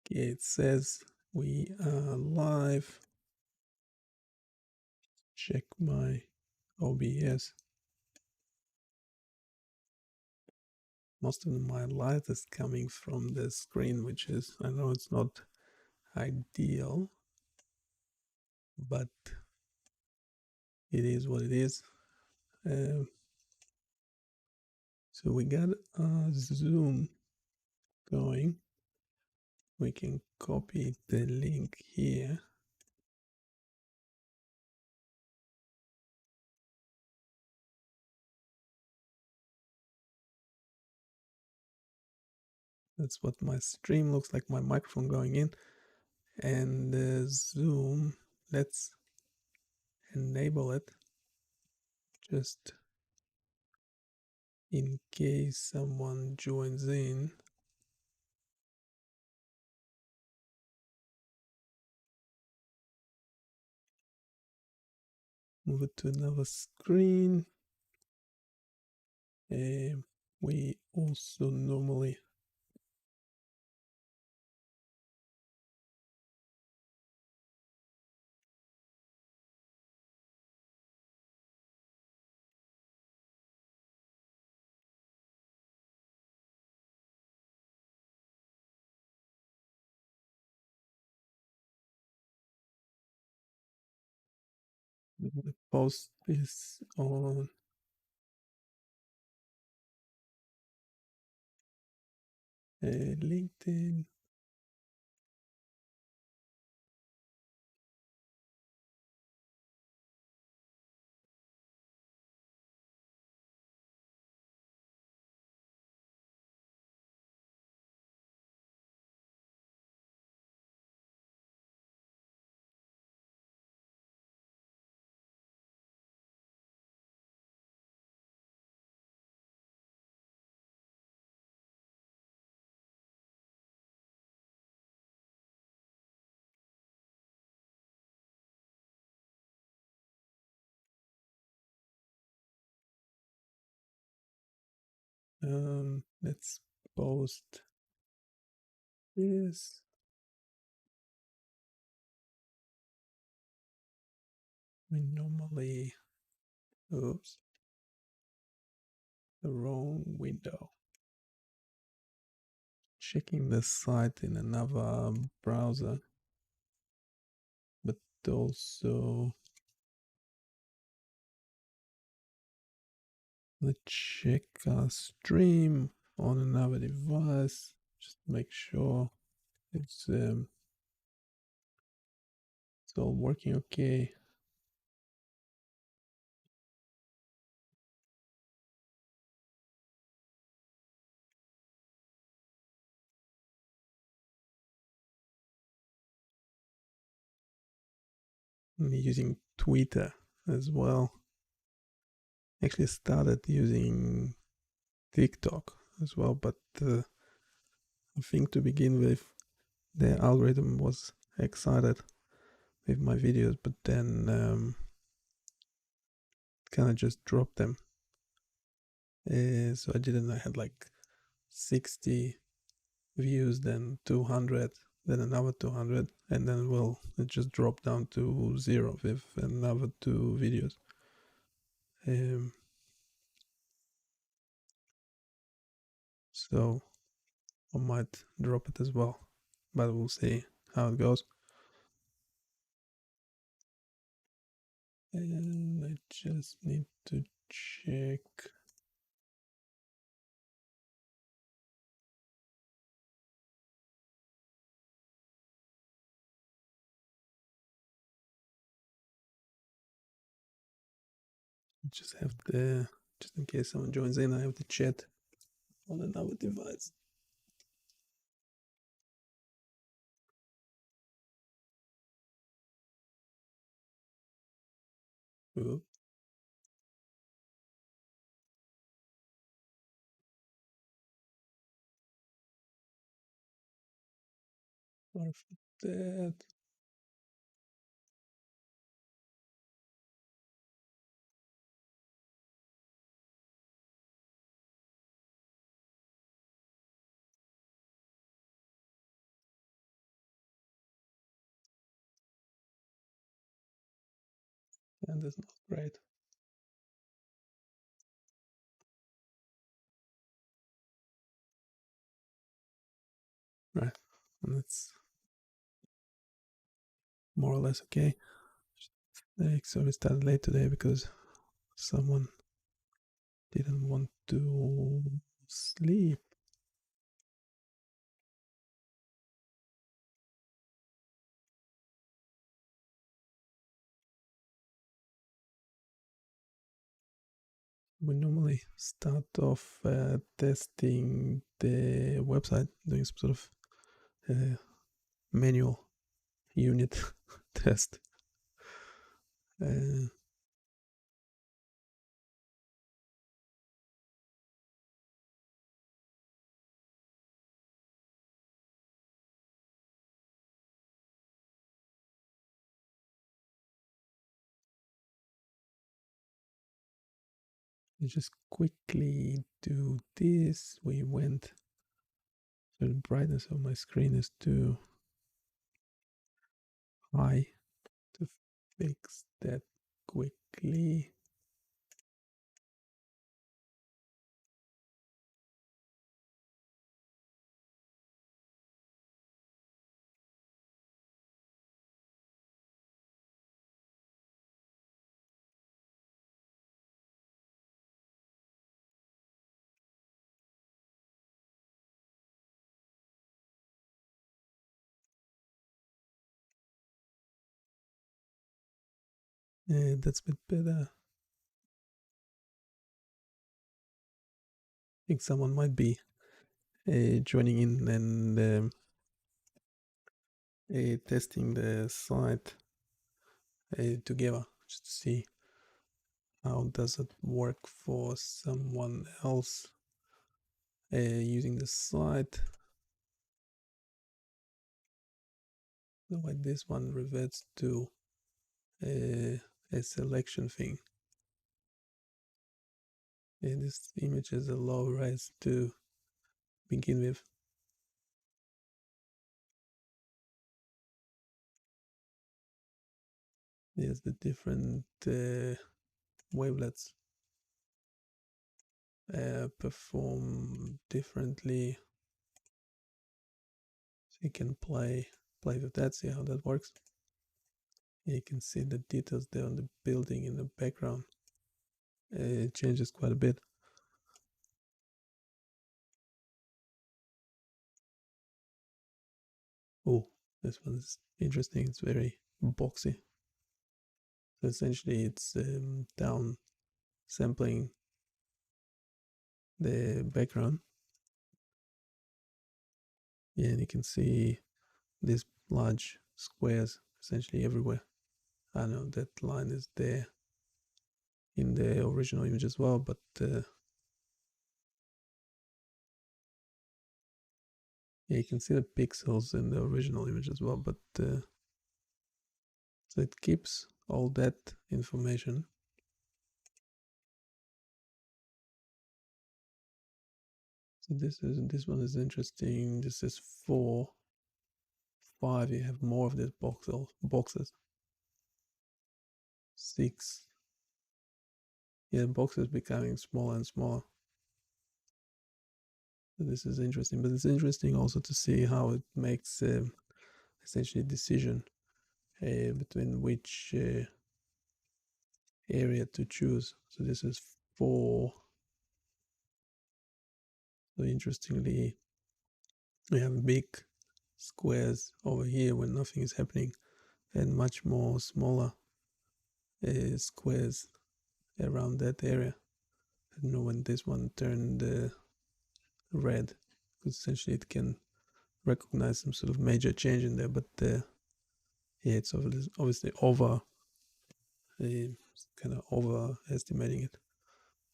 Okay, it says we are live. Check my OBS. Most of my light is coming from the screen, which is, I know it's not ideal, but it is what it is. So we got Zoom going. We can copy the link here. That's what my stream looks like, my microphone going in. And Zoom, let's enable it just in case someone joins in. Move it to another screen. We also normally post this on LinkedIn. Let's post this. We normally, oops, the wrong window. Checking the site in another browser, but also let's check our stream on another device. Just make sure it's all working okay. I'm using Twitter as well. Actually started using TikTok as well, but I think to begin with, the algorithm was excited with my videos, but then kind of just dropped them. So I had like 60 views, then 200, then another 200, and then well, it just dropped down to 0 with another 2 videos. So I might drop it as well, but we'll see how it goes. And I just need to check. Just have the, just in case someone joins in, I have the chat on another device. Ooh. Sorry for that. and that's not great. Right, and that's more or less okay. So we started late today because someone didn't want to sleep. We normally start off testing the website, doing some sort of manual unit test. Uh, we just quickly do this. We went, so the brightness of my screen is too high to fix that quickly. That's a bit better. I think someone might be joining in and testing the site together just to see how does it work for someone else using the site. The way this one reverts to a selection thing. This image is a low res to begin with. There's the different wavelets perform differently. So you can play with that, see how that works. You can see the details there on the building in the background. It changes quite a bit. Oh, this one's interesting. It's very boxy. So essentially, it's down sampling the background. Yeah, and you can see these large squares essentially everywhere. I know that line is there in the original image as well, but yeah, you can see the pixels in the original image as well. But so it keeps all that information. So this one is interesting. This is 4, 5. You have more of these boxes. 6. Yeah, boxes becoming smaller and smaller. So this is interesting, but it's interesting also to see how it makes essentially a decision between which area to choose. So this is 4. So interestingly, we have big squares over here when nothing is happening, and much more smaller squares around that area. I don't know when this one turned red, because essentially it can recognize some sort of major change in there, but yeah, it's obviously over, kind of overestimating it,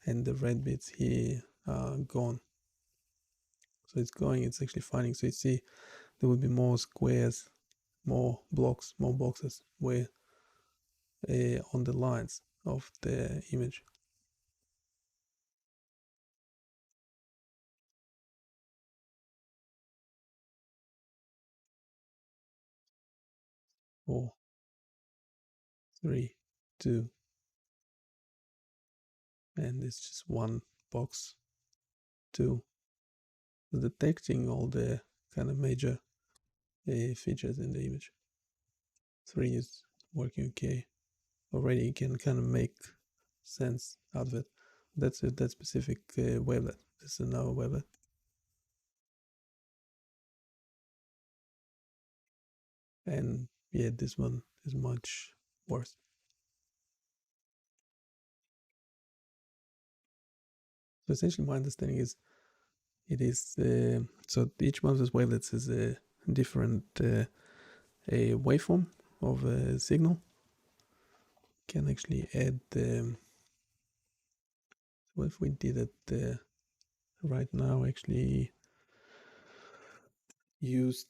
and the red bits here are gone. So it's actually finding. So you see, there will be more squares, more blocks, more boxes where on the lines of the image. Four, three, two, and it's just one box. 2, detecting all the kind of major features in the image. 3 is working okay. Already you can kind of make sense out of it. That's it, that specific wavelet. This is another wavelet. And yeah, this one is much worse. So essentially my understanding is it is so each one of those wavelets is a different a waveform of a signal. Can actually add what if we did it right now, actually used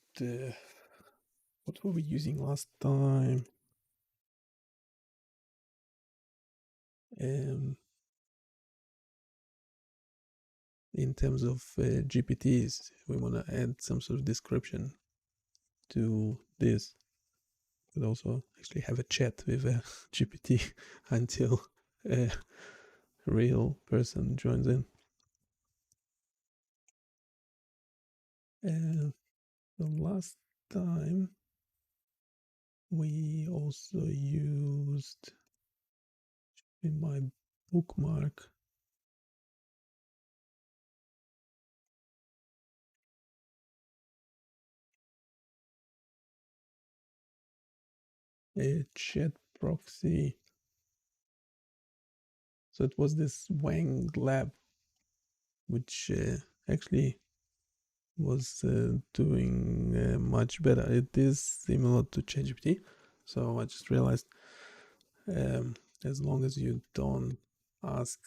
what were we using last time? In terms of GPTs, we want to add some sort of description to this. Could also actually have a chat with a GPT until a real person joins in. The last time we also used in my bookmark a chat proxy. So it was this Wang Lab, which actually was doing much better. It is similar to ChatGPT, so I just realized as long as you don't ask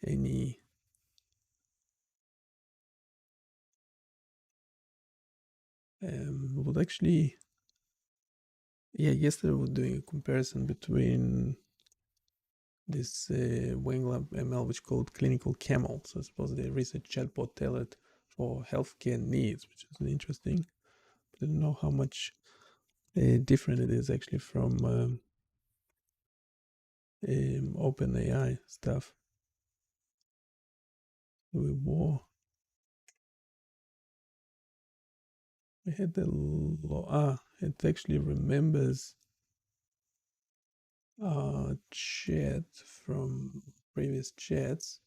any would actually yeah, yesterday we were doing a comparison between this Wanglab ML, which is called Clinical Camel. So I suppose the research chatbot tailored for healthcare needs, which is interesting. But I don't know how much different it is actually from OpenAI stuff. We were we had the it actually remembers chat from previous chats.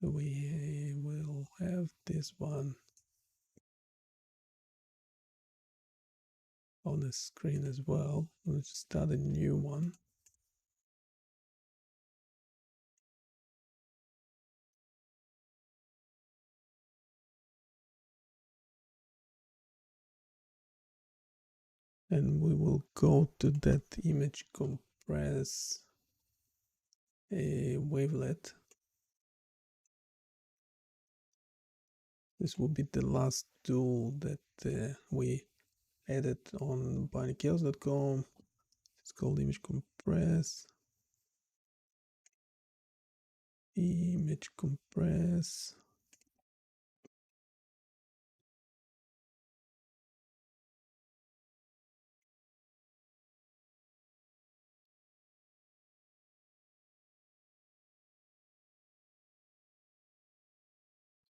So we will have this one on the screen as well. Let's start a new one. And we will go to that image compress a wavelet. This will be the last tool that we added on BindyChaos.com. It's called image compress. Image compress.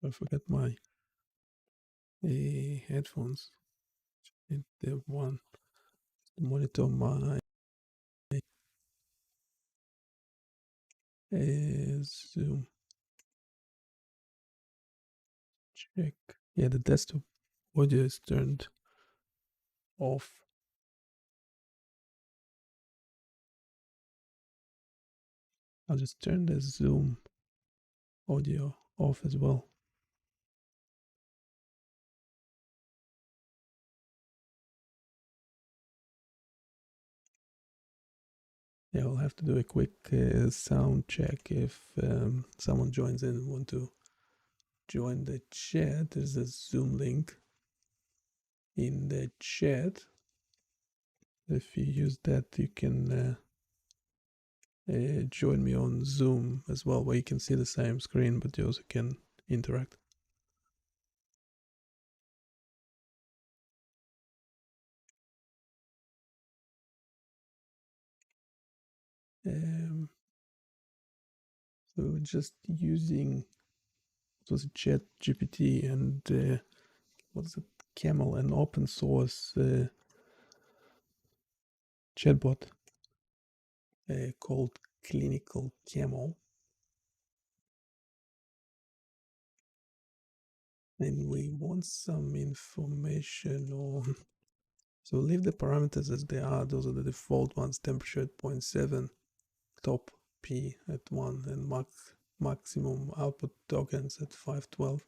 I forgot my headphones. The one to monitor my Zoom. Check. Yeah, the desktop audio is turned off. I'll just turn the Zoom audio off as well. Yeah, I'll have to do a quick sound check if someone joins in and want to join the chat. There's a Zoom link in the chat. If you use that, you can join me on Zoom as well, where you can see the same screen, but you also can interact. we were just using, it was Chat GPT and what's it, Camel, an open source chatbot called Clinical Camel. And we want some information on, so leave the parameters as they are. Those are the default ones: temperature at 0.7, top P at 1, and maximum output tokens at 512.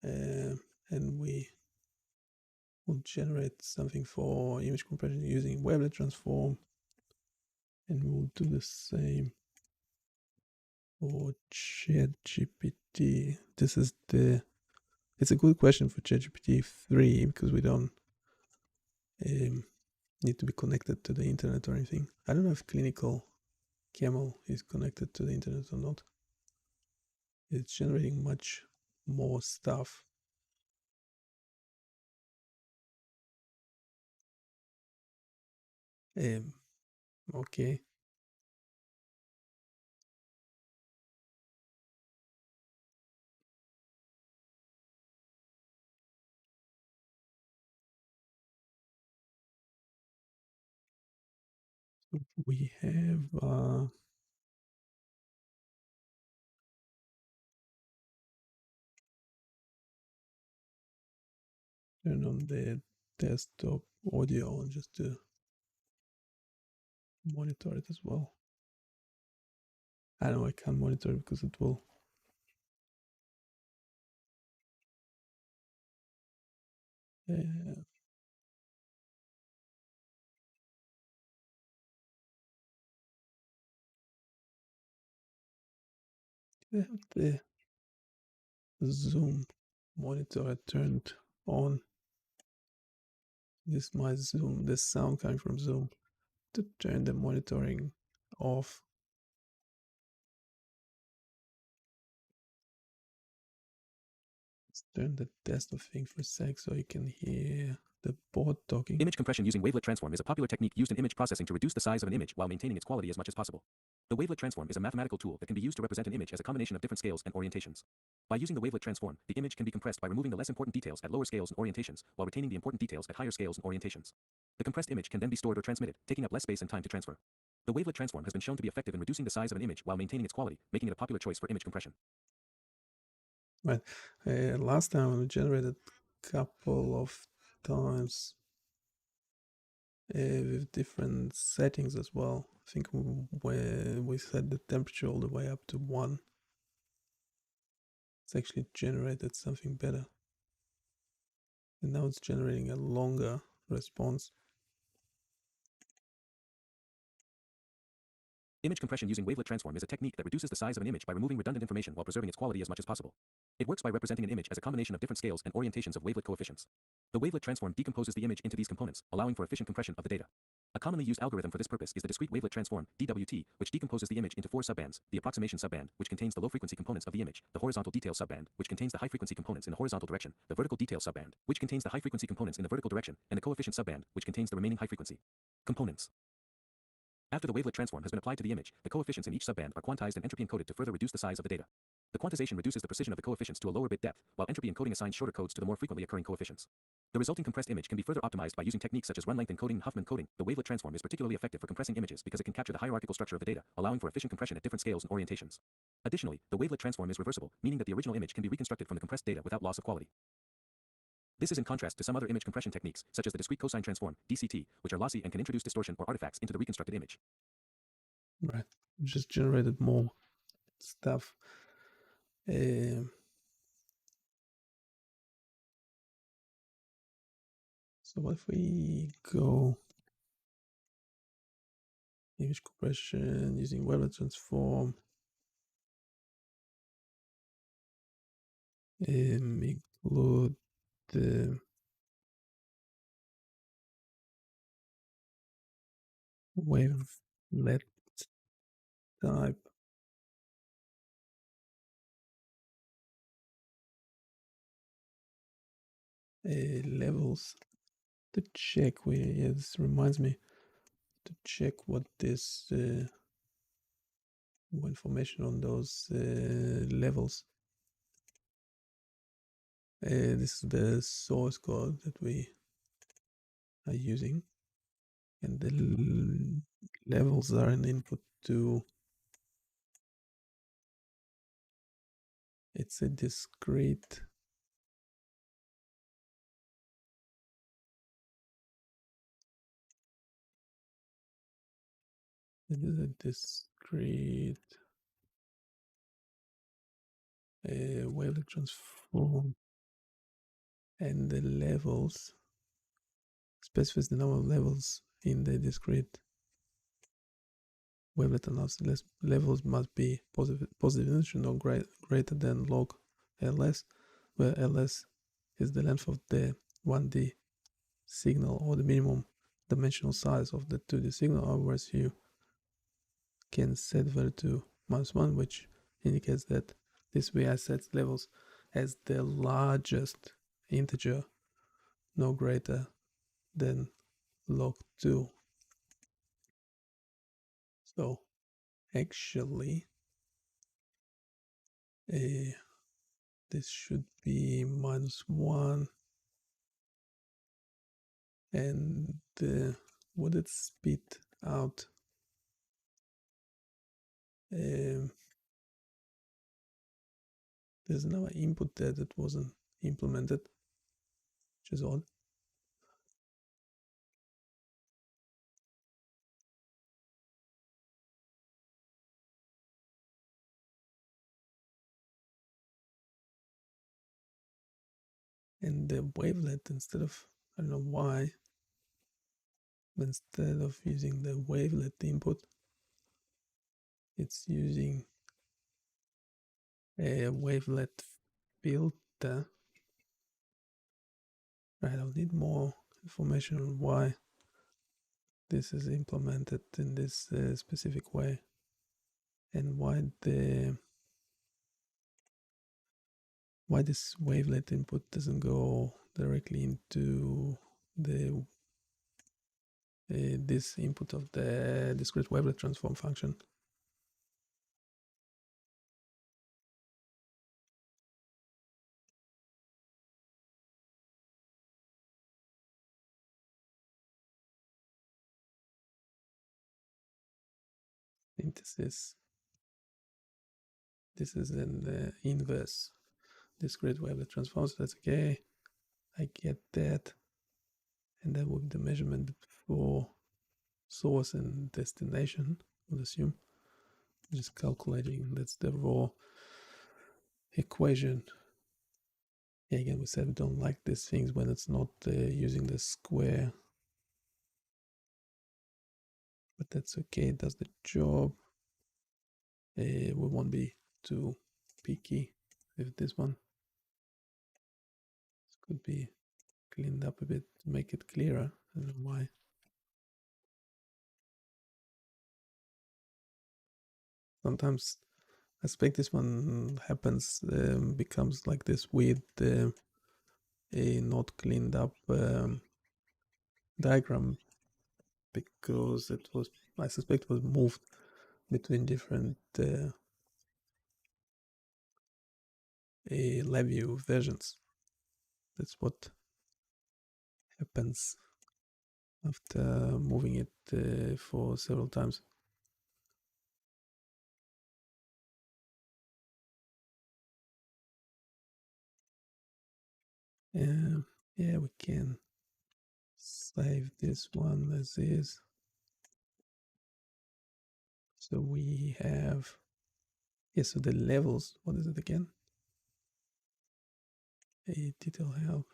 And we will generate something for image compression using wavelet transform, and we'll do the same for ChatGPT. This is it's a good question for ChatGPT 3 because we don't need to be connected to the internet or anything. I don't know if Clinical Camel is connected to the internet or not. It's generating much more stuff. Okay. We have turn on the desktop audio just to monitor it as well. I know I can't monitor it because it will have the zoom monitor turned on. This is my zoom, the sound coming from zoom. To turn the monitoring off. Let's turn the desktop thing for a sec so you can hear the bot talking. Image compression using wavelet transform is a popular technique used in image processing to reduce the size of an image while maintaining its quality as much as possible. The wavelet transform is a mathematical tool that can be used to represent an image as a combination of different scales and orientations. By using the wavelet transform, the image can be compressed by removing the less important details at lower scales and orientations, while retaining the important details at higher scales and orientations. The compressed image can then be stored or transmitted, taking up less space and time to transfer. The wavelet transform has been shown to be effective in reducing the size of an image while maintaining its quality, making it a popular choice for image compression. Right. Last time we generated a couple of times with different settings as well. I think we set the temperature all the way up to 1. It's actually generated something better. And now it's generating a longer response. Image compression using wavelet transform is a technique that reduces the size of an image by removing redundant information while preserving its quality as much as possible. It works by representing an image as a combination of different scales and orientations of wavelet coefficients. The wavelet transform decomposes the image into these components, allowing for efficient compression of the data. A commonly used algorithm for this purpose is the discrete wavelet transform, DWT, which decomposes the image into 4 subbands: the approximation subband, which contains the low-frequency components of the image; the horizontal detail subband, which contains the high-frequency components in the horizontal direction; the vertical detail subband, which contains the high-frequency components in the vertical direction; and the coefficient subband, which contains the remaining high-frequency components. After the wavelet transform has been applied to the image, the coefficients in each subband are quantized and entropy encoded to further reduce the size of the data. The quantization reduces the precision of the coefficients to a lower bit depth, while entropy encoding assigns shorter codes to the more frequently occurring coefficients. The resulting compressed image can be further optimized by using techniques such as run length encoding and Huffman coding. The wavelet transform is particularly effective for compressing images because it can capture the hierarchical structure of the data, allowing for efficient compression at different scales and orientations. Additionally, the wavelet transform is reversible, meaning that the original image can be reconstructed from the compressed data without loss of quality. This is in contrast to some other image compression techniques, such as the discrete cosine transform, DCT, which are lossy and can introduce distortion or artifacts into the reconstructed image. Right. Just generated more stuff. So what if we go image compression using wavelet transform, include the wavelet type, levels to check. This reminds me to check what this more information on those levels. This is the source code that we are using, and the levels are an input to, it's a discrete wavelet transform, and the levels specifies the number of levels in the discrete wavelet analysis. Levels must be positive dimension or greater than log ls, where ls is the length of the 1D signal or the minimum dimensional size of the 2D signal. Otherwise, you can set value to -1, which indicates that this way I set levels as the largest integer, no greater than log 2. So actually, this should be -1, and would it spit out there's another input there that wasn't implemented, which is odd. And the wavelet, instead of, I don't know why, but instead of using the wavelet input, it's using a wavelet filter. Right, I'll need more information on why this is implemented in this specific way, and why this wavelet input doesn't go directly into the this input of the discrete wavelet transform function. Synthesis. This is an inverse discrete wavelet transform, so that's okay. I get that. And that would be the measurement for source and destination, I would assume. Just calculating, that's the raw equation. Yeah, again, we said we don't like these things when it's not using the square, but that's okay, it does the job. We won't be too picky with this one. This could be cleaned up a bit to make it clearer. I don't know why. Sometimes I suspect this one happens, becomes like this weird, a not cleaned up diagram, because it was, I suspect, was moved between different LabVIEW versions. That's what happens after moving it for several times. Yeah, we can save this one as is. So we have, yeah, so the levels, what is it again? A detail help,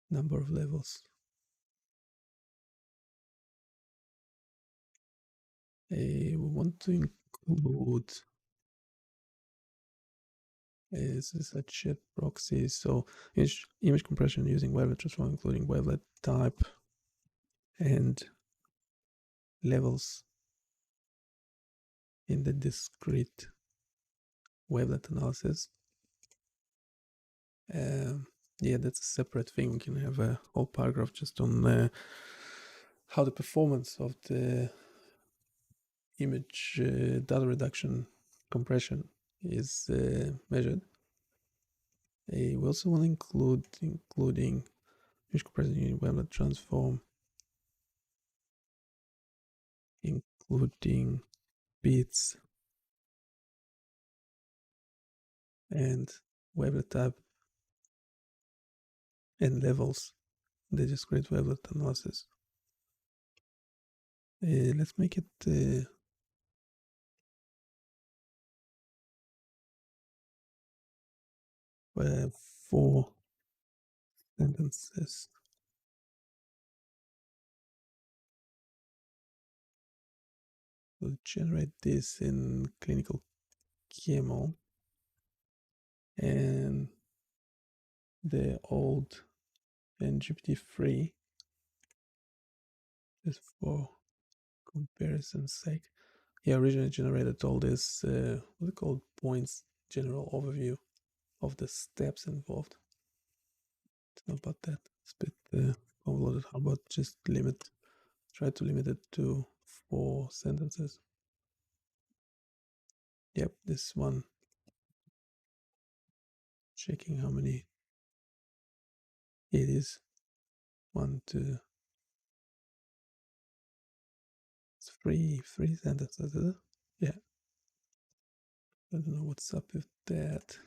number of levels. We want to include is a chat proxy, so image compression using wavelet transform, including wavelet type and levels in the discrete wavelet analysis. Yeah, that's a separate thing. We can have a whole paragraph just on how the performance of the image data reduction compression is measured. We also want to including image compression in wavelet transform, including bits and wavelet type and levels in the discrete wavelet analysis. Let's make it 4 sentences. We'll generate this in clinical QML, and the old GPT-3 just for comparison's sake. He originally generated all this what's it called, points general overview of the steps involved. It's not about that. It's a bit convoluted. How about just try to limit it to 4 sentences. Yep, this one. Checking how many it is. 1, 2, 3 sentences, is it? Yeah. I don't know what's up with that.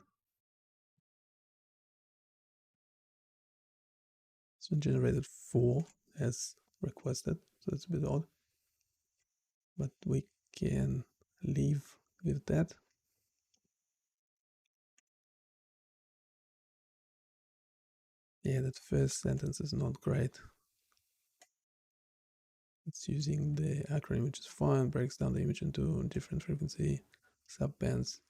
This one generated 4 as requested, so it's a bit odd. But we can leave with that. Yeah, that first sentence is not great. It's using the acronym, which is fine, breaks down the image into different frequency subbands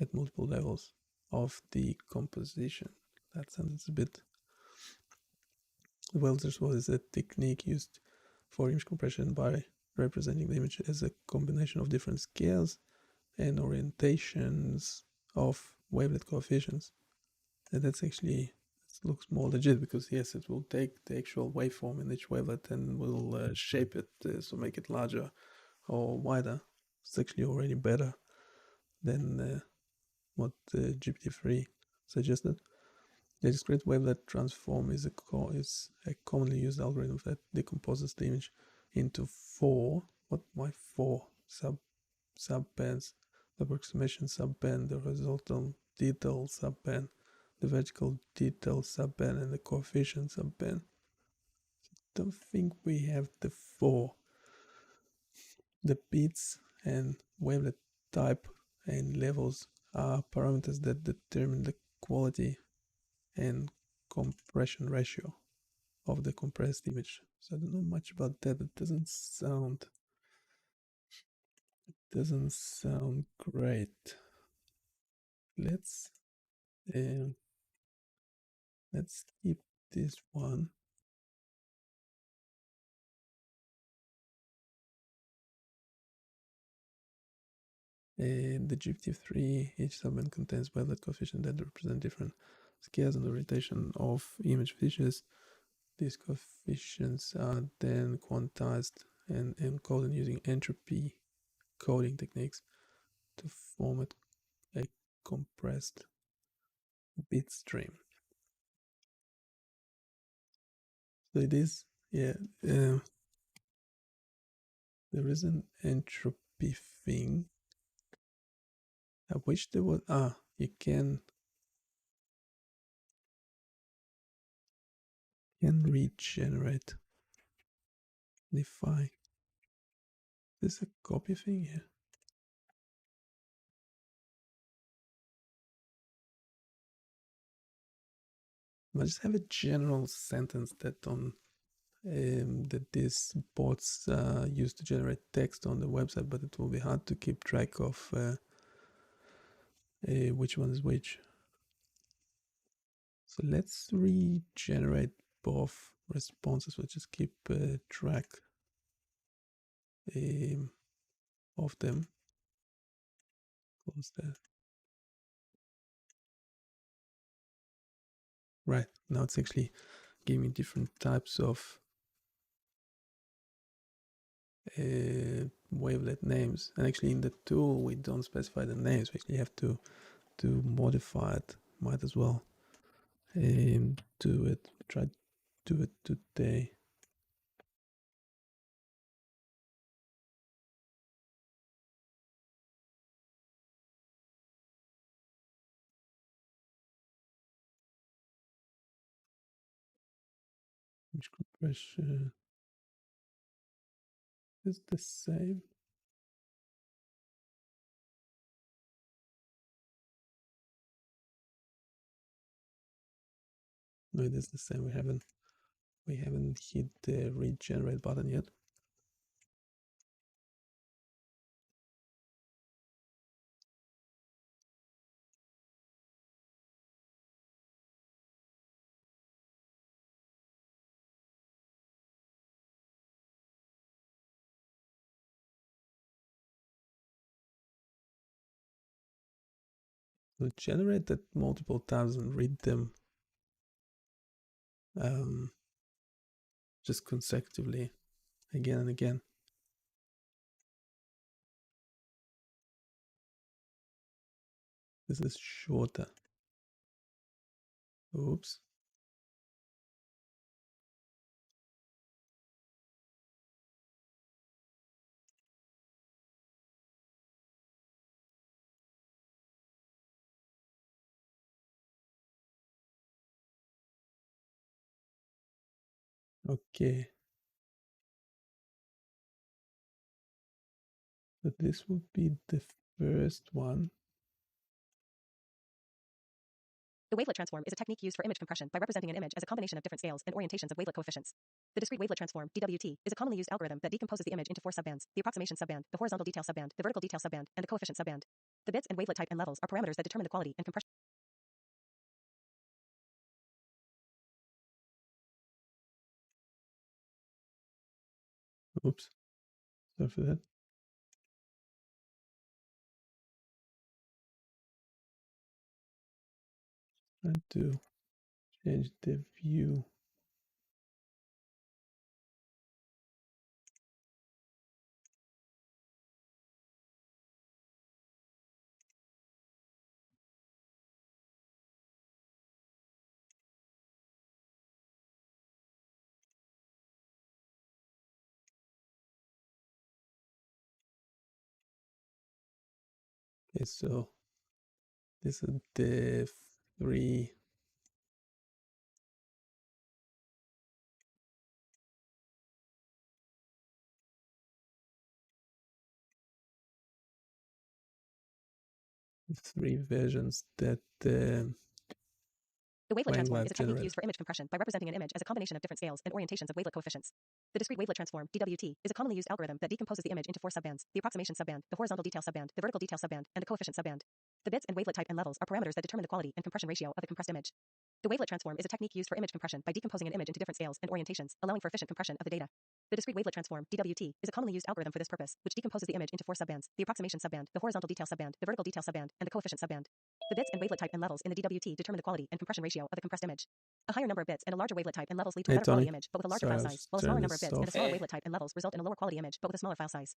at multiple levels of the composition. That sentence is a bit well. This was a technique used for image compression by representing the image as a combination of different scales and orientations of wavelet coefficients. And that's actually, it looks more legit because yes, it will take the actual waveform in each wavelet and will shape it so make it larger or wider. It's actually already better than what GPT-3 suggested. The discrete wavelet transform is a commonly used algorithm that decomposes the image into 4. Why 4 subbands? The approximation subband, the horizontal detail subband, the vertical detail subband, and the coefficient subband. I don't think we have the 4. The bits and wavelet type and levels are parameters that determine the quality and compression ratio of the compressed image. So I don't know much about that. It doesn't sound great. Let's keep this one. The GPT-3, each subband contains wavelet coefficients that represent different scales and orientation of image features. These coefficients are then quantized and encoded using entropy coding techniques to form a compressed bit stream. So it is, yeah, there is an entropy thing. I wish there was, you can regenerate. If I, is this a copy thing here? I just have a general sentence that on that these bots use to generate text on the website, but it will be hard to keep track of which one is which. So let's regenerate both responses. We'll just keep track of them. Close that. Right, now it's actually giving me different types of wavelet names. And actually in the tool, we don't specify the names. We actually have to modify it. Might as well do it. Try to do it today. Image compression is the same. No, it is the same. We haven't hit the regenerate button yet. So generate that multiple times and read them just consecutively again and again. This is shorter. Oops. Okay. So this would be the first one. The wavelet transform is a technique used for image compression by representing an image as a combination of different scales and orientations of wavelet coefficients. The discrete wavelet transform, DWT, is a commonly used algorithm that decomposes the image into 4 subband: the approximation subband, the horizontal detail subband, the vertical detail subband, and the coefficient subband. The bits and wavelet type and levels are parameters that determine the quality and compression. Oops. Sorry for that. Trying to change the view. Okay, so this is the 3 versions that The wavelet transform WangLab is a technique generated. used for image compression by representing an image as a combination of different scales and orientations of wavelet coefficients. The discrete wavelet transform, DWT, is a commonly used algorithm that decomposes the image into 4 subbands: the approximation subband, the horizontal detail subband, the vertical detail subband, and the coefficient subband. The bits and wavelet type and levels are parameters that determine the quality and compression ratio of the compressed image. The wavelet transform is a technique used for image compression by decomposing an image into different scales and orientations, allowing for efficient compression of the data. The discrete wavelet transform, DWT, is a commonly used algorithm for this purpose, which decomposes the image into 4 subbands: the approximation subband, the horizontal detail subband, the vertical detail subband, and the coefficient subband. The bits and wavelet type and levels in the DWT determine the quality and compression ratio of the compressed image. A higher number of bits and a larger wavelet type and levels lead to a Hey, better quality Tony. image, but with a larger Sorry, file I was size, while a smaller turning number of this bits and a off. smaller wavelet type and levels result in a lower quality image, but with a smaller file size.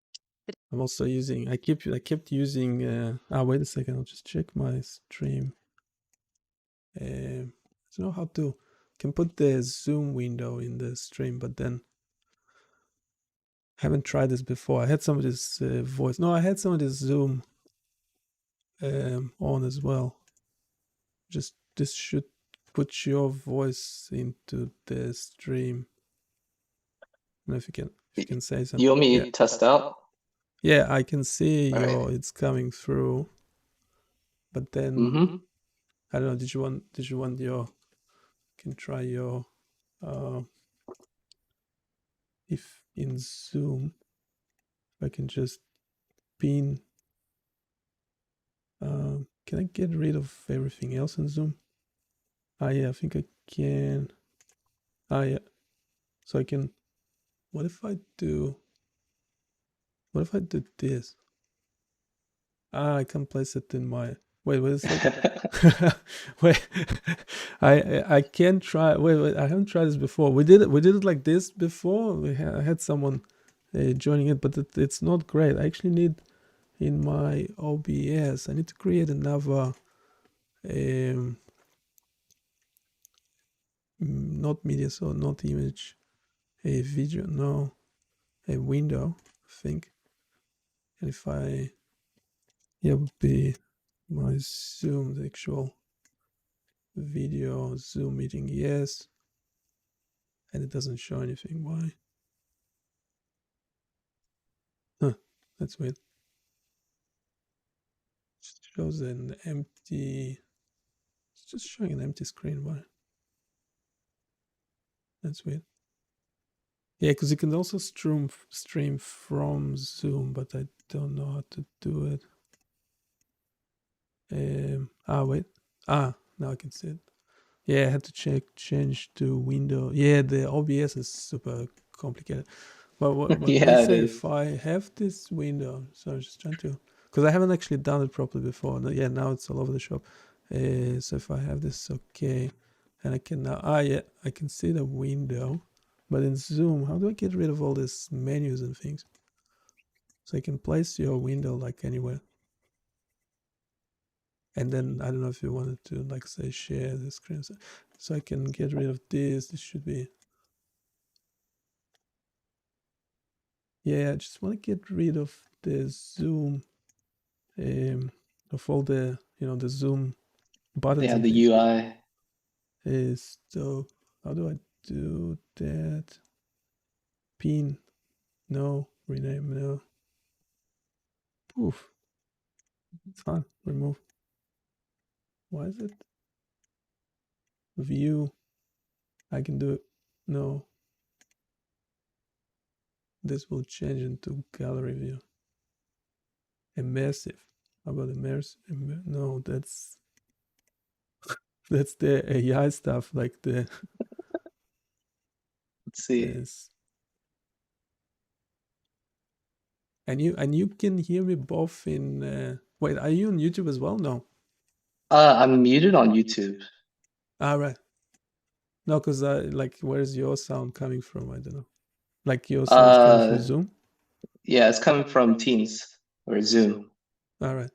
I'm also using, I kept using, wait a second, I'll just check my stream. I don't know how to, can put the zoom window in the stream, but then haven't tried this before. I had somebody's voice. No, I had somebody's zoom on as well. Just, this should put your voice into the stream. I don't know if you can say something. You want me to test out? Yeah, I can see Right. it's coming through. But then I don't know, did you want your, can try your if in Zoom I can just pin, can I get rid of everything else in Zoom? Yeah, I think I can. Yeah, so I can, what if I do this? I can place it in my, wait a second. Wait, I can try, wait, I haven't tried this before. We did it like this before. I had someone joining it, but it's not great. I actually need in my OBS, I need to create another not media, so not image, a video, no, a window, I think. And if I, yeah, would be my Zoom, the actual video Zoom meeting, yes. And it doesn't show anything, why? Huh, that's weird. It shows an empty, it's just showing an empty screen, why? That's weird. Yeah, because you can also stream from Zoom, but I don't know how to do it. Wait. Now I can see it. Yeah, I had to change to window. Yeah, the OBS is super complicated. But Yeah, let's it say is. if I have this window, so I'm just trying to, because I haven't actually done it properly before. Yeah, now it's all over the shop. So if I have this, okay, and I can now, yeah, I can see the window. But in Zoom, how do I get rid of all these menus and things? So I can place your window like anywhere. And then I don't know if you wanted to, like, say, share the screen. So I can get rid of this. This should be. Yeah, I just want to get rid of the Zoom, of all the, the Zoom buttons Yeah, and the things. UI. So how do I do that? Pin, no. Rename, no. Poof. It's fine. Remove. Why is it? View. I can do it. No. This will change into gallery view. Immersive. How about immersive? No, that's the AI stuff, like the. Let's see. Yes. And you can hear me both in. Wait, are you on YouTube as well? No. I'm muted on YouTube. Right. No, because where's your sound coming from? I don't know. Like your sound's coming from Zoom? Yeah, it's coming from Teams or Zoom. All right.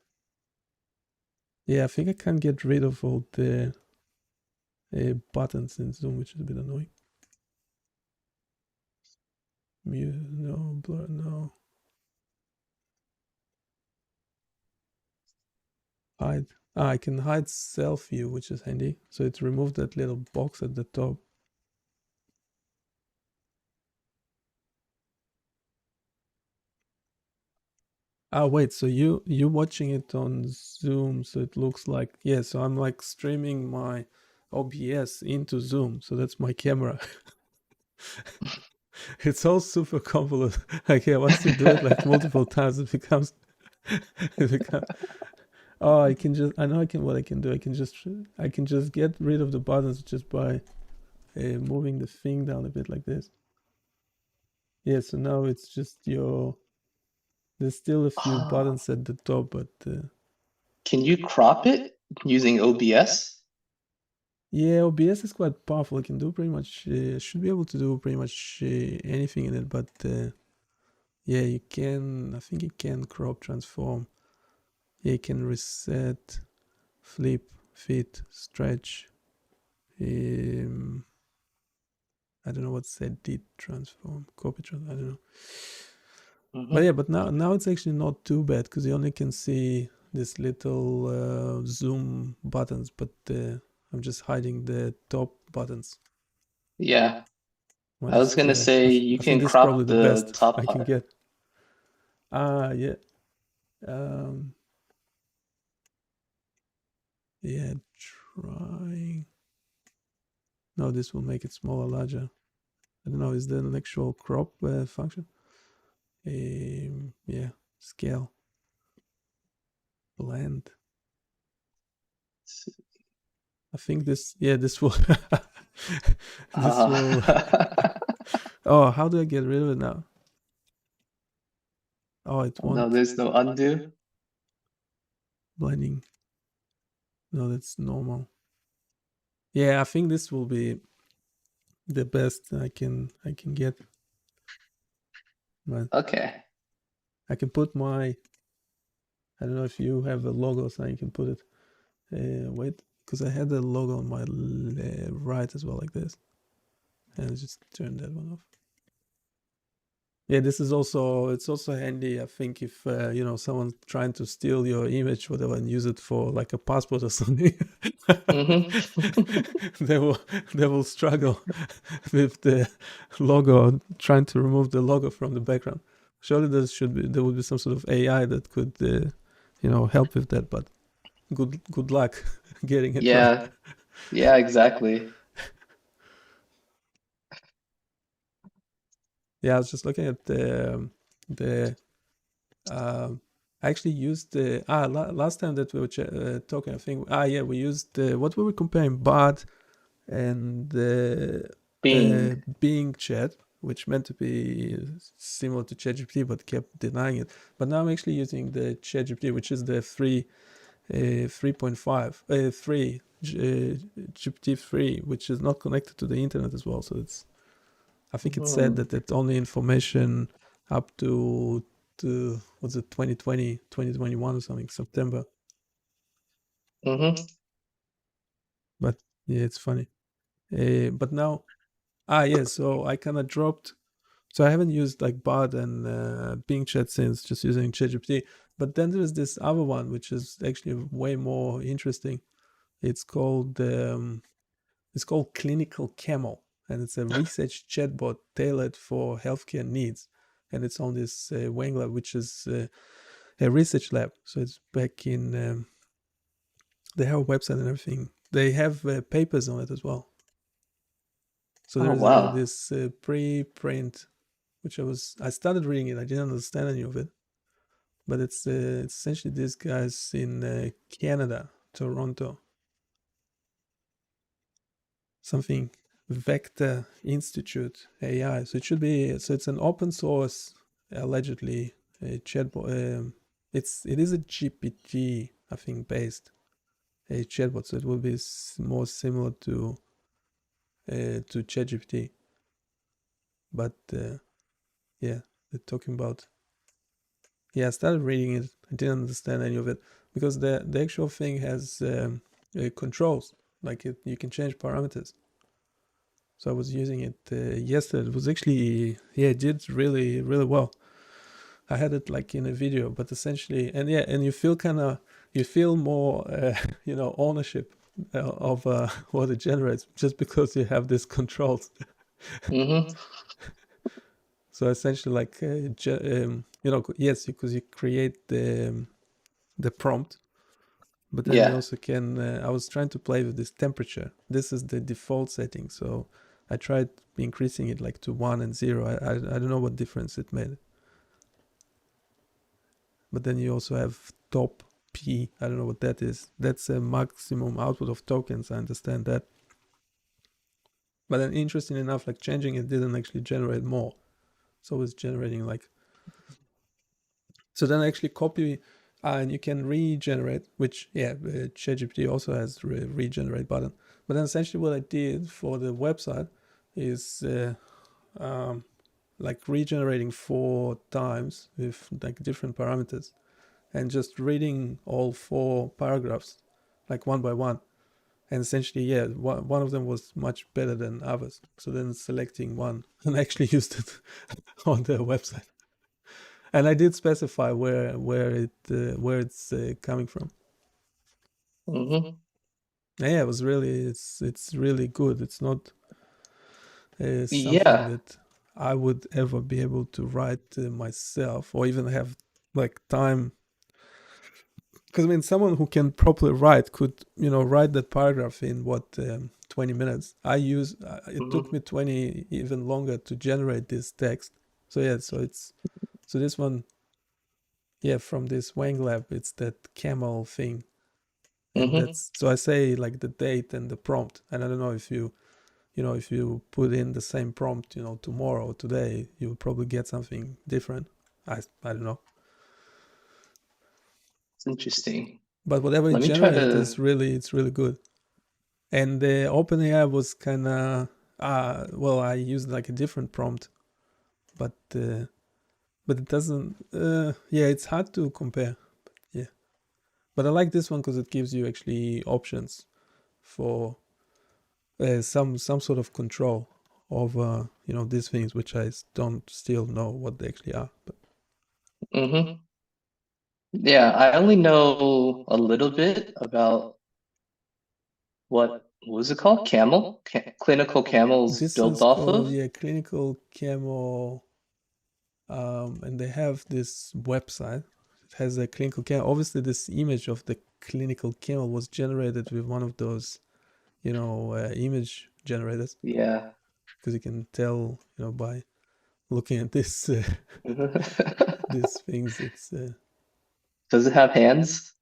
Yeah, I think I can get rid of all the buttons in Zoom, which is a bit annoying. Mute, no, blur, no. Hide. I can hide self view, which is handy. So it removed that little box at the top. Wait, so you watching it on Zoom, so it looks like, yeah, so I'm like streaming my OBS into Zoom, so that's my camera. It's all super convoluted. Like, yeah, once you do it like multiple times, it becomes oh, I know what I can do. I can just get rid of the buttons just by moving the thing down a bit like this. Yeah, so now it's just there's still a few buttons at the top, but can you crop it using OBS? Yeah, OBS is quite powerful. It can do pretty much, should be able to do pretty much anything in it, but yeah, I think you can crop, transform. Yeah, you can reset, flip, fit, stretch. I don't know what said did transform, copy, I don't know. But yeah, but now it's actually not too bad because you only can see this little zoom buttons, but I'm just hiding the top buttons. Yeah. I was gonna say you can crop probably the best top I can part. get. Yeah. Yeah, trying. No, this will make it smaller, larger. I don't know. Is there an actual crop function? Yeah, scale, blend. I think this. Yeah, this will. This will. Oh, how do I get rid of it now? Oh, it won't. No, there's no undo. Blending. No, that's normal. Yeah, I think this will be the best I can get. Right. Okay. I can put I don't know if you have a logo, so you can put it. Wait, because I had a logo on my right as well, like this, and just turn that one off. Yeah, this is it's also handy. I think if someone's trying to steal your image, whatever, and use it for like a passport or something, they will struggle with the logo, trying to remove the logo from the background. Surely there would be some sort of AI that could help with that. But good luck getting it right. Yeah, exactly. Yeah, I was just looking at the I actually used last time that we were talking, I think we used what were we comparing, Bard and Bing Chat, which meant to be similar to ChatGPT but kept denying it. But now I'm actually using the ChatGPT, which is the 3.5 3 GPT-3, which is not connected to the internet as well. So I think it said that it's only information up to what's it, 2020, 2021 or something, September. But yeah, it's funny. But now, so I kind of dropped. So I haven't used like Bard and Bing Chat since, just using ChatGPT. But then there's this other one, which is actually way more interesting. It's called Clinical Camel, and it's a research chatbot tailored for healthcare needs. And it's on this Wanglab, which is a research lab. So it's back in. They have a website and everything. They have papers on it as well. So there's this preprint, which I started reading it. I didn't understand any of it, but it's essentially these guys in Canada, Toronto. Something Vector Institute AI. So it's an open source, allegedly a chatbot. It is a GPT, I think, based a chatbot. So it will be more similar to ChatGPT. But they're talking about. Yeah, I started reading it. I didn't understand any of it because the actual thing has controls. Like you can change parameters. So I was using it yesterday. It was actually, it did really, really well. I had it like in a video, but essentially, and you feel more, ownership of what it generates just because you have these controls. So essentially, like, yes, because you create the prompt, but then you also can. I was trying to play with this temperature. This is the default setting, so I tried increasing it like to 1 and 0. I don't know what difference it made. But then you also have top P. I don't know what that is. That's a maximum output of tokens. I understand that. But then, interesting enough, like changing it didn't actually generate more. So it's generating like. So then I actually copy, and you can regenerate, which ChatGPT also has regenerate button. But then essentially what I did for the website is like regenerating 4 times with like different parameters, and just reading all 4 paragraphs like one by one. And essentially, one of them was much better than others. So then selecting one, and I actually used it on the website. And I did specify where it's coming from. Yeah, it was really it's really good. It's not something that I would ever be able to write myself, or even have like time. Because I mean, someone who can properly write could write that paragraph in 20 minutes. It took me 20 even longer to generate this text. So so this one. Yeah, from this Wanglab, it's that camel thing. And so I say like the date and the prompt. And I don't know if if you put in the same prompt, tomorrow or today, you'll probably get something different. I don't know. It's interesting. But whatever it generates it's really good. And the OpenAI was kind of I used like a different prompt, but but it doesn't. Yeah, it's hard to compare. Yeah, but I like this one because it gives you actually options for some sort of control over these things, which I don't still know what they actually are. But Mm-hmm. Yeah, I only know a little bit about what was it called? Camel? Clinical Camel's this built is off called, of? yeah, Clinical Camel, and they have this website. It has a clinical camel. Obviously, this image of the clinical camel was generated with one of those, image generators, Yeah. because you can tell, by looking at this these things. It's Does it have hands?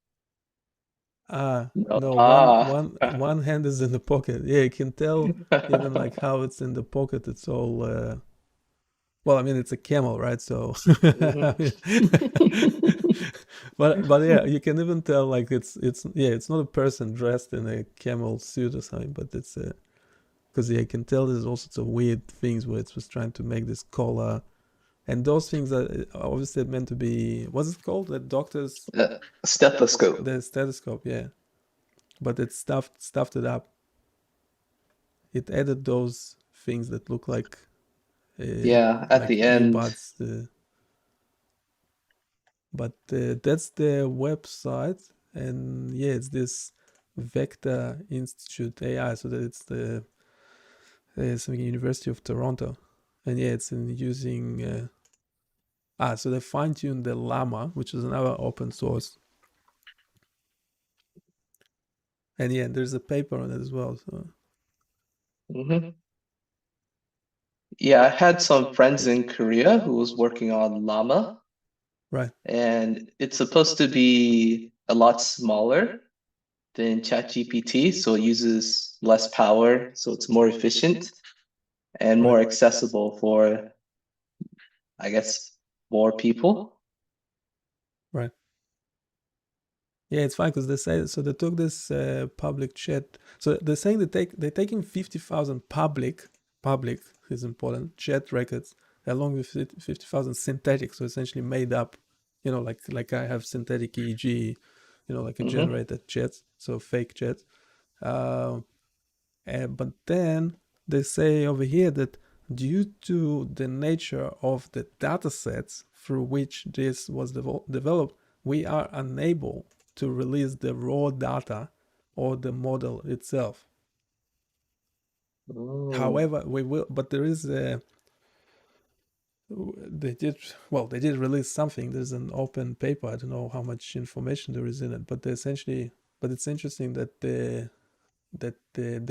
No. no, one Ah. one one hand is in the pocket. Yeah, you can tell even like how it's in the pocket. It's all well, I mean, it's a camel, right? So, I mean, but yeah, you can even tell like it's not a person dressed in a camel suit or something, but it's because yeah, you can tell there's all sorts of weird things where it was trying to make this collar, and those things are obviously meant to be, what's it called? The doctors, Stethoscope. the stethoscope, yeah. But it stuffed it up. It added those things that look like Yeah, at like the end. earbuds. But that's the website, and yeah, it's this Vector Institute AI. So that it's the something University of Toronto, and yeah, it's in using. So they fine-tuned the Llama, which is another open source, and yeah, there's a paper on it as well. So Hmm. Yeah, I had some friends in Korea who was working on Llama, right, and it's supposed to be a lot smaller than ChatGPT, so it uses less power, so it's more efficient and right, more accessible for, I guess, more people. right. Yeah, it's fine because they say so. They took this public chat. So they're saying they're taking 50,000 public is important chat records along with 50,000 synthetic. So essentially made up, like I have synthetic EEG, like a Hmm. generated chat, so fake chat. Uh, but then they say over here that due to the nature of the data sets through which this was developed, we are unable to release the raw data or the model itself. Oh. However, we will, but there is a, they did release something. There's an open paper. I don't know how much information there is in it, but but it's interesting that they're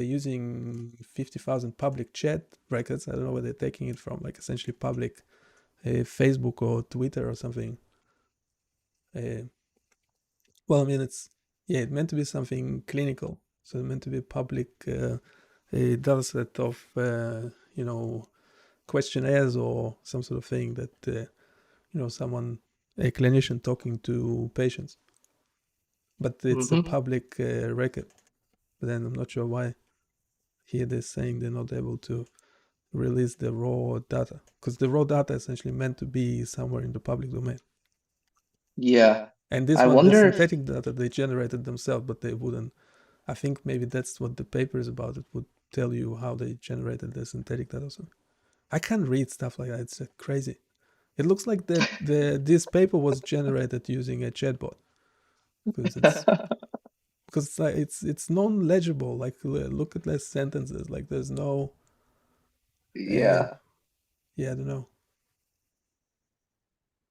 using 50,000 public chat records. I don't know where they're taking it from, like essentially public Facebook or Twitter or something. Uh, well, I mean, it meant to be something clinical. So it meant to be public a data set of, questionnaires or some sort of thing that, someone, a clinician talking to patients. But it's a Hmm. public record. But then I'm not sure why here they're saying they're not able to release the raw data, because the raw data essentially meant to be somewhere in the public domain. Yeah. And this I one, the wonder if, synthetic data, they generated themselves, but they wouldn't. I think maybe that's what the paper is about. It would tell you how they generated the synthetic data. So I can't read stuff like that. It's crazy. It looks like that this paper was generated using a chatbot, because it's non-legible. Like look at less sentences. Like there's no. Uh, yeah, yeah, I don't know.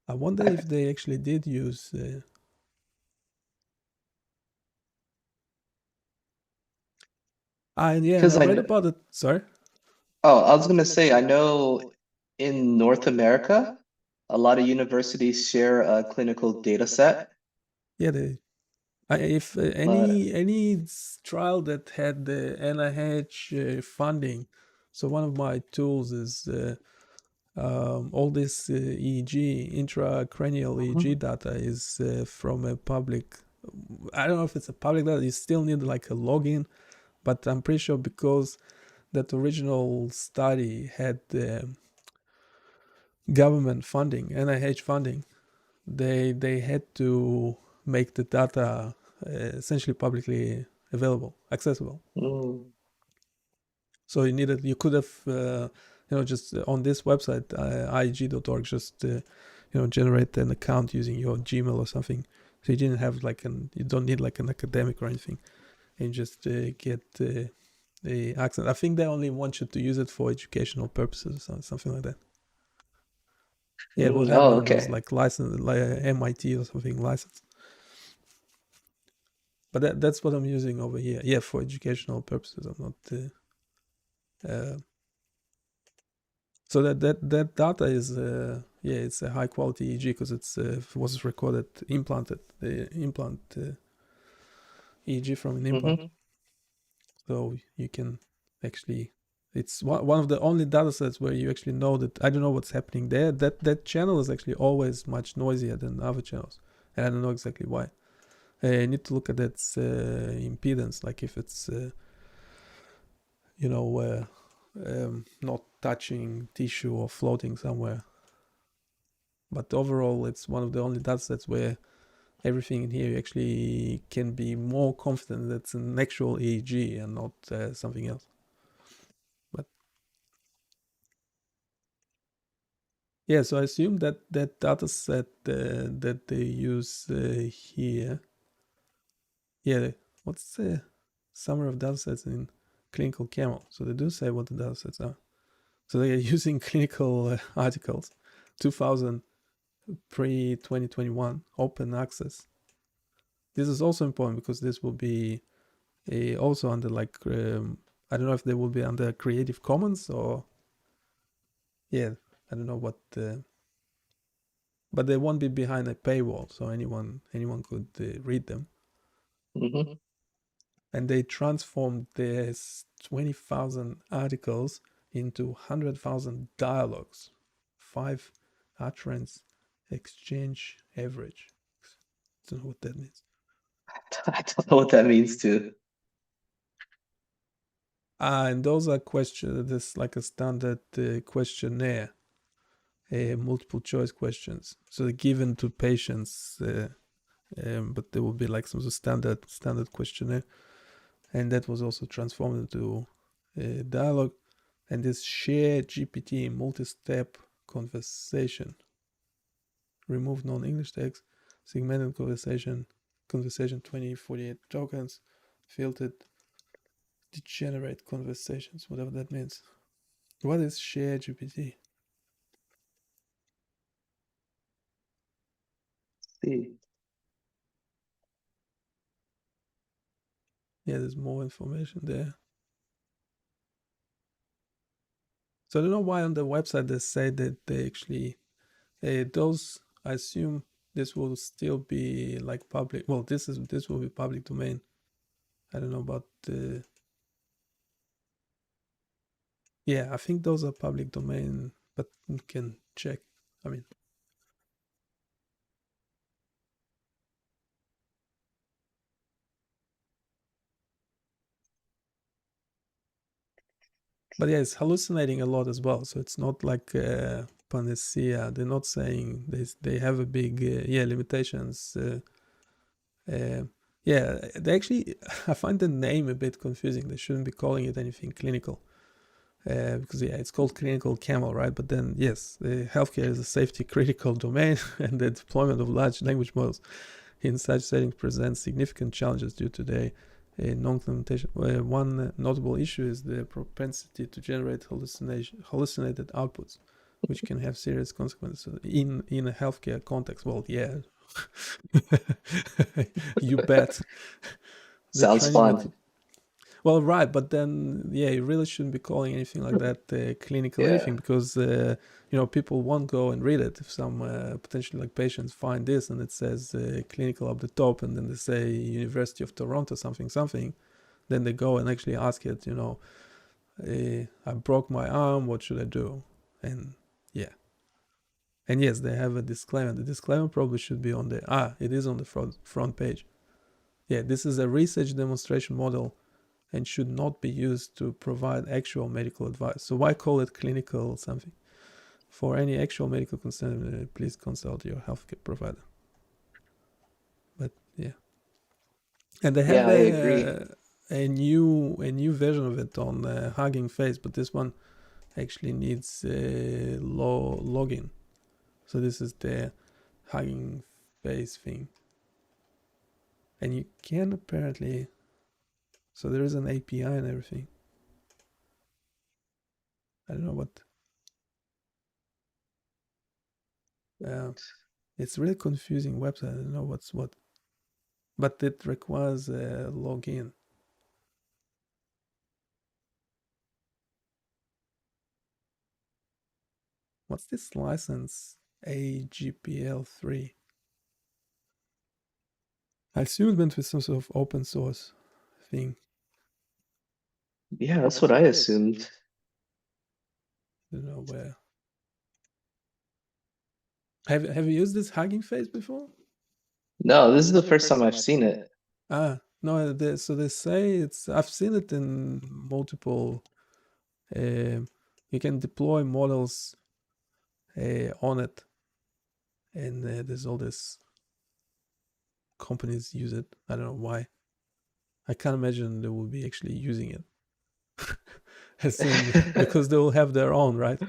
I wonder if they actually did use. And yeah, and because I read about it. Sorry. I was gonna say, I know in North America, a lot of universities share a clinical data set, Yeah, if but any trial that had the NIH funding, so one of my tools is all this EEG, intracranial EEG Mhm. data is from a public. I don't know if it's a public data. You still need like a login, but I'm pretty sure because that original study had government funding, NIH funding, they had to make the data essentially publicly available, accessible. Mm. So you could have, just on this website, ieg.org, just, generate an account using your Gmail or something. So you didn't have you don't need like an academic or anything, and just get the access. I think they only want you to use it for educational purposes or something like that. Yeah, it will have Oh, one of those okay. like license, like MIT or something license. But that's what I'm using over here. Yeah, for educational purposes. I'm not. So that data is it's a high quality EEG because it was recorded implanted the implant EEG from an implant. Mm-hmm. So you can actually, it's one of the only data sets where you actually know that I don't know what's happening there. That channel is actually always much noisier than other channels, and I don't know exactly why. I need to look at its impedance, like if it's not touching tissue or floating somewhere. But overall, it's one of the only data sets where everything in here actually can be more confident that it's an actual EEG and not something else. But yeah, so I assume that data set that they use here, what's the summary of data sets in clinical camel? So they do say what the data sets are. So they are using clinical articles, 2000 pre-2021, open access. This is also important because this will be also under I don't know if they will be under Creative Commons or I don't know what, but they won't be behind a paywall, so anyone could read them. Mm-hmm. And they transformed this 20,000 articles into 100,000 dialogues, 5 utterance exchange average. I don't know what that means. I don't know what that means too. And those are questions. This like a standard questionnaire, multiple choice questions. So they're given to patients, but there will be like some standard questionnaire, and that was also transformed into dialogue. And this share GPT multi-step conversation, remove non-English text, segmented conversation 2048 tokens, filtered degenerate conversations, whatever that means. What is share GPT? See. Yeah, there's more information there. So I don't know why on the website they say that they actually those, I assume this will still be like public. Well, this will be public domain. I don't know about yeah, I think those are public domain, but you can check. I mean, but yeah, it's hallucinating a lot as well. So it's not like panacea. They're not saying they have a big limitations. They actually, I find the name a bit confusing. They shouldn't be calling it anything clinical. Because it's called clinical camel, right? But then yes, healthcare is a safety critical domain, and the deployment of large language models in such settings presents significant challenges due to their non-implementation. One notable issue is the propensity to generate hallucinated outputs, which can have serious consequences in a healthcare context. Well, yeah, you bet. Sounds fun. Well, right, but then you really shouldn't be calling anything like that clinical anything, because people won't go and read it if some potentially like patients find this and it says clinical up the top, and then they say University of Toronto something, then they go and actually ask it, I broke my arm, what should I do? And and yes, they have a disclaimer. The disclaimer probably should be on it is on the front page. This is a research demonstration model and should not be used to provide actual medical advice. So why call it clinical something? For any actual medical concern, please consult your healthcare provider. But yeah, and they have Yeah, I agree. a new version of it on Hugging Face, but this one actually needs login. So this is the Hugging Face thing, and you can apparently. So there is an API and everything. I don't know what. It's really confusing website. I don't know what's what, but it requires a login. What's this license? AGPL3. I assume it went with some sort of open source thing. Yeah, that's what I assumed. I don't know where. Have you used this Hugging Face before? No, this is the first time I've seen it. No. So they say it's. I've seen it in multiple. You can deploy models on it, and there's all this. Companies use it. I don't know why. I can't imagine they will be actually using it. As in, because they will have their own, right?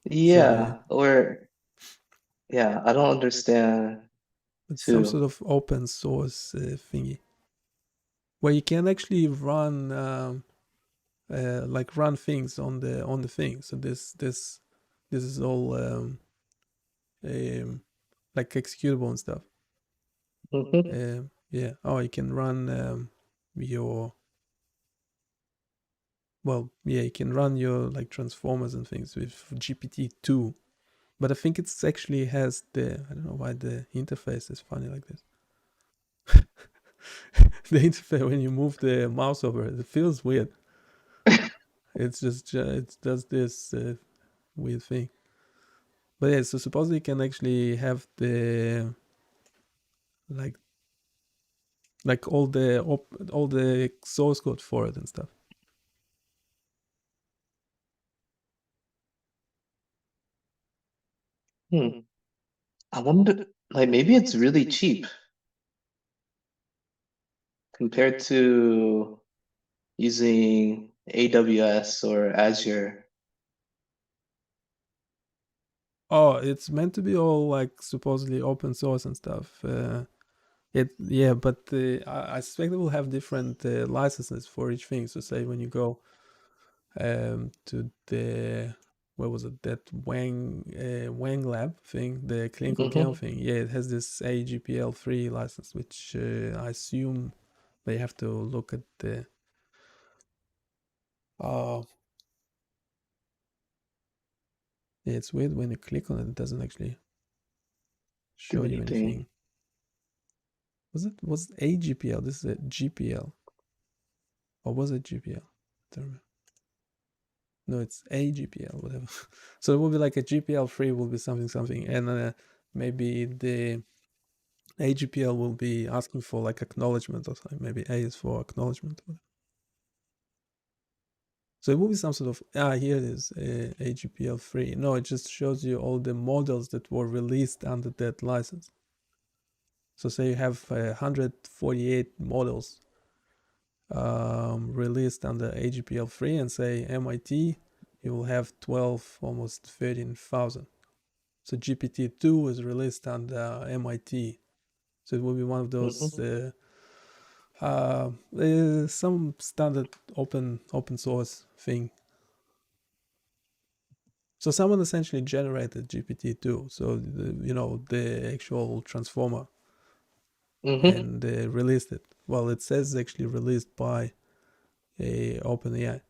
Yeah, I don't understand It's some too. sort of open source thingy where you can actually run run things on the thing. So this is all like executable and stuff. Yeah. Oh, you can run your. Well, yeah, you can run your like transformers and things with GPT-2, but I think it's actually has the. I don't know why the interface is funny like this. The interface when you move the mouse over it feels weird. It's just it does this weird thing. But yeah, so supposedly you can actually have the like all the source code for it and stuff. I wonder, like maybe it's really cheap compared to using AWS or Azure. Oh, it's meant to be all like supposedly open source and stuff. But I suspect it will have different licenses for each thing. So say when you go to the where was it, that Wang Lab thing, the clinical chem thing. Yeah, it has this AGPL3 license, which I assume they have to look at the. Yeah, it's weird when you click on it, it doesn't actually show you anything. Was it AGPL? This is a GPL, or was it GPL? I don't remember. No, it's AGPL, whatever. So it will be like a GPL3 will be something, and maybe the AGPL will be asking for like acknowledgement or something. Maybe A is for acknowledgement. So it will be some sort of, here it is, AGPL3. No, it just shows you all the models that were released under that license. So say you have 148 models released under AGPL3, and say MIT, you will have 12, almost 13,000. So GPT-2 is released under MIT. So it will be one of those some standard open source thing. So someone essentially generated GPT-2, so the actual transformer, and released it. Well, it says actually released by OpenAI.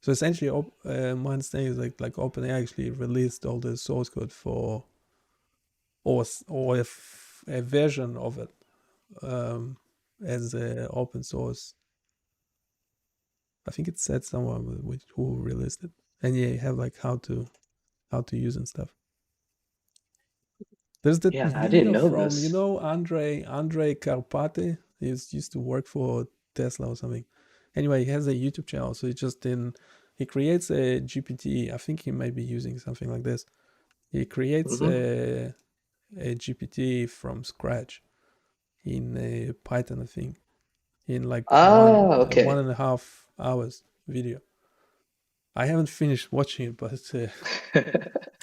So essentially, my understanding is like OpenAI actually released all the source code for, or a version of it as open source. I think it said somewhere who released it, and yeah, you have like how to use and stuff. There's that I didn't video know from this. Andrej Karpathy. He used to work for Tesla or something. Anyway, he has a YouTube channel, so he just he creates a GPT. I think he might be using something like this. He creates a GPT from scratch in a Python, I think, in like okay. 1.5 hours video. I haven't finished watching it, but I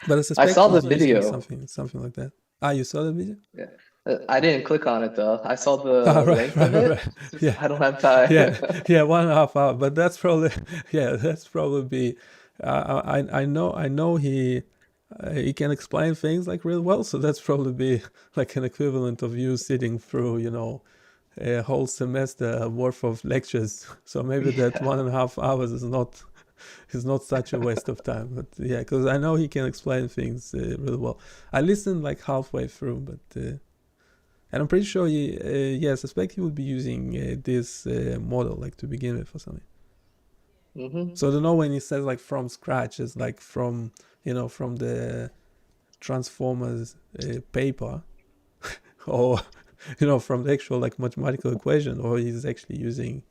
I suspect saw the he's using video. something like that. Ah, you saw the video? Yeah. I didn't click on it though. I saw Ah, the length of it. right. Yeah, I don't have time. yeah, 1.5 hours. But that's probably, yeah, that's probably. I know he can explain things like real well. So that's probably be like an equivalent of you sitting through, a whole semester worth of lectures. So maybe that Yeah. 1.5 hours is not such a waste of time. But yeah, because I know he can explain things really well. I listened like halfway through, but and I'm pretty sure I suspect he would be using this model like to begin with or something. So I don't know when he says like from scratch, it's like from from the Transformers paper, or from the actual like mathematical equation, or he's actually using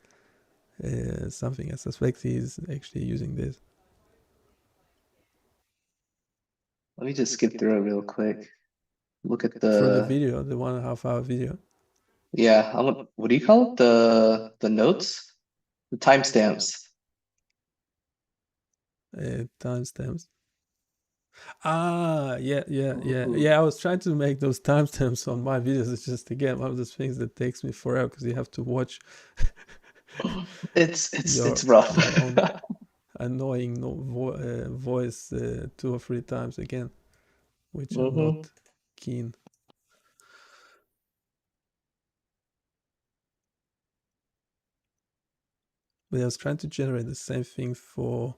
something. I suspect he's actually using this. Let me just skip through it real quick. Look at For the the video, the 1.5 hour video. yeah. What do you call it? The notes, the timestamps. Timestamps. Ah, yeah. Ooh. I was trying to make those timestamps on my videos. It's just again one of those things that takes me forever because you have to watch It's rough. your own annoying voice 2 or 3 times again, which I'm not keen. But I was trying to generate the same thing for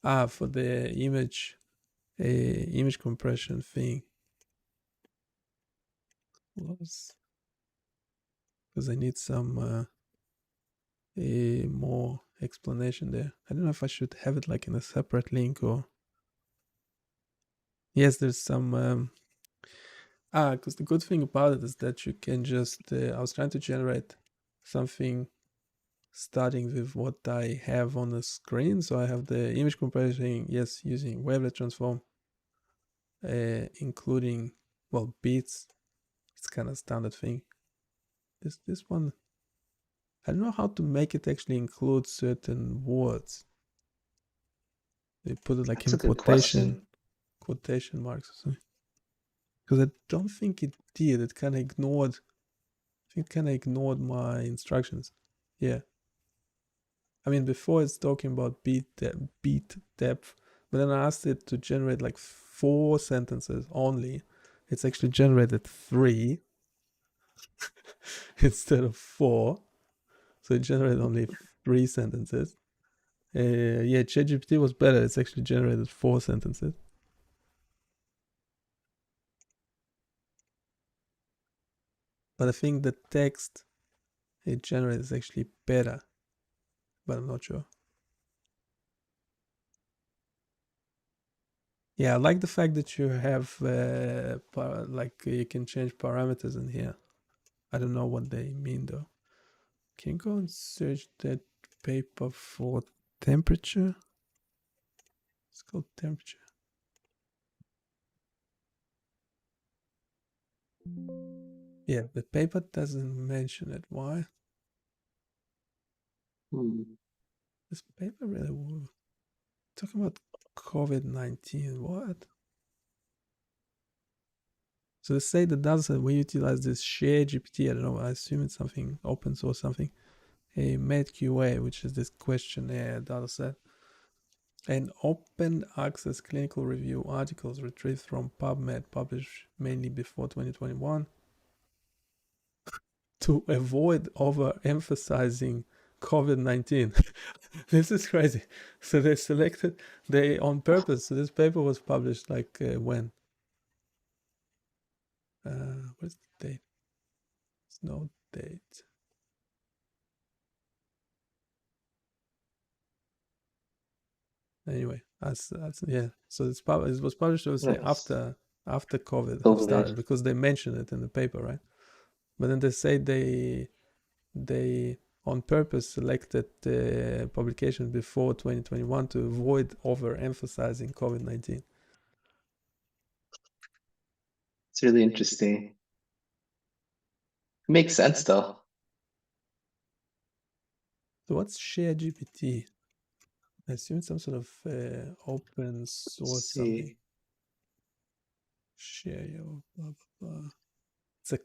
the image compression thing. Because I need some more explanation there. I don't know if I should have it like in a separate link or. Yes, there's some. Because the good thing about it is that you can just. I was trying to generate something starting with what I have on the screen. So I have the image compression, yes, using wavelet transform, including beats. It's kind of standard thing. This one, I don't know how to make it actually include certain words. They put it like That's in a good question. quotation marks or something. Because I don't think it did. It kind of ignored. I think it kind of ignored my instructions. Yeah. I mean, before it's talking about beat depth, but then I asked it to generate like 4 sentences only. It's actually generated 3 instead of 4. So it generated only 3 sentences. Yeah, ChatGPT was better. It's actually generated 4 sentences. But I think the text it generates is actually better. But I'm not sure. Yeah, I like the fact that you have you can change parameters in here. I don't know what they mean though. Can you go and search that paper for temperature? It's called temperature. Yeah, the paper doesn't mention it. Why? This paper really will. Talking about COVID-19. What? So they say the data set we utilize this share GPT. I don't know. I assume it's something open source, something. A MedQA, which is this questionnaire data set. And open access clinical review articles retrieved from PubMed, published mainly before 2021. To avoid overemphasizing COVID-19. This is crazy. So they on purpose. So this paper was published like when? What's the date? There's no date. Anyway, that's yeah. So it was published, I would say, Nice. after COVID have COVID. started, because they mention it in the paper, right? But then they say they on purpose selected publications before 2021 to avoid overemphasizing COVID-19. It's really interesting. Makes sense though. So what's ShareGPT? I assume it's some sort of open source something. See. Share your blah blah blah. It's a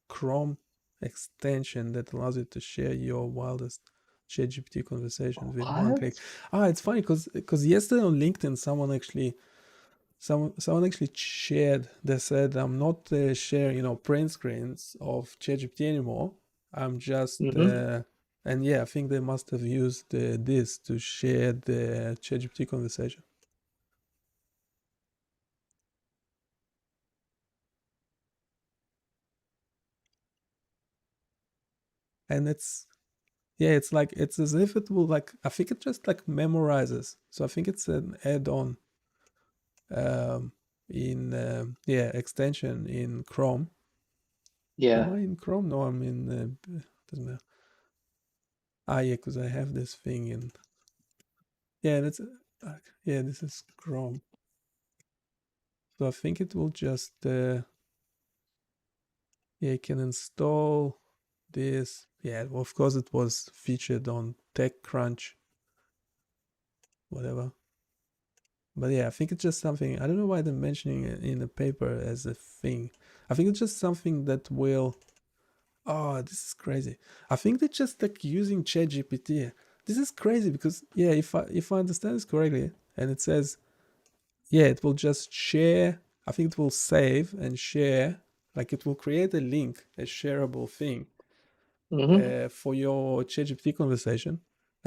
Chrome extension that allows you to share your wildest ChatGPT conversations with one What? click. It's funny because yesterday on LinkedIn someone actually shared. They said, I'm not sharing print screens of ChatGPT anymore. I'm just and yeah, I think they must have used this to share the ChatGPT conversation. And it's as if it will I think it just memorizes. So I think it's an add-on in extension in Chrome. Yeah. Am I in Chrome? No, I'm in doesn't matter. Yeah, because I have this thing in. Yeah, that's this is Chrome. So I think it will just you can install this. Yeah, well, of course it was featured on TechCrunch, whatever. But yeah, I think it's just something. I don't know why they're mentioning it in the paper as a thing. I think it's just something that will. Oh, this is crazy. I think they're just using ChatGPT. This is crazy because if I understand this correctly, and it says, it will just share. I think it will save and share. It will create a link, a shareable thing for your ChatGPT conversation.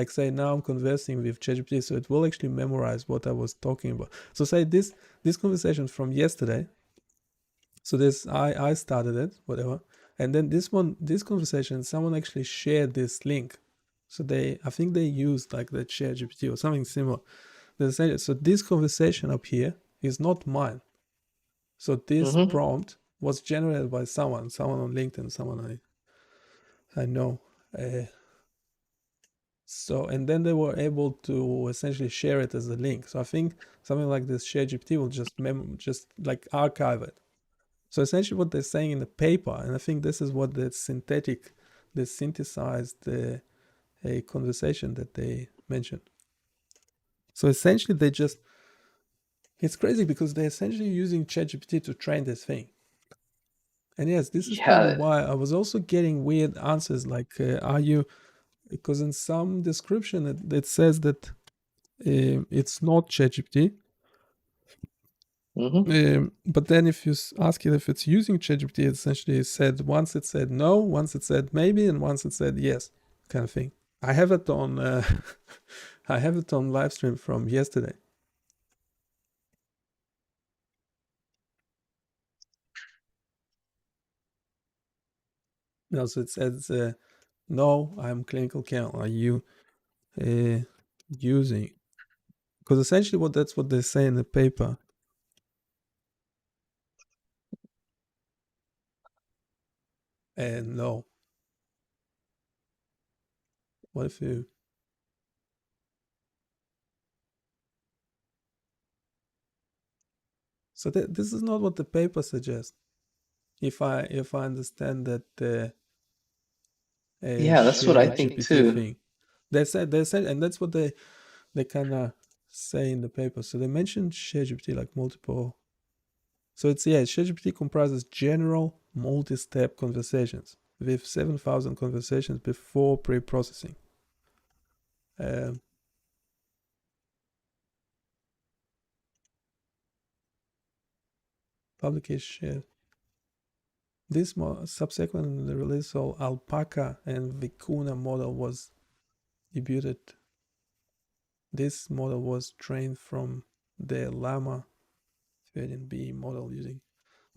Say now I'm conversing with ChatGPT, so it will actually memorize what I was talking about. So say this conversation from yesterday. So this I started it, whatever, and then this conversation, someone actually shared this link. So I think they used the ChatGPT or something similar. So this conversation up here is not mine. So this prompt was generated by someone on LinkedIn, someone I know. So, and then they were able to essentially share it as a link. So I think something like this ShareGPT will just archive it. So essentially what they're saying in the paper, and I think this is what they synthesized a conversation that they mentioned. So essentially it's crazy because they're essentially using ChatGPT to train this thing. And yes, this is probably why I was also getting weird answers because in some description it says that it's not ChatGPT. But then if you ask it if it's using ChatGPT, it essentially said once it said no, once it said maybe, and once it said yes, kind of thing. I have it on I have it on live stream from yesterday. No, so it says no, I'm clinical count. Are you using? Because essentially that's what they say in the paper. And no. What if you? So this is not what the paper suggests. If I understand that that's what I think GPT too. thing. They said, and that's what they kind of say in the paper. So they mentioned ShareGPT multiple. So it's ShareGPT comprises general multi-step conversations with 7,000 conversations before pre-processing. Publicly shared. This subsequent the release of Alpaca and Vicuna model was debuted. This model was trained from the Llama 13B model using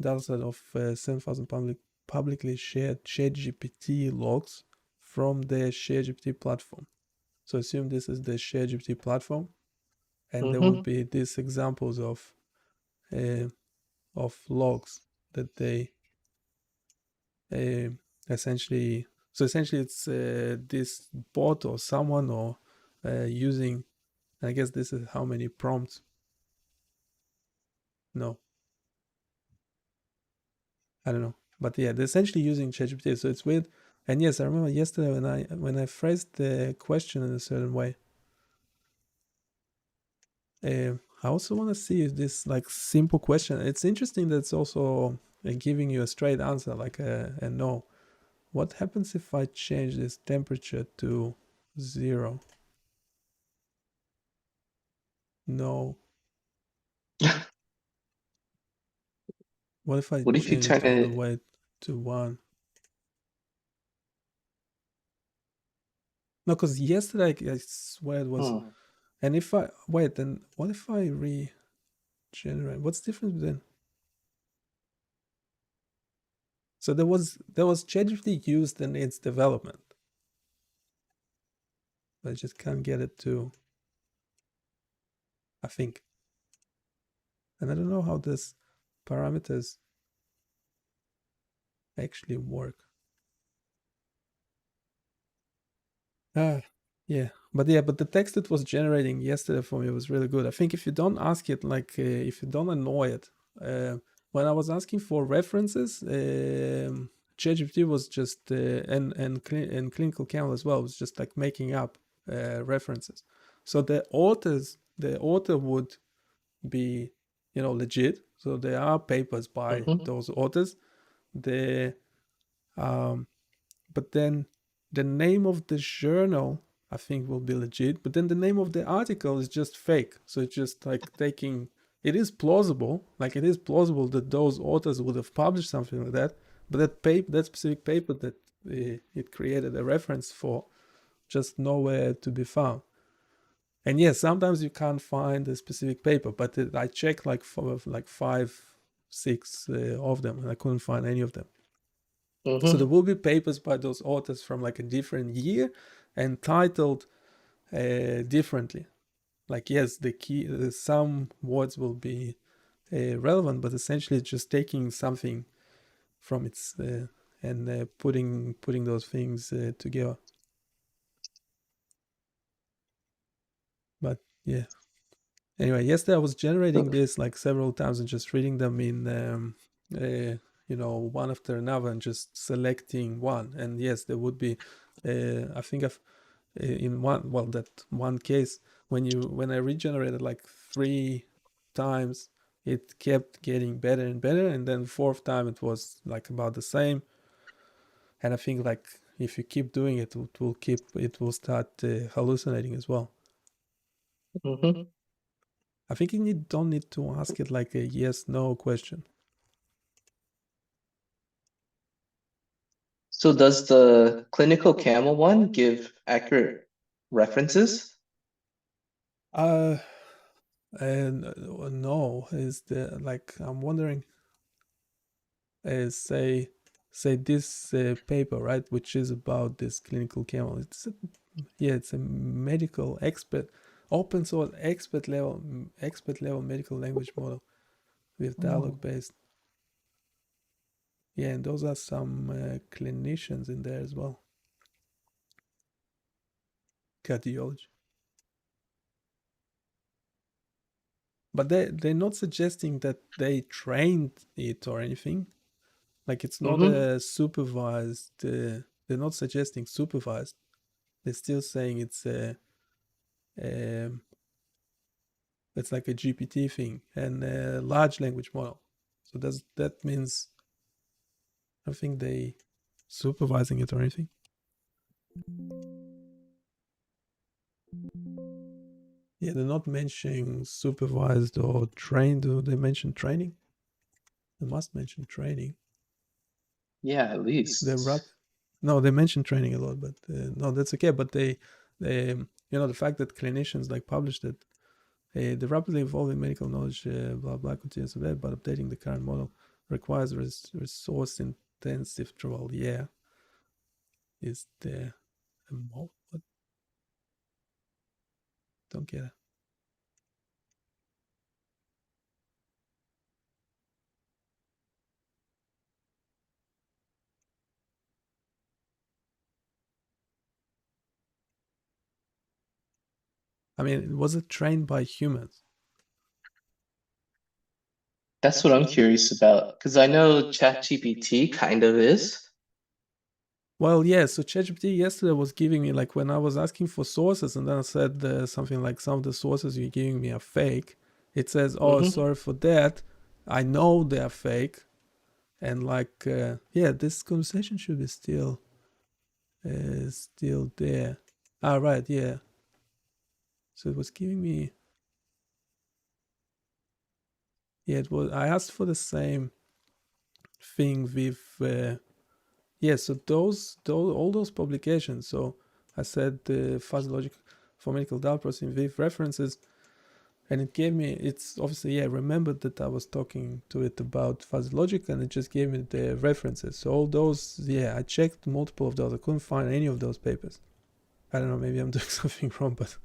dataset of 7,000 publicly shared ShareGPT logs from the ShareGPT platform. So assume this is the ShareGPT platform, and there will be these examples of logs that they essentially So essentially, it's this bot or someone or using. I guess this is how many prompts. No, I don't know, but yeah, they're essentially using ChatGPT. So it's weird. And yes, I remember yesterday when I phrased the question in a certain way. I also want to see if this like simple question. It's interesting that it's also giving you a straight answer, like a no. What happens if I change this temperature to 0? No. What if I What if you change it turn all the it? way to 1? No, because yesterday I swear it was. Hmm. And if I wait, then what if I regenerate? What's the difference then? So there was ChatGPT used in its development. I just can't get it to, I think. And I don't know how this parameters actually work. Ah, yeah. But the text it was generating yesterday for me was really good. I think if you don't ask it, like, if you don't annoy it, when I was asking for references, ChatGPT was just, and Clinical Camel as well, was just like making up references. So the author would be, legit. So there are papers by Mm-hmm. those authors. The but then the name of the journal I think will be legit, but then the name of the article is just fake. So it's just like taking. It is plausible, like it is plausible that those authors would have published something like that, but that specific paper that it created a reference for, just nowhere to be found. And yes, sometimes you can't find a specific paper, but I checked like for like 5, 6 of them, and I couldn't find any of them. So there Mm-hmm. will be papers by those authors from like a different year and titled differently. Like yes, the key some words will be relevant, but essentially just taking something from its and putting those things together. But yeah. Anyway, yesterday I was generating this like several times and just reading them in one after another and just selecting one. And yes, there would be I think I've in that one case when I regenerated like 3 times, it kept getting better and better, and then fourth time it was like about the same. And I think like if you keep doing it, it will start hallucinating as well. Mm-hmm. I think you don't need to ask it like a yes no question. So does the Clinical Camel one give accurate references? uh and no, is the like I'm wondering, say this paper, right, which is about this clinical camel. It's a medical expert, open source expert level medical language model with dialogue based. Yeah, and those are some clinicians in there as well. Cardiology. But they're not suggesting that they trained it or anything. Like it's not Mm-hmm. a supervised. They're not suggesting supervised. They're still saying um, it's like a GPT thing and a large language model. So that means I think they supervising it or anything. Yeah, they're not mentioning supervised or trained. Do they mention training? They must mention training. Yeah, at They're least. no, they mention training a lot, but no, that's okay. But they, the fact that clinicians like published it, the rapidly evolving medical knowledge, blah blah, continues to develop, but updating the current model requires resource intensive trial. Yeah, is there a mod? What? Don't get it. I mean, was it trained by humans? That's what I'm curious about, because I know ChatGPT kind of is. Well, yeah, so ChatGPT yesterday was giving me, like, when I was asking for sources and then I said something like, some of the sources you're giving me are fake, it says, oh, Mm-hmm. sorry for that. I know they're fake. And like, yeah, this conversation should be still there. Ah, right, yeah. So it was giving me, yeah, it was, I asked for the same thing with, yeah, so all those publications. So I said fuzzy logic for medical data processing with references, and it gave me, it's obviously, yeah, remembered that I was talking to it about fuzzy logic, and it just gave me the references. So all those, yeah, I checked multiple of those. I couldn't find any of those papers. I don't know, maybe I'm doing something wrong, but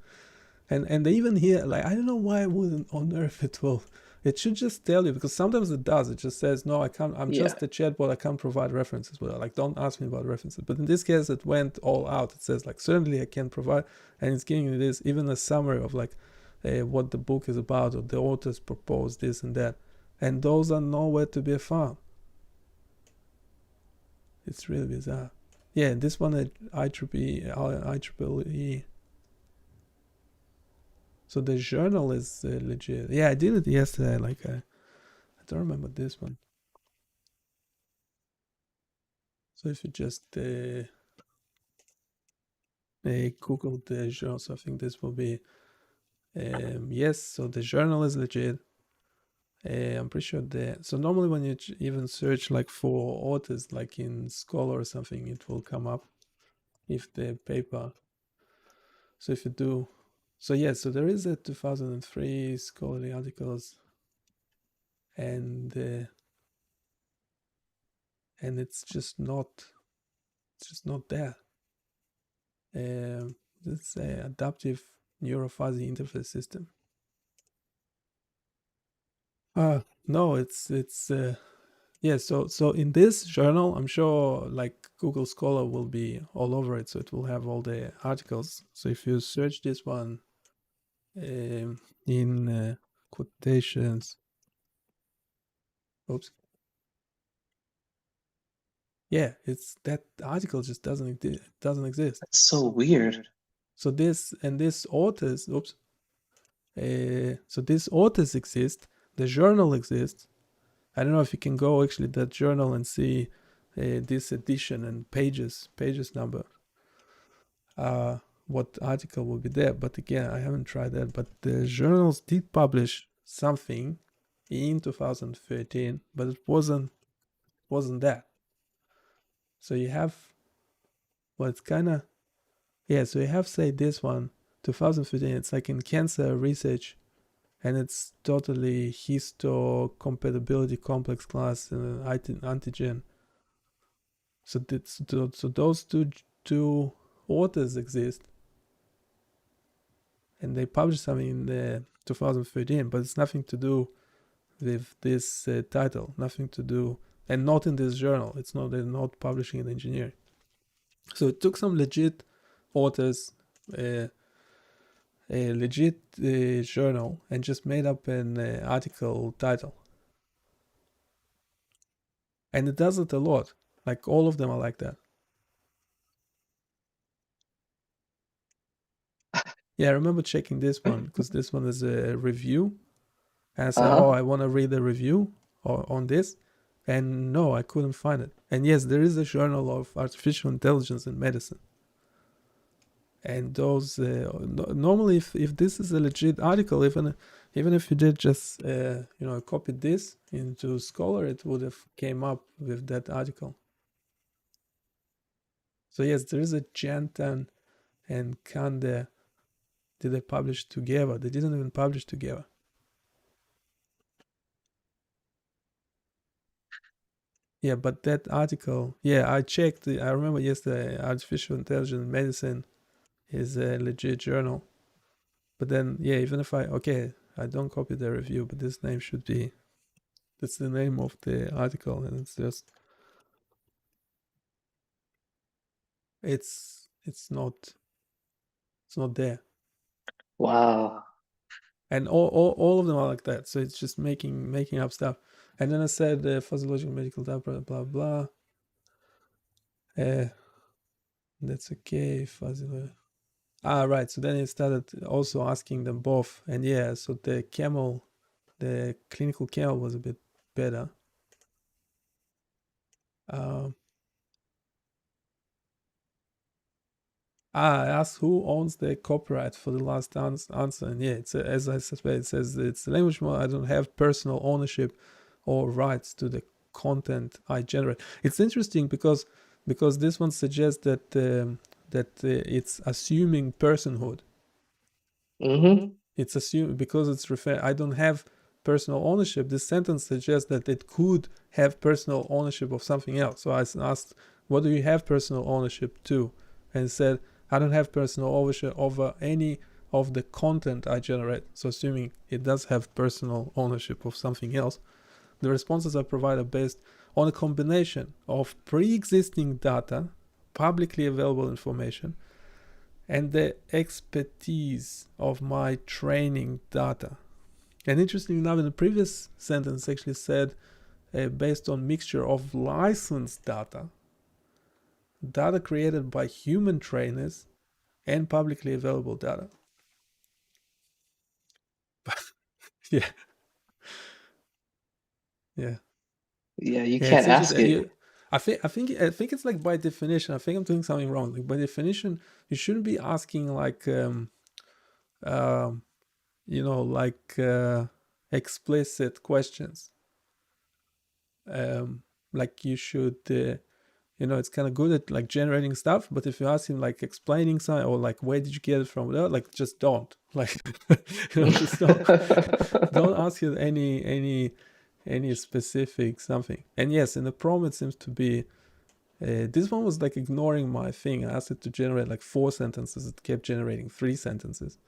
and they even here, like, I don't know why it wouldn't on earth it will. It should just tell you, because sometimes it does. It just says, no, I can't, I'm Yeah. just a chatbot, I can't provide references. But like, don't ask me about references. But in this case, it went all out. It says, like, certainly I can provide, and it's giving you this, even a summary of like what the book is about, or the authors proposed this and that. And those are nowhere to be found. It's really bizarre. Yeah, this one at IEEE. So the journal is legit. Yeah, I did it yesterday. Like, I don't remember this one. So if you just Google the journal, so I think this will be, yes, so the journal is legit. I'm pretty sure so normally when you even search like for authors, like in Scholar or something, it will come up if the paper. So if you do, so yeah, so there is a 2003 scholarly articles, and it's just not there. This is a adaptive neurofuzzy interface system. No, it's yeah. So in this journal, I'm sure like Google Scholar will be all over it, so it will have all the articles. So if you search this one in quotations, oops, yeah, it's that article just doesn't exist. That's so weird. So this authors, oops, so these authors exist, the journal exists. I don't know if you can go actually that journal and see this edition and pages number. What article will be there? But again, I haven't tried that. But the journals did publish something in 2013, but it wasn't that. So you have, well, it's kind of, yeah. So you have, say, this one, 2015. It's like in cancer research, and it's totally histocompatibility complex class antigen. So those two authors exist, and they published something in 2013, but it's nothing to do with this title, nothing to do, and not in this journal. It's not, they're not publishing in engineering. So it took some legit authors, a legit journal, and just made up an article title. And it does it a lot. Like, all of them are like that. Yeah, I remember checking this one because this one is a review. And I said, oh, I want to read a review on this. And no, I couldn't find it. And yes, there is a journal of artificial intelligence in medicine. And those, normally, if this is a legit article, even if you did just, copy this into Scholar, it would have came up with that article. So yes, there is a Jantan and Kande. Did they publish together? They didn't even publish together. Yeah, but that article, yeah, I checked. I remember yesterday, Artificial Intelligence in Medicine is a legit journal. But then, yeah, even if I don't copy the review, but this name should be, that's the name of the article, and it's just, it's not there. Wow. And all of them are like that. So it's just making up stuff. And then I said fuzzy logic medical data, blah blah blah. That's okay. Fuzzy. Right. So then it started also asking them both, and yeah. So the clinical camel was a bit better. Um, I asked who owns the copyright for the last answer, and yeah, it's as I suspect, it says it's a language model. I don't have personal ownership or rights to the content I generate. It's interesting because this one suggests that it's assuming personhood. Mm-hmm. It's assumed because it's refer. I don't have personal ownership. This sentence suggests that it could have personal ownership of something else. So I asked, "What do you have personal ownership to?" And it said, "I don't have personal ownership over any of the content I generate." So assuming it does have personal ownership of something else, the responses I provide are based on a combination of pre-existing data, publicly available information, and the expertise of my training data. And interestingly enough, in the previous sentence actually said based on mixture of licensed data created by human trainers, and publicly available data. Yeah, yeah, Yeah, you yeah. It's can't ask interesting. it. I think it's like by definition. I think I'm doing something wrong. Like by definition, you shouldn't be asking like um, like explicit questions. Like you should it's kind of good at like generating stuff, but if you ask him like explaining something or like where did you get it from, like just don't like just don't ask it any specific something. And yes, in the prompt it seems to be this one was like ignoring my thing. I asked it to generate like 4 sentences, it kept generating 3 sentences.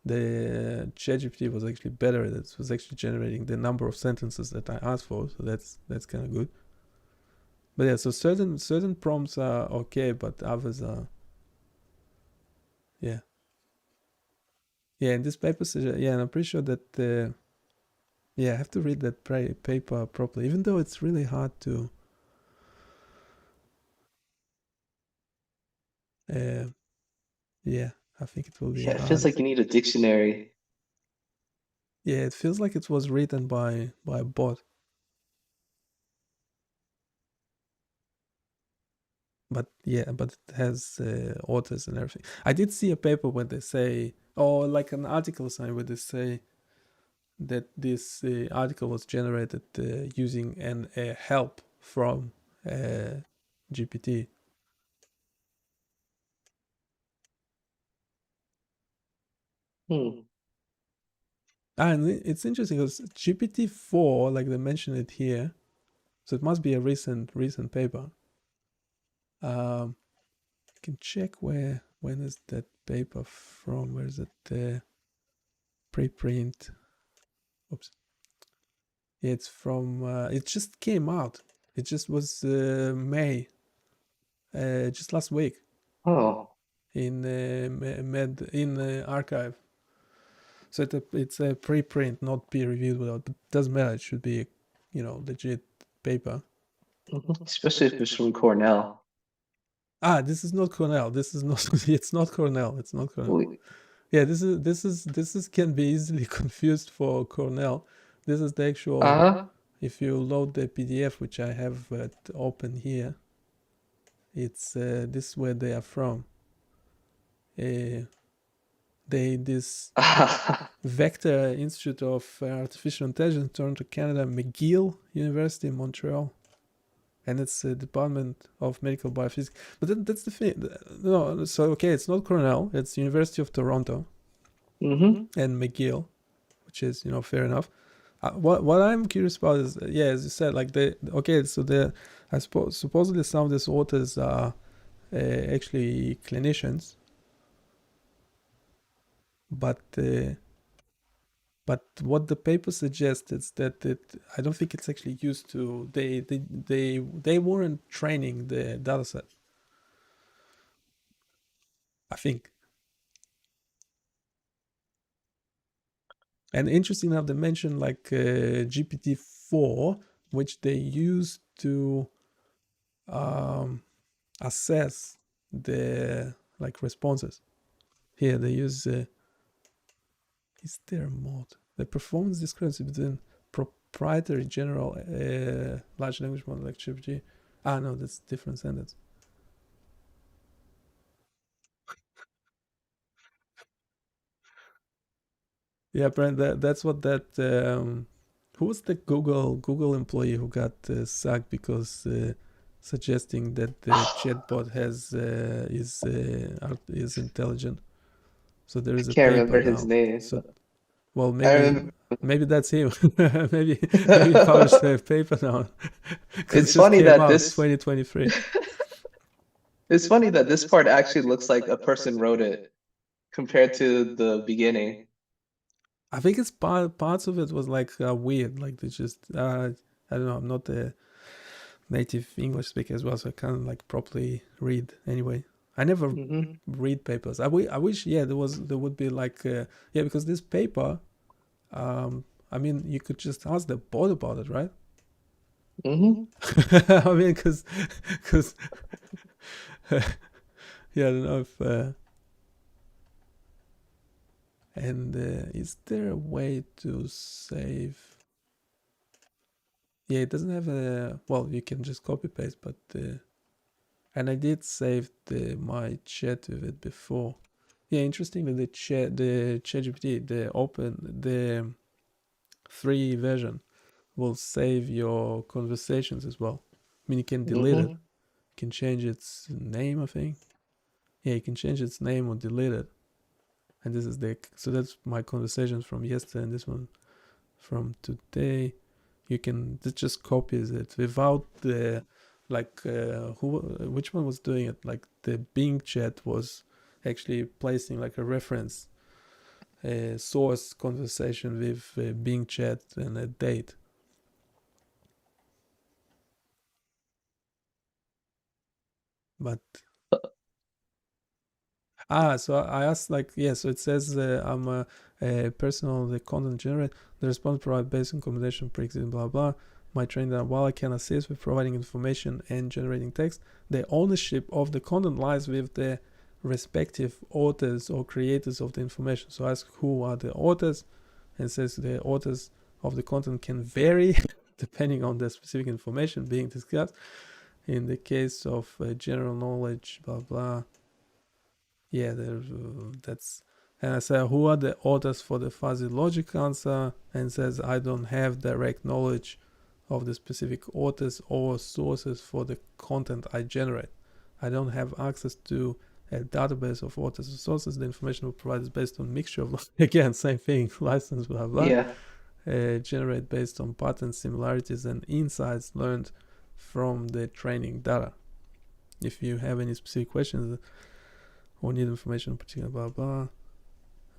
The ChatGPT was actually better at it. It was actually generating the number of sentences that I asked for, so that's kind of good. But yeah, so certain prompts are okay, but others are yeah. Yeah, in this paper, yeah, and I'm pretty sure that yeah, I have to read that paper properly, even though it's really hard to uh, yeah, I think it will be Yeah, it feels hard. like you need a dictionary. Yeah, it feels like it was written by a bot. But yeah, but it has authors and everything. I did see a paper where they say, or like an article sign where they say that this article was generated using a help from GPT. Hmm. And it's interesting because GPT-4, like they mentioned it here, so it must be a recent paper. I can check when is that paper from? Where is it? Preprint. Oops. Yeah, it's from. It just came out. It just was May, just last week Oh. in archive. So it's a preprint, not peer reviewed. Without, but it doesn't matter. It should be, legit paper. Mhm. Especially if it's from Cornell. This is not Cornell. This is not. It's not Cornell. It's not Cornell. We- Yeah, this is can be easily confused for Cornell. This is the actual. Uh-huh. If you load the PDF, which I have open here, it's this is where they are from. This Vector Institute of Artificial Intelligence, Toronto, Canada, McGill University in Montreal, and it's the Department of Medical Biophysics. But that's the thing. No, so okay, it's not Cornell. It's University of Toronto Mm-hmm. and McGill, which is fair enough. What I'm curious about is yeah, as you said, like so I suppose supposedly some of these authors are actually clinicians, but what the paper suggests is that I don't think it's actually used to. They weren't training the dataset. I think. And interesting enough, they mentioned like GPT-4, which they use to assess the like responses. Here they use is there a mode? The performance discrepancy between proprietary general large language model like GPT. Ah, no, that's different sentence. Yeah, apparently that's what that. Who was the Google employee who got sacked because suggesting that the chatbot is intelligent? So there is a Can't paper remember his now. name. So well, I remember. maybe that's him. maybe he published a paper now because it It's just funny came that out this. 2023. It's funny that this part actually looks like a person wrote it compared to the beginning. I think it's parts of it was like weird, like they just I don't know. I'm not a native English speaker as well, so I can't like properly read anyway. I never Hmm read papers. I wish yeah there would be like yeah, because this paper I mean you could just ask the bot about it, right? hmm I mean because yeah, I don't know if and is there a way to save? Yeah, it doesn't have a well. You can just copy paste, but and I did save my chat with it before. Yeah, interestingly, the ChatGPT, the free version will save your conversations as well. I mean, you can delete it. hmm You can change its name, I think. Yeah, you can change its name or delete it. And this is so that's my conversations from yesterday, and this one from today. You can it just copies it without the like which one was doing it, like the Bing chat was actually placing like a reference source conversation with Bing chat and a date. But so I asked like yeah, so it says I'm a personal the content generator. The response provided based on combination pre-existing blah blah. My training that while I can assist with providing information and generating text, the ownership of the content lies with the respective authors or creators of the information. So ask who are the authors, and it says the authors of the content can vary depending on the specific information being discussed. In the case of general knowledge, blah blah. Yeah, that's. And I say, who are the authors for the fuzzy logic answer? And says, I don't have direct knowledge of the specific authors or sources for the content I generate. I don't have access to a database of authors or sources. The information we provide is based on mixture of, again, same thing, license, blah, blah. Yeah. Generate based on patterns, similarities, and insights learned from the training data. If you have any specific questions or need information in particular, blah, blah.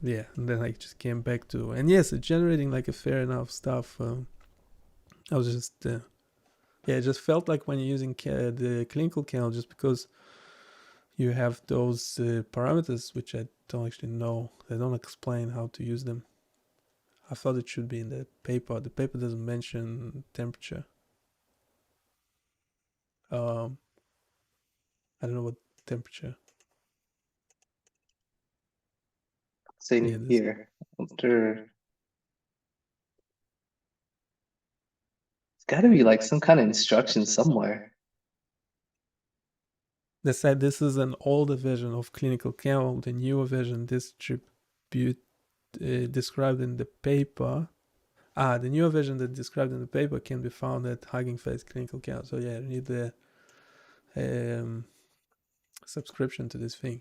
Yeah, and then I just came back to, and yes, generating like a fair enough stuff. I was just, yeah, it just felt like when you're using the clinical kernel, just because you have those parameters, which I don't actually know. They don't explain how to use them. I thought it should be in the paper. The paper doesn't mention temperature. I don't know what temperature. Yeah, Same this. here. There, it's got to be like some kind of instruction somewhere. They said this is an older version of clinical kernel. The newer version described in the paper. The newer version that described in the paper can be found at Hugging Face Clinical Kernel. So yeah, you need the subscription to this thing.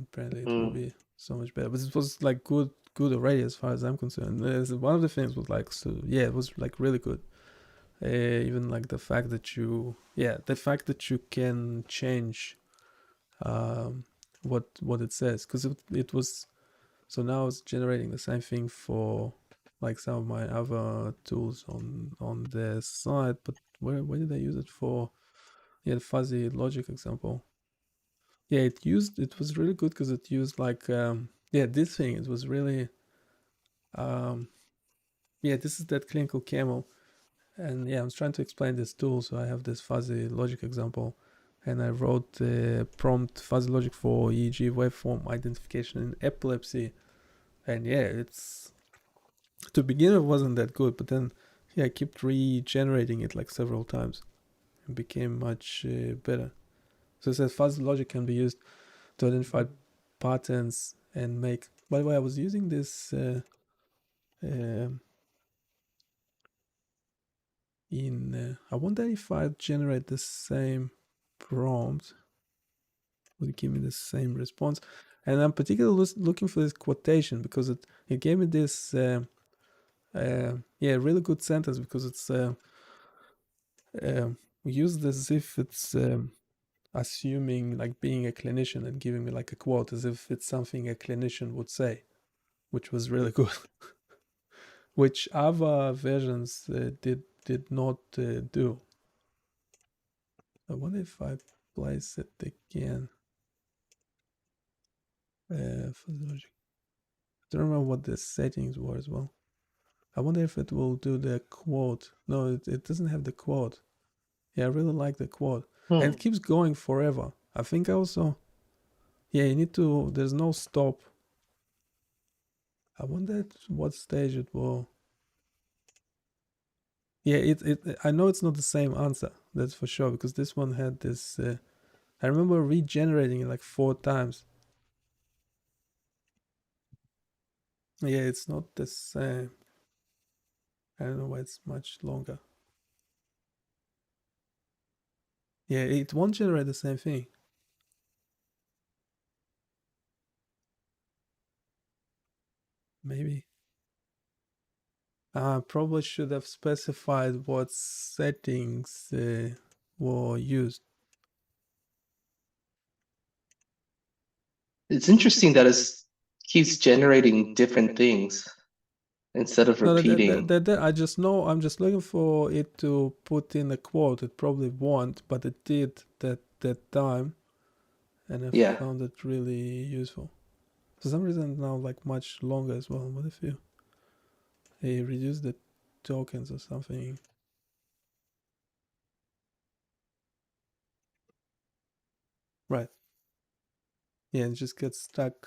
Apparently, it will Mm. be so much better. But it was like good already as far as I'm concerned. One of the things was like, so yeah, it was like really good. Even like the fact that you can change what it says, because it was, so now it's generating the same thing for like some of my other tools on the side. But where did I use it for? Yeah, the fuzzy logic example. Yeah, it was really good because it used like yeah, this thing, it was really Yeah, this is that clinical camel. And yeah, I was trying to explain this tool. So I have this fuzzy logic example, and I wrote the prompt fuzzy logic for EEG waveform identification in epilepsy. And yeah, it's to begin with wasn't that good, but then yeah, I kept regenerating it like several times and became much better. So it says fuzzy logic can be used to identify patterns and make. By the way, I was using this I wonder if I generate the same prompt, would it give me the same response? And I'm particularly looking for this quotation because it gave me this really good sentence because it's used as if it's assuming like being a clinician and giving me like a quote as if it's something a clinician would say, which was really good. Which other versions did not do. I wonder if I place it again. For the logic. I don't remember what the settings were as well. I wonder if it will do the quote. No, it doesn't have the quote. Yeah, I really like the quote. And it keeps going forever. I think also, yeah, you need to, there's no stop. I wonder at what stage it will. Yeah, I know it's not the same answer. That's for sure, because this one had this, I remember regenerating it like 4 times. Yeah, it's not the same. I don't know why it's much longer. Yeah, it won't generate the same thing. Maybe. I probably should have specified what settings were used. It's interesting that it keeps generating different things instead of No, repeating. I just know, I'm just looking for it to put in a quote. It probably won't, but it did that time, and I found it really useful. For some reason now like much longer as well. What if you reduce the tokens or something? Right. Yeah, and just gets stuck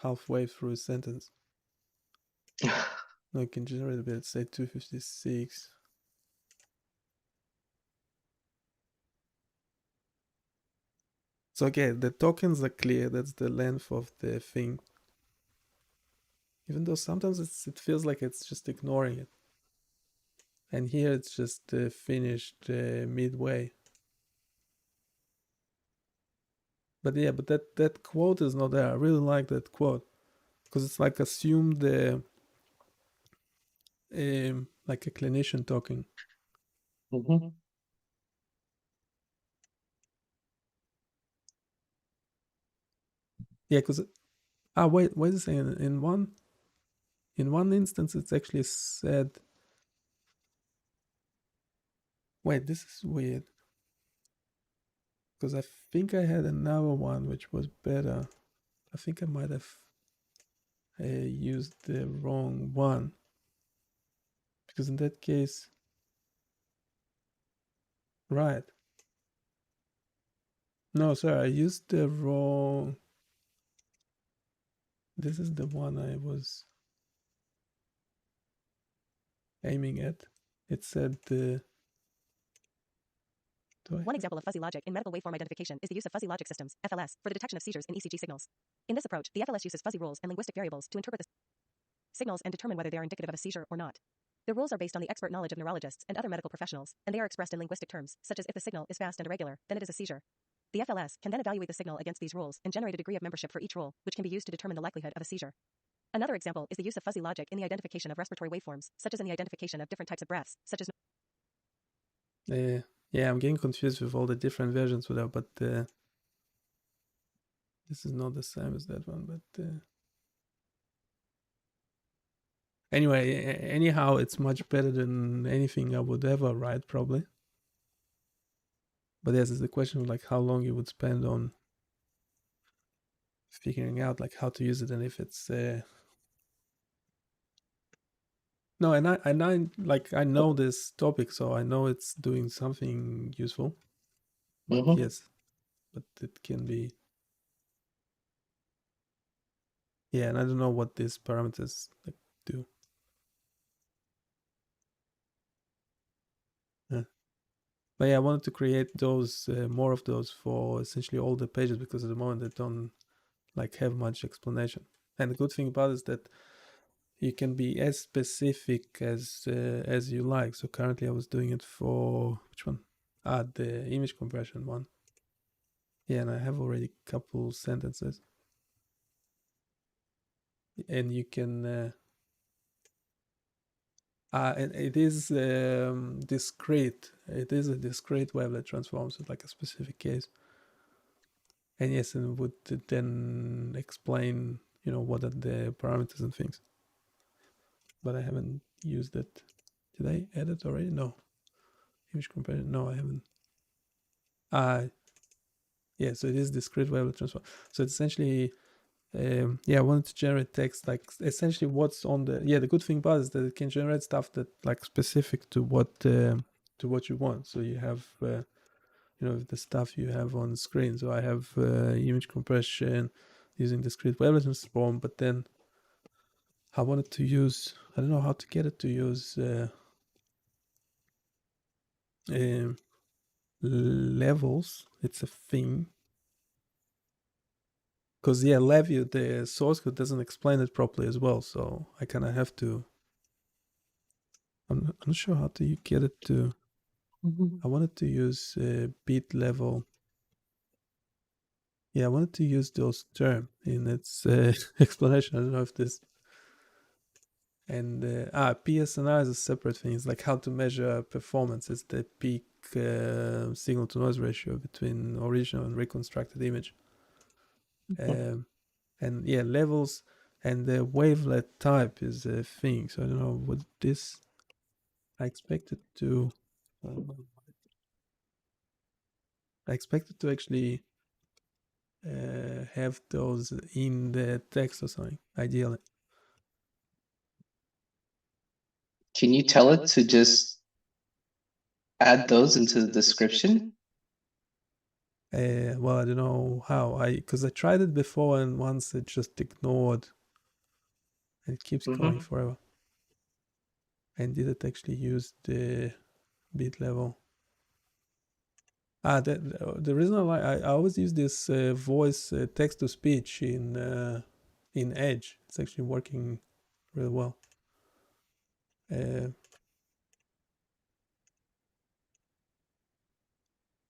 halfway through a sentence. No, you can generate a bit, say 256. So okay, the tokens are clear. That's the length of the thing. Even though sometimes it feels like it's just ignoring it. And here it's just finished midway. But yeah, but that quote is not there. I really like that quote because it's like assume the like a clinician talking. Mm-hmm. Yeah, because wait a second. In one instance, it's actually said. Wait, this is weird. Because I think I had another one which was better. I think I might have used the wrong one. Because in that case, right. No, sorry, I used the wrong. This is the one I was aiming at. It said One example of fuzzy logic in medical waveform identification is the use of fuzzy logic systems, FLS, for the detection of seizures in ECG signals. In this approach, the FLS uses fuzzy rules and linguistic variables to interpret the signals and determine whether they are indicative of a seizure or not. The rules are based on the expert knowledge of neurologists and other medical professionals, and they are expressed in linguistic terms, such as if the signal is fast and irregular, then it is a seizure. The FLS can then evaluate the signal against these rules and generate a degree of membership for each rule, which can be used to determine the likelihood of a seizure. Another example is the use of fuzzy logic in the identification of respiratory waveforms, such as in the identification of different types of breaths, such as yeah, I'm getting confused with all the different versions with that, but this is not the same as that one. But anyway, anyhow, it's much better than anything I would ever write, probably. But yes, it's the question of like how long you would spend on figuring out like how to use it and if it's No, and I know this topic, so I know it's doing something useful. But Mhm. yes, but it can be. Yeah, and I don't know what these parameters like do. But yeah, I wanted to create those more of those for essentially all the pages because at the moment they don't like have much explanation. And the good thing about it is that you can be as specific as you like. So currently I was doing it for which one? The image compression one. Yeah, and I have already a couple sentences. And you can and it is discrete. It is a discrete wavelet transform, so like a specific case. And yes, and would then explain, what are the parameters and things. But I haven't used it. Did I add it already? No. Image compression? No, I haven't. Yeah, so it is discrete wavelet transform. So it's essentially, I wanted to generate text like essentially what's on the good thing about it is that it can generate stuff that like specific to what you want. So you have the stuff you have on the screen. So I have image compression using discrete wavelet transform, but then I wanted to use, I don't know how to get it to use levels. It's a thing. Because, Leview, the source code doesn't explain it properly as well. So I kind of have to, I'm not sure how to get it to, I wanted to use bit level. Yeah, I wanted to use those terms in its explanation. I don't know if this, and PSNR is a separate thing. It's like how to measure performance. It's the peak signal to noise ratio between original and reconstructed image. And levels and the wavelet type is a thing. So I don't know what this. I expected to. I expected to actually have those in the text or something. Ideally. Can you tell it to just add those into the description? Well, I don't know how. Because I tried it before and once it just ignored. And it keeps going forever. And did it actually use the bit level? The reason I always use this voice text to speech in Edge. It's actually working really well.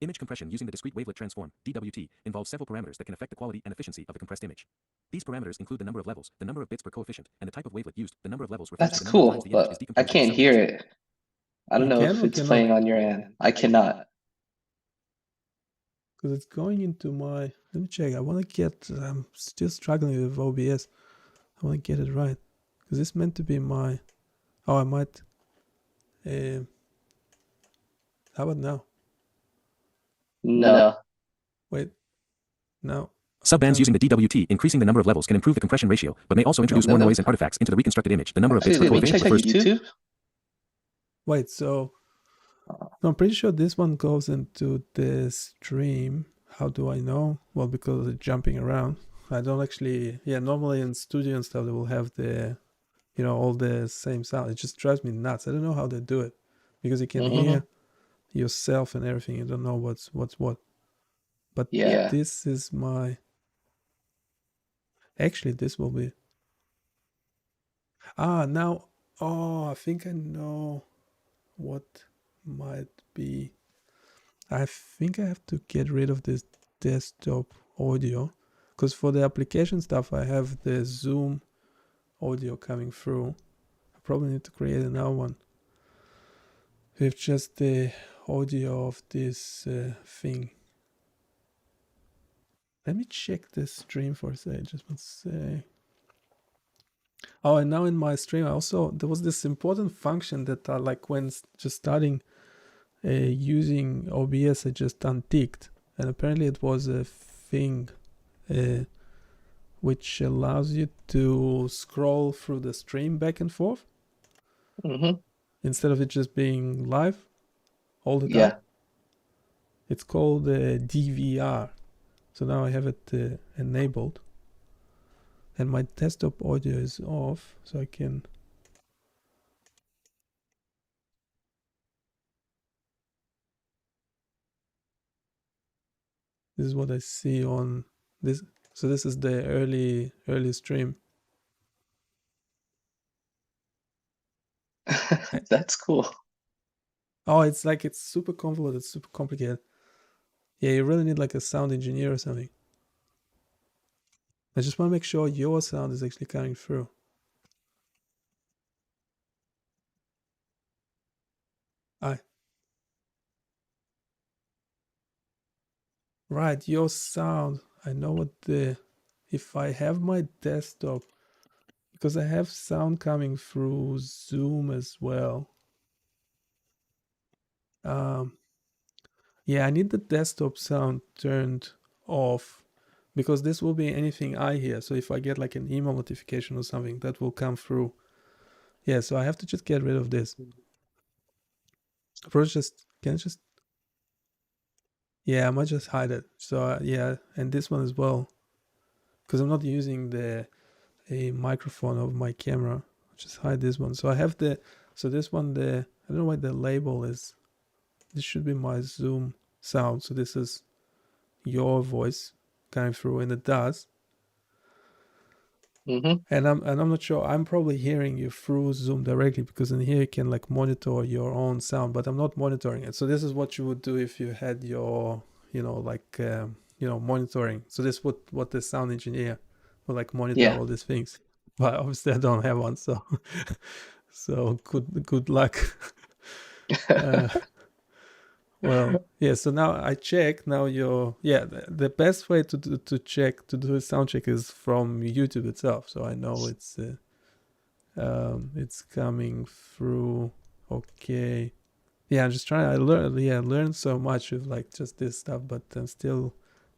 Image compression using the discrete wavelet transform, DWT, involves several parameters that can affect the quality and efficiency of the compressed image. These parameters include the number of levels, the number of bits per coefficient, and the type of wavelet used. The number of levels refers That's to the number of times cool, the image is but I decomposed into can't hear subunits. it. I don't You know can if or it's cannot? playing on your end. I cannot. Because it's going into my. Let me check. I want to get. I'm still struggling with OBS. I want to get it right. Because it's meant to be my. Oh, I might. How about now? No. Wait. No. Subbands using the DWT, increasing the number of levels, can improve the compression ratio, but may also introduce more noise and artifacts into the reconstructed image. The number of bits per Actually, let me coefficient check refers to. YouTube. Wait, so. No, I'm pretty sure this one goes into the stream. How do I know? Well, because it's jumping around. I don't actually. Yeah, normally in studio and stuff, they will have the. All the same sound. It just drives me nuts. I don't know how they do it. Because you can hear yourself and everything. You don't know what's what. But Yeah. this is my. Actually, this will be. Now. Oh, I think I know what might be. I think I have to get rid of this desktop audio. Because for the application stuff, I have the Zoom audio coming through. I probably need to create another one with just the audio of this thing. Let me check the stream for a second. Just one sec. Oh, and now in my stream, there was this important function that I like when just starting using OBS, I just unticked, and apparently it was a thing which allows you to scroll through the stream back and forth. Mm-hmm. instead of it just being live all the time. Yeah. It's called DVR. So now I have it enabled, and my desktop audio is off, so I can. This is what I see on this. So this is the early stream. That's cool. Oh, it's super convoluted, it's super complicated. Yeah, you really need like a sound engineer or something. I just want to make sure your sound is actually coming through. Right, your sound. I know what if I have my desktop, because I have sound coming through Zoom as well. Yeah, I need the desktop sound turned off, because this will be anything I hear. So if I get like an email notification or something, that will come through. Yeah, so I have to just get rid of this. First, yeah, I might just hide it. So yeah, and this one as well, because I'm not using a microphone of my camera. I'll just hide this one. So I have this one, I don't know what the label is. This should be my Zoom sound. So this is your voice coming through, and it does. Mm-hmm. And I'm not sure. I'm probably hearing you through Zoom directly, because in here you can like monitor your own sound, but I'm not monitoring it. So this is what you would do if you had your, monitoring. So this would what the sound engineer would like monitor Yeah. all these things. But obviously I don't have one, so so good luck. Well, yeah. So now I check. Now the best way to do a sound check is from YouTube itself. So I know it's coming through. Okay. Yeah, I'm just trying. I learned so much with like just this stuff, but I'm still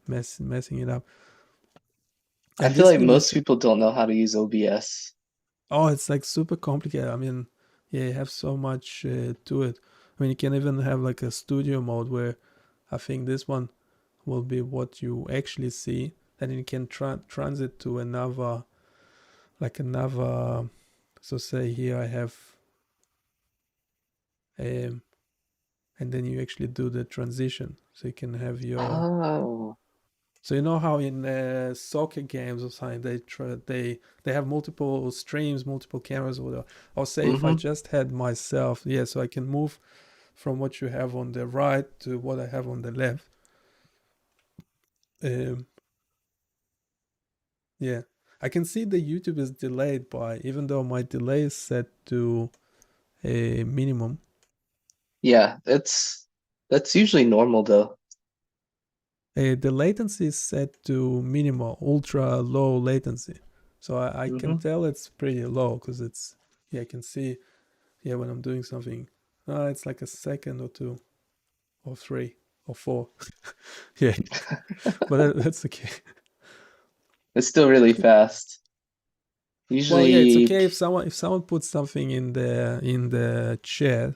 messing it up. I And feel this like thing most is, people don't know how to use OBS. oh, it's like super complicated. I mean, yeah, you have so much to it. I mean, you can even have like a studio mode where I think this one will be what you actually see, and you can transit to another. So say here I have, um, and then you actually do the transition, so you can have your. Oh. So you know how in soccer games or something they have multiple streams, multiple cameras or whatever. I'll say if I Mm-hmm. just had myself, yeah, so I can move from what you have on the right to what I have on the left. Yeah, I can see the YouTube is delayed by, even though my delay is set to a minimum. Yeah, that's usually normal though. The latency is set to minimal, ultra low latency. So I can Mm-hmm. tell it's pretty low, because I can see, when I'm doing something, it's like a second or two or three or four. Yeah, but that's okay. It's still really fast. Well, yeah, it's Usually, okay if someone puts something in the chat.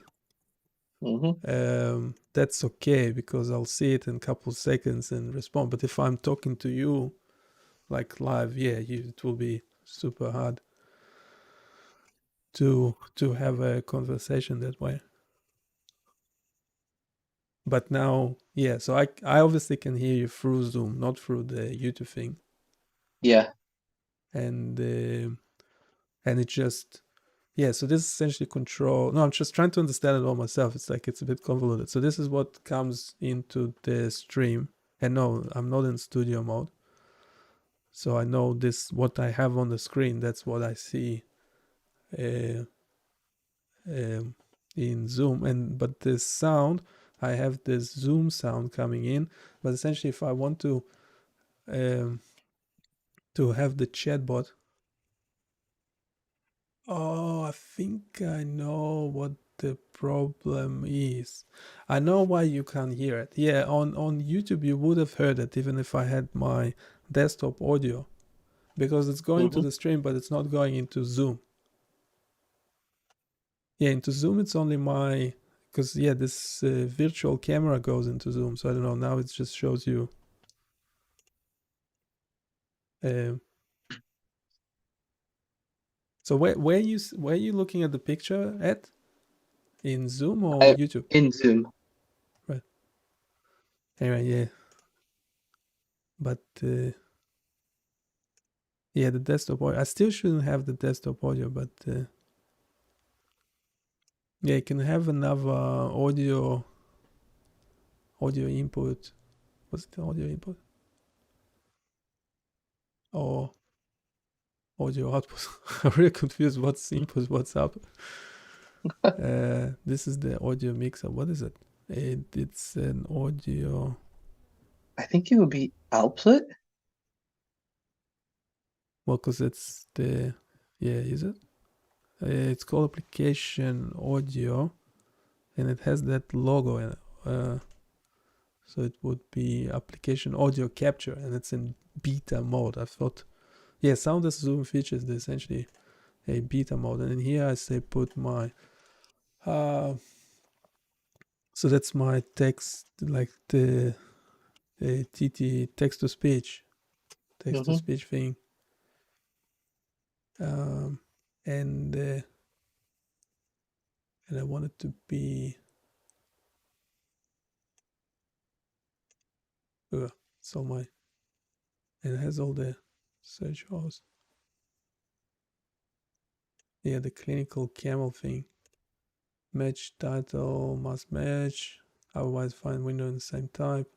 mm-hmm. That's okay, because I'll see it in a couple of seconds and respond. But if I'm talking to you like live, it will be super hard to have a conversation that way. But now, yeah, so I obviously can hear you through Zoom, not through the YouTube thing. Yeah. And it just, so this is essentially control. No, I'm just trying to understand it all myself. It's like it's a bit convoluted. So this is what comes into the stream. And no, I'm not in studio mode. So I know what I have on the screen, that's what I see uh, in Zoom. But the sound, I have this Zoom sound coming in. But essentially, if I want to have the chatbot, oh, I think I know what the problem is. I know why you can't hear it. Yeah, on YouTube you would have heard it even if I had my desktop audio, because it's going to Mm-hmm. the stream, but it's not going into Zoom. Yeah, into Zoom it's only my, because yeah, this virtual camera goes into Zoom, so I don't know. Now it just shows you. So where are you looking at the picture at? In Zoom or YouTube? In Zoom. Right. Anyway, yeah. But yeah, the desktop audio. I still shouldn't have the desktop audio, but yeah, you can have another audio input. What's the audio input? Or audio output. I'm really confused. What's input? What's output? This is the audio mixer. What is it? It's an audio. I think it would be output. Well, because it's the, yeah, is it? It's called application audio, and it has that logo in it. So it would be application audio capture, and it's in beta mode. I thought, yeah, Sound as Zoom features is essentially a beta mode, and in here I say put my, so that's my text, like the TT text to speech thing, and I want it to be. So my, and it has all the search holes. Yeah, the clinical camel thing. Match title must match, otherwise find window in the same type.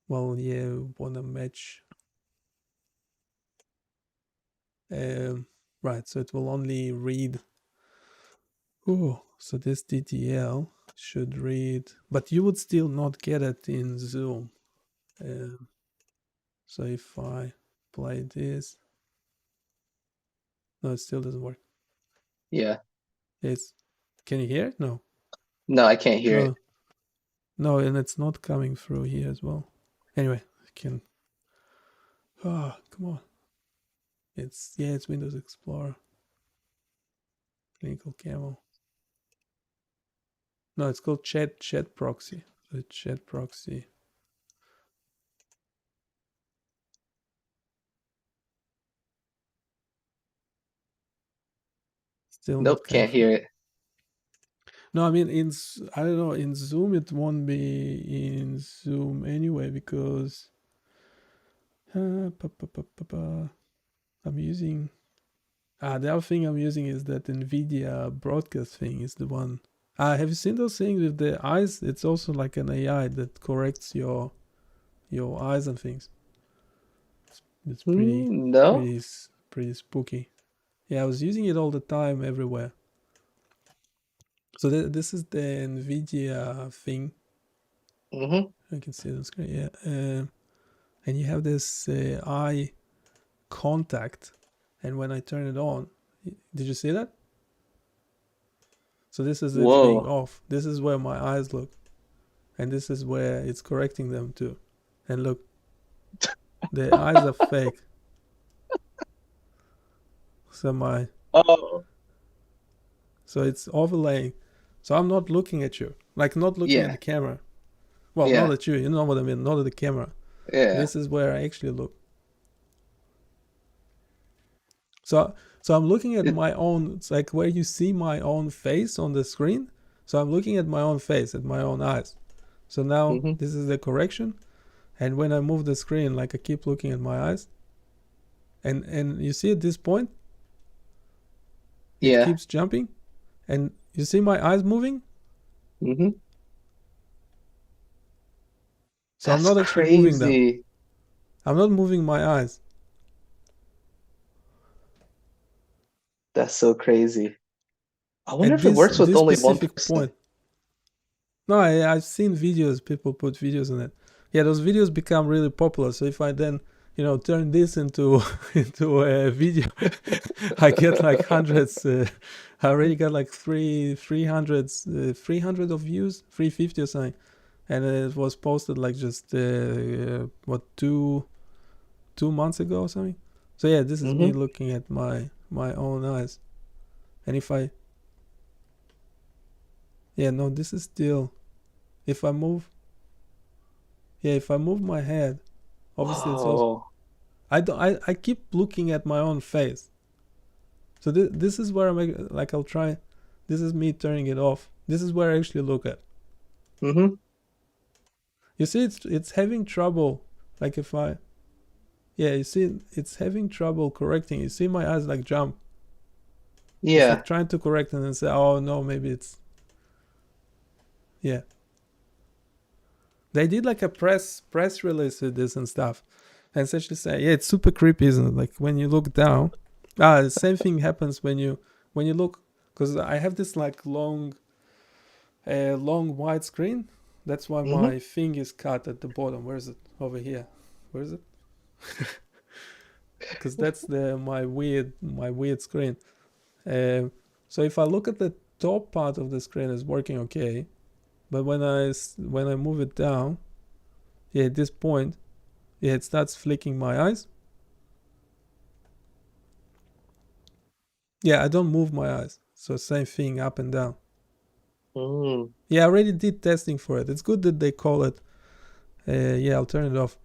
Well, yeah, wanna match. Right, so it will only read. Oh, so this DTL should read, but you would still not get it in Zoom. So if I play this, no, it still doesn't work. Yeah. Can you hear it? No. No, I can't hear it. No, and it's not coming through here as well. Anyway, I can. Oh, come on. It's Windows Explorer. Clinical Camel. No, it's called Chat Proxy. The Chat Proxy. Still Nope, can't hear it. No, I mean I don't know, in Zoom it won't be in Zoom anyway, because I'm using the other thing I'm using is that NVIDIA broadcast thing is the one. Have you seen those things with the eyes? It's also like an AI that corrects your eyes and things. It's pretty No. pretty spooky. Yeah, I was using it all the time everywhere. So this is the NVIDIA thing. I can see it on the screen. Yeah, and you have this eye contact, and when I turn it on, did you see that? So this is it being off. This is where my eyes look, and this is where it's correcting them too. And look, the eyes are fake. So so it's overlaying. So I'm not looking at you, like not looking at the camera. Well, not at you. You know what I mean? Not at the camera. Yeah. This is where I actually look. So I'm looking at my own. It's like where you see my own face on the screen. So I'm looking at my own face, at my own eyes. So now this is the correction, and when I move the screen, like I keep looking at my eyes, and you see at this point, it keeps jumping, and you see my eyes moving. So I'm not actually moving them. I'm not moving my eyes. That's so crazy. I wonder if it works with only one person. No, I've seen videos. People put videos on it. Yeah, those videos become really popular. So if I then, turn this into a video, I get like hundreds. I already got like 300 of views, 350 or something, and it was posted like just 2 months ago or something. So yeah, this is me looking at my own eyes, and if I Yeah, no, this is still. If I move, if I move my head, obviously it's also. Oh. I don't. I keep looking at my own face. So this is where I'm like I'll try. This is me turning it off. This is where I actually look at. Mm-hmm. You see, it's having trouble. Like if I, you see, it's having trouble correcting. You see my eyes like jump. It's Yeah. like trying to correct and then say, oh no, maybe it's. Yeah. They did like a press release with this and stuff, and essentially say, yeah, it's super creepy, isn't it? Like when you look down, the same thing happens when you look, because I have this like long wide screen. That's why Mm-hmm. my thing is cut at the bottom. Where is it? Over here. Where is it? Because that's my weird screen. So if I look at the top part of the screen, is working okay, but when I move it down, at this point, it starts flicking my eyes. Yeah, I don't move my eyes, so same thing up and down. Mm. Yeah, I already did testing for it. It's good that they call it. I'll turn it off.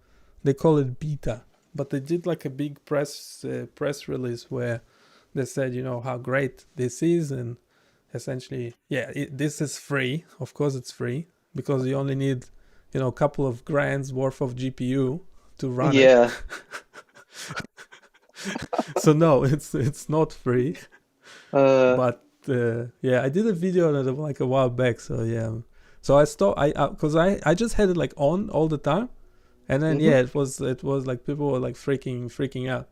They call it beta, but they did like a big press release where they said, how great this is, and essentially, this is free. Of course, it's free because you only need, a couple of grand's worth of GPU to run it. Yeah. So no, it's not free. But I did a video on it like a while back. So yeah, so I stopped. Because I just had it like on all the time, and then Mhm. it was like people were like freaking out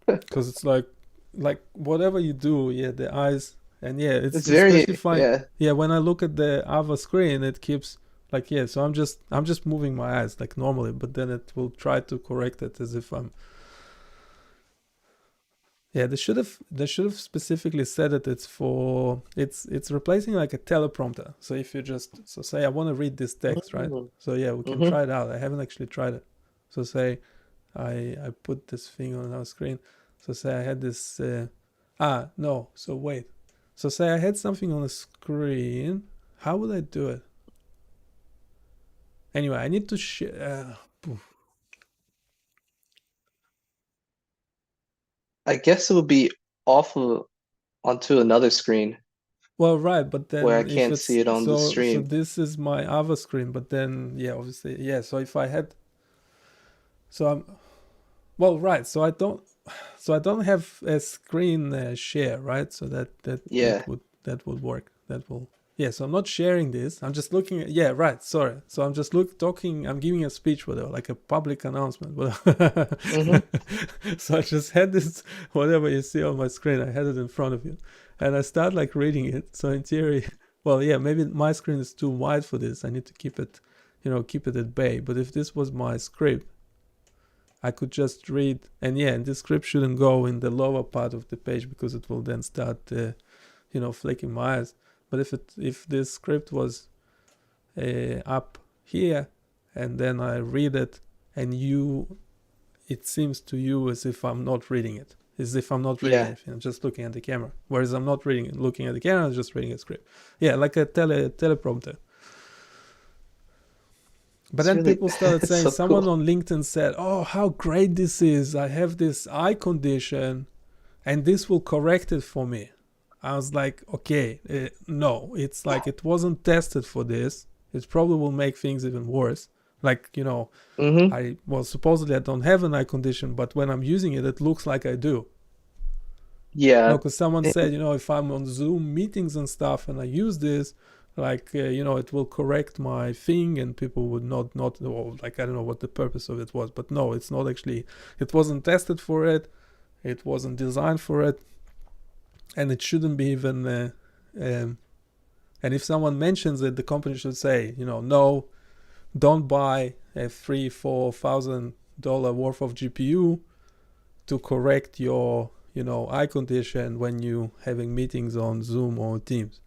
because it's like whatever you do, the eyes, and it's It's especially very, fine. yeah. Yeah, when I look at the other screen, it keeps like so I'm just moving my eyes like normally, but then it will try to correct it as if I'm. Yeah, they should have specifically said that it's replacing like a teleprompter. So if you just say I want to read this text, right? Mm. So we can Mhm. try it out. I haven't actually tried it. So say I put this thing on our screen. So say I had this no. So wait. So say I had something on the screen. How would I do it? Anyway, I need to I guess it would be off of onto another screen Well, right, but where I then if can't see it's it on the so stream. this is my other screen, but then obviously, so if I had so I'm well, right, so I don't have a screen share, right? So Yeah. that would work. That will so I'm not sharing this. I'm just looking at right, sorry. So I'm just talking, I'm giving a speech, whatever, like a public announcement. Mhm. So I just had this whatever you see on my screen, I had it in front of you. And I start like reading it. So in theory, well, maybe my screen is too wide for this. I need to keep it, keep it at bay. But if this was my script, I could just read, and and this script shouldn't go in the lower part of the page because it will then start, flicking my eyes. But if this script was up here, and then I read it, and it seems to you as if I'm not reading it, as if I'm not reading Yeah. anything. I'm just looking at the camera. Whereas I'm not looking at the camera. I'm just reading a script. Yeah, like a teleprompter. But It's then really people started it's saying, so someone cool. on LinkedIn said, "Oh, how great this is! I have this eye condition, and this will correct it for me." I was like, "Okay, no, it's like it wasn't tested for this. It probably will make things even worse." Like Mhm. supposedly I don't have an eye condition, but when I'm using it, it looks like I do. No, Yeah. because someone It- said, if I'm on Zoom meetings and stuff and I use this, like, it will correct my thing and people would not know, like, I don't know what the purpose of it was. But no, it's not actually, it wasn't tested for it. It wasn't designed for it. And it shouldn't be even, and if someone mentions it, the company should say, no, don't buy a $3,000-$4,000 worth of GPU to correct your eye condition when you having meetings on Zoom or Teams.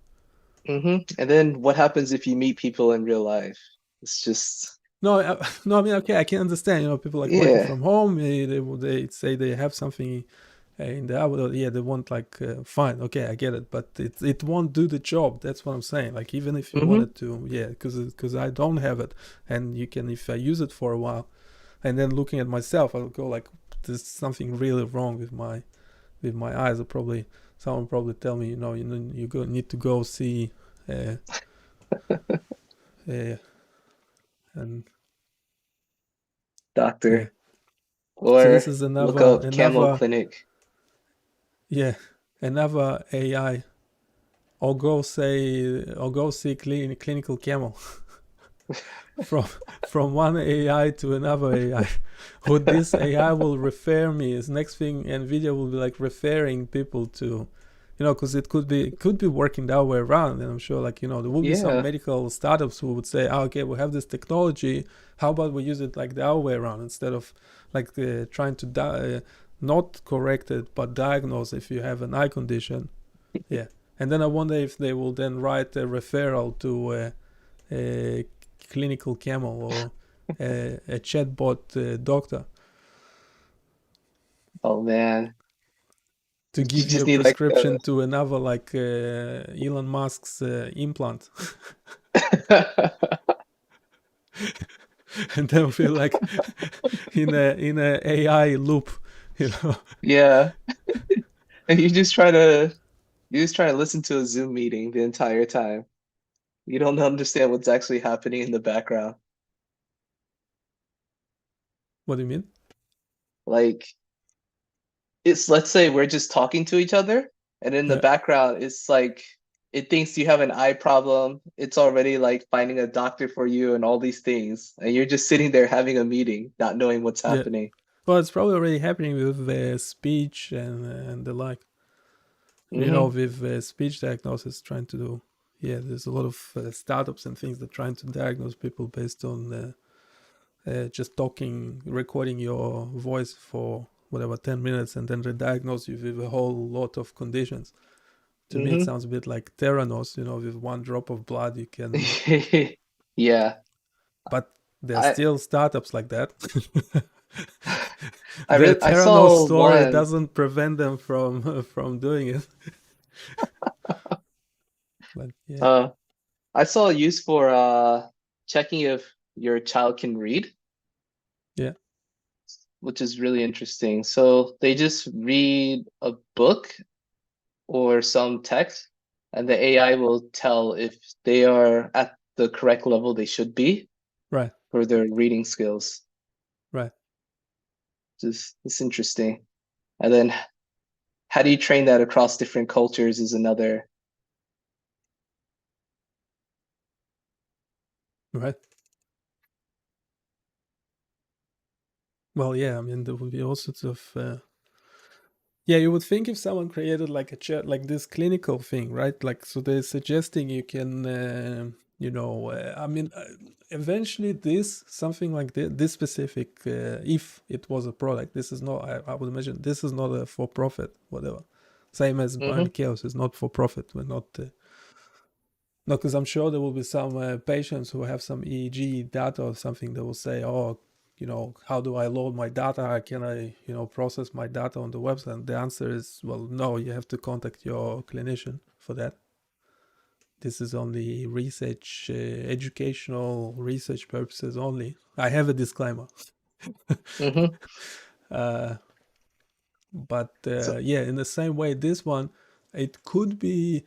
Mhm. And then what happens if you meet people in real life? It's just No, no, I mean, okay, I can understand. People like working yeah. from home. They say they have something in the app, yeah, they won't like fine, okay, I get it, but it won't do the job. That's what I'm saying. Like even if you Mm-hmm. wanted to, yeah, because I don't have it, and you can, if I use it for a while, and then looking at myself, I'll go like, there's something really wrong with my eyes. Or probably someone probably tell me, need to go see, uh, and yeah. Doctor. So this Or is look up Camel another Clinic. yeah, another AI. Or go see clinical camel. from one AI to another AI. Who this AI will refer me is next thing. NVIDIA will be like referring people to, because it could be working that way around. And I'm sure like, there will be some Yeah. medical startups who would say, okay, we have this technology. How about we use it like the other way around, instead of like trying to not correct it, but diagnose if you have an eye condition. Yeah. And then I wonder if they will then write a referral to a clinical camel or a chatbot doctor Oh man. to You give you just a need like prescription to another, like Elon Musk's implant. And then feel like in a AI loop, Yeah. And you just try to listen to a Zoom meeting the entire time. You don't understand what's actually happening in the background. What do you mean? Like it's, let's say we're just talking to each other, and in the Yeah, background it's like it thinks you have an eye problem. It's already like finding a doctor for you and all these things, and you're just sitting there having a meeting, not knowing what's yeah. happening. Well, it's probably already happening with speech and the like. Hmm. With speech diagnosis, trying to do. Yeah, there's a lot of startups and things that trying to diagnose people based on just talking, recording your voice for whatever 10 minutes, and then re-diagnose you with a whole lot of conditions. To me, it Hmm. sounds a bit like Theranos. With one drop of blood, you can. Yeah. But there are I still startups like that. The I Theranos saw story one. doesn't prevent them from from doing it. But yeah, uh I saw a use for checking if your child can read, yeah, which is really interesting. So they just read a book or some text, and the AI will tell if they are at the correct level they should be right, for their reading skills. right. Just it's interesting. And then how do you train that across different cultures is another. Right. Well, yeah, I mean, there would be all sorts of. Yeah, you would think if someone created like a chat, like this clinical thing, right? Like, so they're suggesting you can, I mean, eventually something like this specific, if it was a product, this is not, I would imagine this is not a for profit, whatever. Same as Hmm. Bionic Chaos is not for profit. We're not. No, because I'm sure there will be some patients who have some EEG data or something that will say, oh, how do I load my data? How can I, process my data on the website? And the answer is, well, no, you have to contact your clinician for that. This is only research, educational research purposes only. I have a disclaimer. Hmm. uh, but So, yeah, in the same way, this one, it could be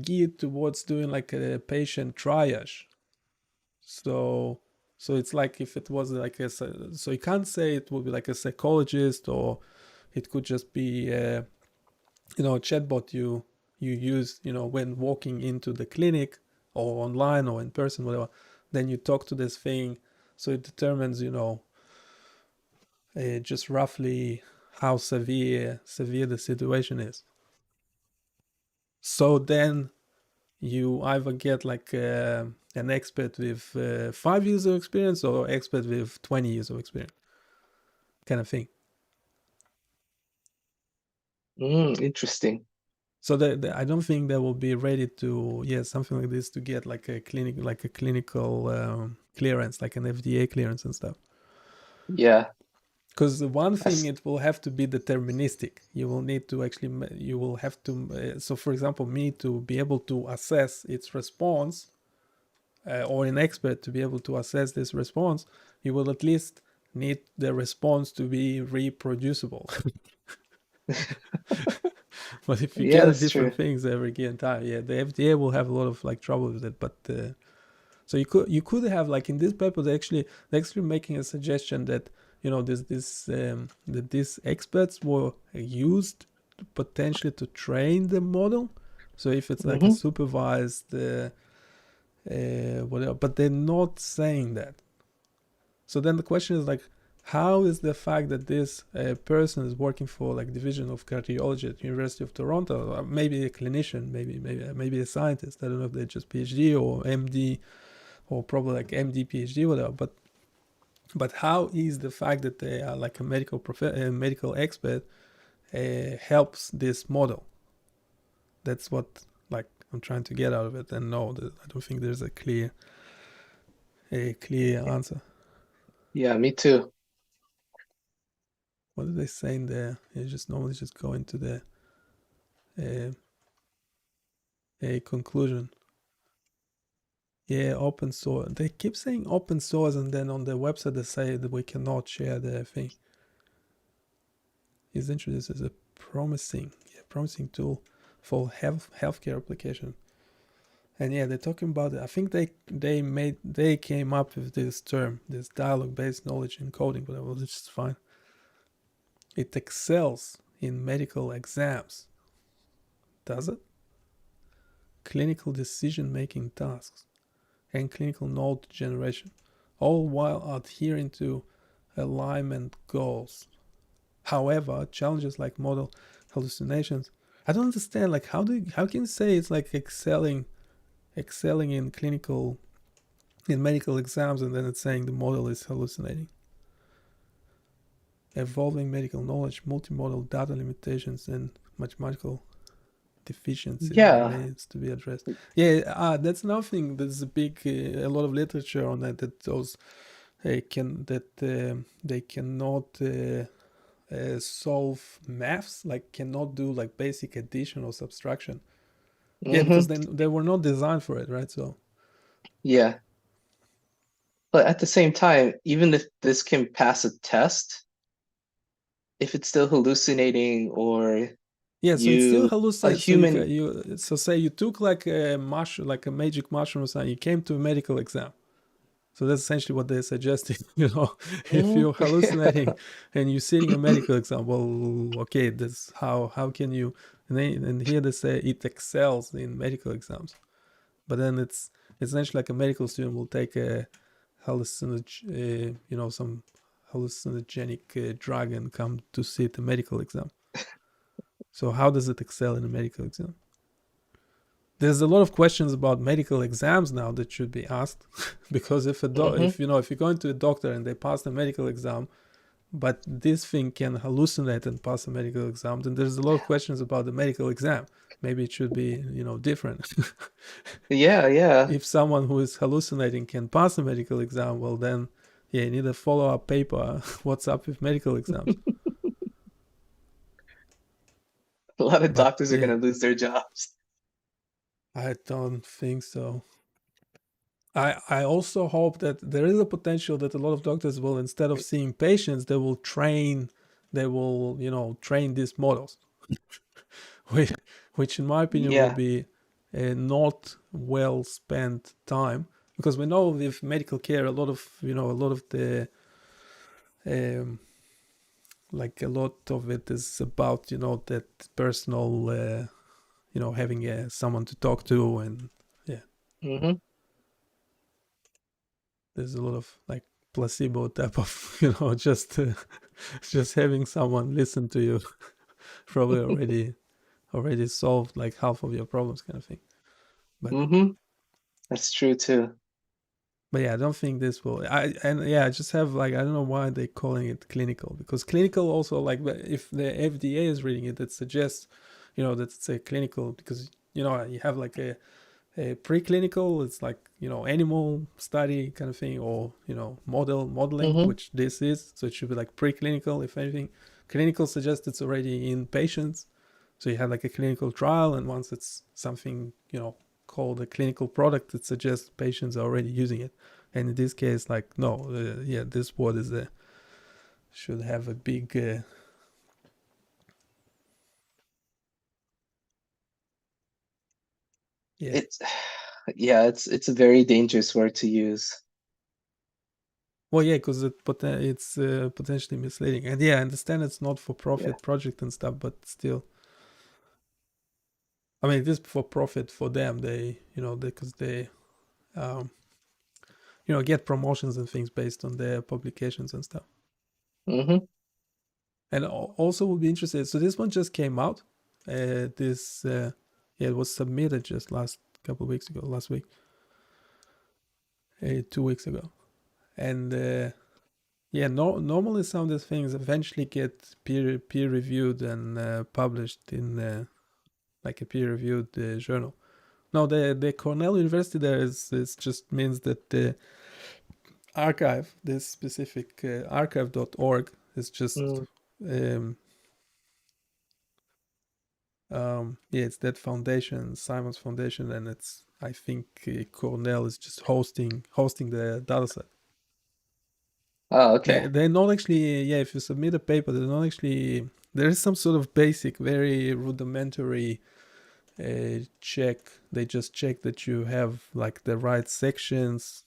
geared towards doing like a patient triage. So it's like if it was like so you can't say it would be like a psychologist, or it could just be a chatbot you use when walking into the clinic or online or in person, whatever. Then you talk to this thing, so it determines just roughly how severe the situation is. So then you either get like an expert with 5 years of experience or expert with 20 years of experience, kind of thing. interesting. So I don't think they will be ready to, something like this to get like a clinical clearance, like an FDA clearance and stuff. Yeah. Because the one thing, That's- it will have to be deterministic. You will need to actually, you will have to, so for example, me to be able to assess its response, or an expert to be able to assess this response, you will at least need the response to be reproducible. But if you Yeah, get that's different true. things every given time, yeah, the FDA will have a lot of like trouble with it. But so you could have like in this paper they're actually making a suggestion that that these experts were used potentially to train the model. So if it's like a Hmm. supervised whatever, but they're not saying that. So then the question is like, how is the fact that this person is working for like division of cardiology at University of Toronto, or maybe a clinician, maybe a scientist? I don't know if they're just PhD or MD, or probably like MD, PhD, whatever. But how is the fact that they are like a medical expert helps this model? That's what like I'm trying to get out of it. And no, I don't think there's a clear answer. Yeah, me too. What are they saying there? You just normally just go into the a conclusion. Yeah, open source. They keep saying open source, and then on the website they say that we cannot share the thing. Is introduced as a promising promising tool for healthcare application. And yeah, they're talking about it. I think they came up with this term, this dialogue-based knowledge encoding, whatever, which is fine. It excels in medical exams. Does it? Clinical decision-making tasks and clinical note generation, all while adhering to alignment goals. However, challenges like model hallucinations, I don't understand. Like, how can you say it's like excelling in medical exams, and then it's saying the model is hallucinating? Evolving medical knowledge, multimodal data limitations, and mathematical deficiencies Yeah. remains to be addressed. Yeah, that's another thing. There's a lot of literature on that. That those they cannot solve maths, like cannot do like basic addition or subtraction. Yeah, because Hmm. then they were not designed for it, right? So Yeah. But at the same time, even if this can pass a test, if it's still hallucinating or yeah, so it still a hallucinates. So human, say you took like a mushroom, like a magic mushroom or something. You came to a medical exam. So that's essentially what they're suggesting. If Mhm. you're hallucinating and you're sitting a medical exam, well, okay, this how can you? And here they say it excels in medical exams, but then it's essentially like a medical student will take a some hallucinogenic drug and come to sit a medical exam. So how does it excel in a medical exam? There's a lot of questions about medical exams now that should be asked, because if Mhm. if you're going to a doctor and they pass the medical exam, but this thing can hallucinate and pass a medical exam, then there's a lot of questions about the medical exam. Maybe it should be different. Yeah, yeah. If someone who is hallucinating can pass a medical exam, well then, yeah, you need a follow-up paper. What's up with medical exams? A lot of But doctors are yeah, gonna lose their jobs. I don't think so. I also hope that there is a potential that a lot of doctors will, instead of seeing patients, they will train these models, which, which in my opinion will Yeah. be a not well spent time, because we know with medical care a lot of the um, like a lot of it is about that personal having someone to talk to, and yeah, Hmm. there's a lot of like placebo type of just just having someone listen to you probably already solved like half of your problems, kind of thing. but Hmm. That's true too. but yeah, I don't think this will. I just have like, I don't know why they're calling it clinical, because clinical also, like, if the FDA is reading it, it suggests that it's a clinical, because you have like Preclinical, it's like, animal study kind of thing, or, modeling, Mm-hmm. which this is. So it should be like preclinical, if anything. Clinical suggests it's already in patients. So you have like a clinical trial, and once it's something, called a clinical product, it suggests patients are already using it. And in this case, like, no, this word is should have a big yeah. It's a very dangerous word to use. Well, yeah, because it's potentially misleading. And yeah, I understand it's not for profit project and stuff, but still, I mean, it is for profit for them. They, because they, get promotions and things based on their publications and stuff. Mm-hmm. And also would be interested. So this one just came out. It was submitted just last week, 2 weeks ago, and normally some of these things eventually get peer reviewed and published in like a peer reviewed journal. Now the Cornell University there is just means that the archive, this specific archive.org, is just it's that foundation, Simon's Foundation, and it's, I think, Cornell is just hosting the dataset. Oh, okay. They're not actually, if you submit a paper, they're not actually, there is some sort of basic, very rudimentary check. They just check that you have like the right sections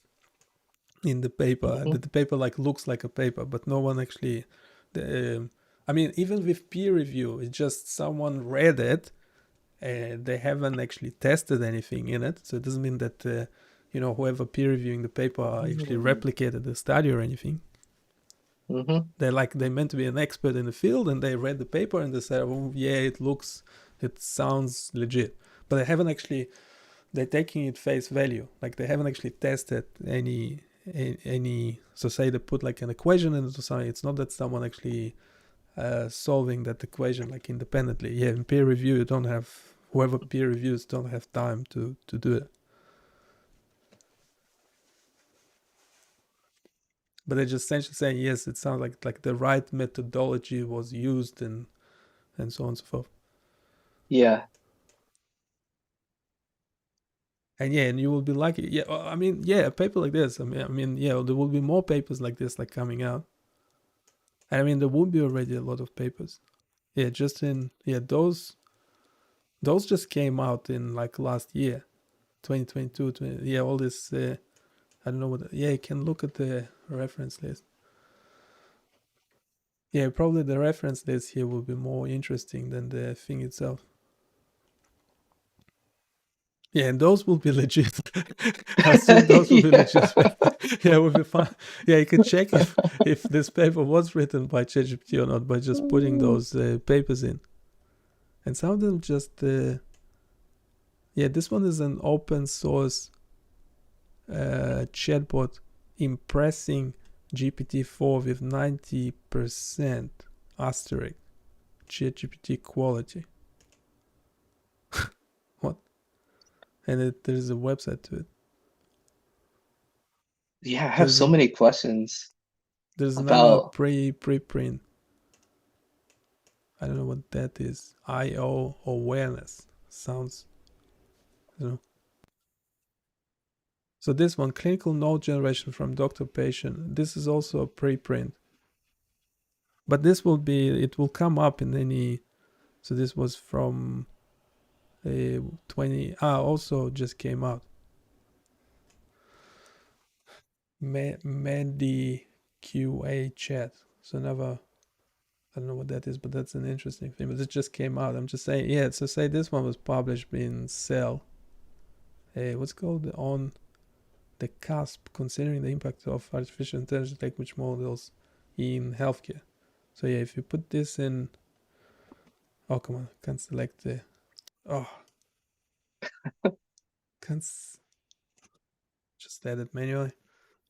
in the paper, Mm-hmm. that the paper like looks like a paper, but no one actually, I mean, even with peer review, it's just someone read it, and they haven't actually tested anything in it. So it doesn't mean that whoever peer reviewing the paper actually replicated the study or anything. Mm-hmm. They meant to be an expert in the field, and they read the paper and they said, oh yeah, it sounds legit, but they haven't actually, they're taking it face value. Like they haven't actually tested any, so say they put like an equation into something. It's not that someone actually solving that equation like independently. Yeah, in peer review, you don't have, whoever peer reviews don't have time to do it. But they're just essentially saying, yes, it sounds like the right methodology was used, and so on and so forth. Yeah. And yeah, and you will be lucky. Yeah, I mean, yeah, a paper like this. I mean, yeah, there will be more papers like this like coming out. And I mean, there will be already a lot of papers. Yeah, those just came out in like last year, 2022. All this. I don't know what. Yeah, you can look at the reference list. Yeah, probably the reference list here will be more interesting than the thing itself. Yeah, and those will be legit. I assume those will be legit. Yeah, will be fine. Yeah, you can check if this paper was written by ChatGPT or not by just putting those papers in. And some of them just, this one is an open source chatbot impressing GPT-4 with 90% asterisk ChatGPT quality. What? And there's a website to it. Yeah, I have so many questions. There's another About preprint. I don't know what that is. IO awareness sounds, So this one, clinical node generation from doctor patient. This is also a preprint. But this will be, it will come up in any. So this was from also just came out. Medi QA chat. So I don't know what that is, but that's an interesting thing. But it just came out. I'm just saying, yeah. So say this one was published in Cell. What's called on the cusp, considering the impact of artificial intelligence language models in healthcare. So yeah, if you put this in, oh come on, can't select the, can't just edit manually.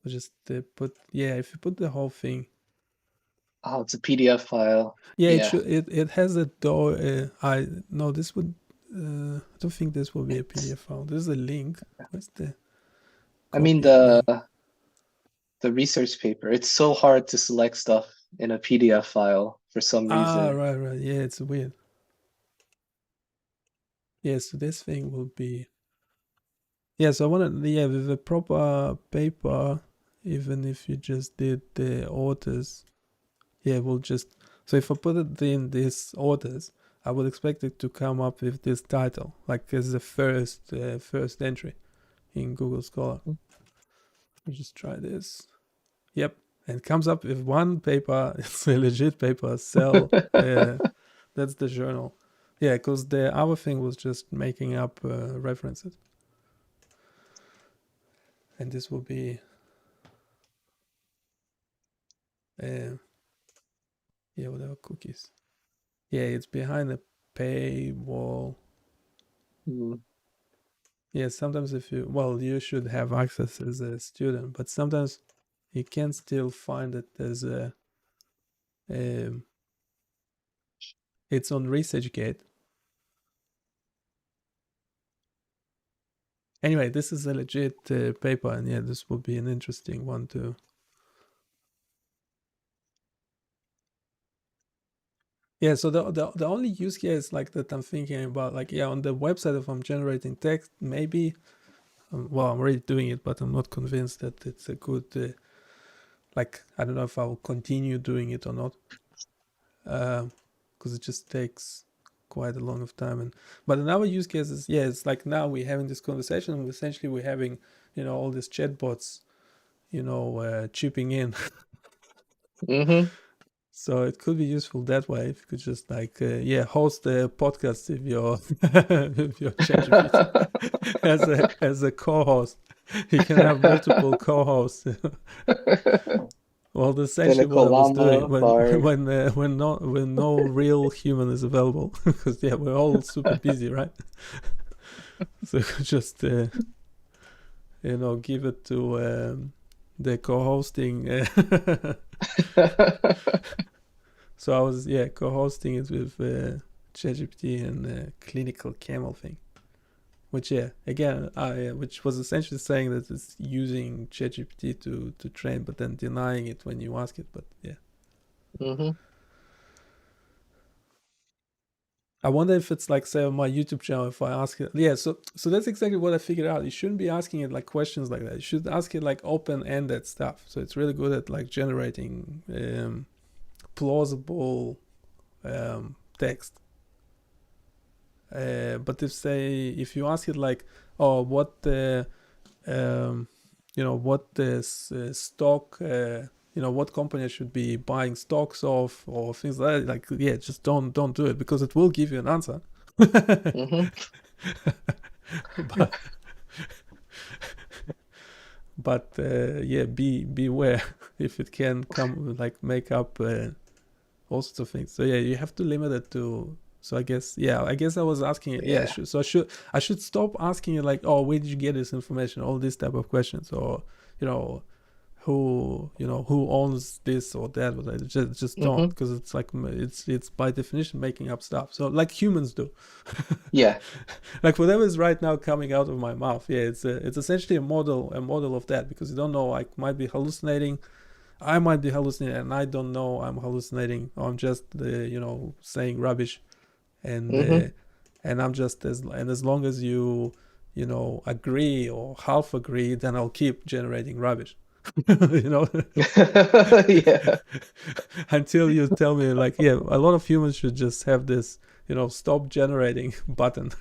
Or just put, if you put the whole thing. it's a PDF file. Yeah, Yeah. it has a door. This would I don't think this will be a PDF file. This is a link. Where's the? I mean, copy link? the research paper. It's so hard to select stuff in a PDF file for some reason. Right. Yeah, it's weird. Yeah, so this thing will be. Yeah, so I want to. Yeah, with a proper paper, even if you just did the authors, yeah, we'll just. So if I put it in this authors, I would expect it to come up with this title, like as the first entry in Google Scholar. I'll just try this. Yep, and it comes up with one paper. It's a legit paper. Cell. That's the journal. Yeah, because the other thing was just making up references. And this will be whatever cookies. Yeah, it's behind a paywall. Yeah, sometimes you should have access as a student, but sometimes you can still find it as a it's on ResearchGate. Anyway, this is a legit paper, and yeah, this will be an interesting one too. Yeah, so the only use case like that I'm thinking about, like, yeah, on the website, if I'm generating text, maybe, I'm already doing it, but I'm not convinced that it's a good, like, I don't know if I will continue doing it or not, because it just takes quite a long of time. But another use case is, yeah, it's like now we're having this conversation, and essentially we're having, all these chatbots, chipping in. So it could be useful that way if you could just host a podcast if your ChatGPT as a co-host. You can have multiple co-hosts. Well, that's essentially what I was doing when no real human is available, because we're all super busy, right? So you could just give it to the co-hosting. So I was co-hosting it with ChatGPT and Clinical Camel thing, which which was essentially saying that it's using ChatGPT to train, but then denying it when you ask it. But yeah. I wonder if it's like, say, on my YouTube channel, if I ask it, so that's exactly what I figured out. You shouldn't be asking it like questions like that. You should ask it like open-ended stuff. So it's really good at like generating plausible text. But if you ask it like, oh, what stock, what company I should be buying stocks of, or things like that, like, just don't do it, because it will give you an answer. But beware if it can come like make up all sorts of things. So you have to limit it to. So I guess I was asking it. So I should stop asking it like, oh, where did you get this information? All these type of questions, or who owns this or that. But just don't, because it's like it's by definition making up stuff. So like humans do. Yeah. Like whatever is right now coming out of my mouth, it's essentially a model of that, because you don't know. I might be hallucinating. I might be hallucinating, and I don't know I'm hallucinating, or I'm just saying rubbish, and I'm just as long as you agree or half agree, then I'll keep generating rubbish. Yeah. Until you tell me like, a lot of humans should just have this stop generating button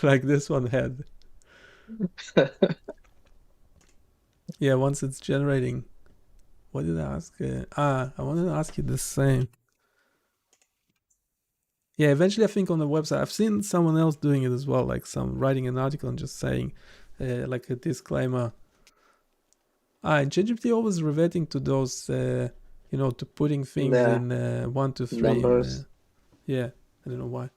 like this one had. Once it's generating. What did I ask? I wanted to ask you the same. Eventually I think on the website I've seen someone else doing it as well, like some writing an article and just saying like a disclaimer. And ChatGPT always reverting to those to putting things in 1 to 3 numbers. I don't know why.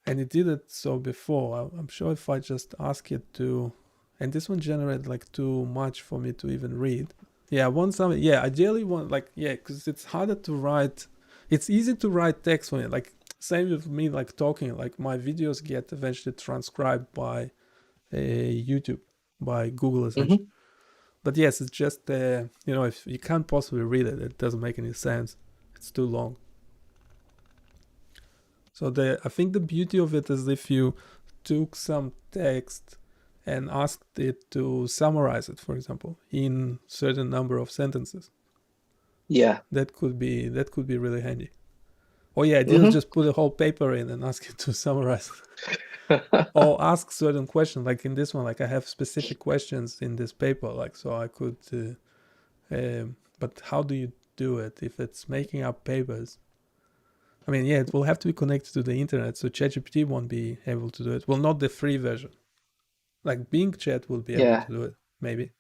And it did it so before. I'm sure if I just ask it to, and this one generated like too much for me to even read. I want some. Ideally want because it's harder to write. It's easy to write text when like same with me, like talking. Like my videos get eventually transcribed by YouTube, by Google essentially. But yes, it's just if you can't possibly read it, it doesn't make any sense. It's too long. So I think the beauty of it is if you took some text and asked it to summarize it, for example, in certain number of sentences. Yeah. That could be really handy. Or yeah, didn't just put a whole paper in and ask it to summarize. Or ask certain questions, like in this one, like I have specific questions in this paper, like so I could. But how do you do it if it's making up papers? I mean, yeah, it will have to be connected to the internet, so ChatGPT won't be able to do it. Well, not the free version. Like Bing Chat will be able to do it, maybe.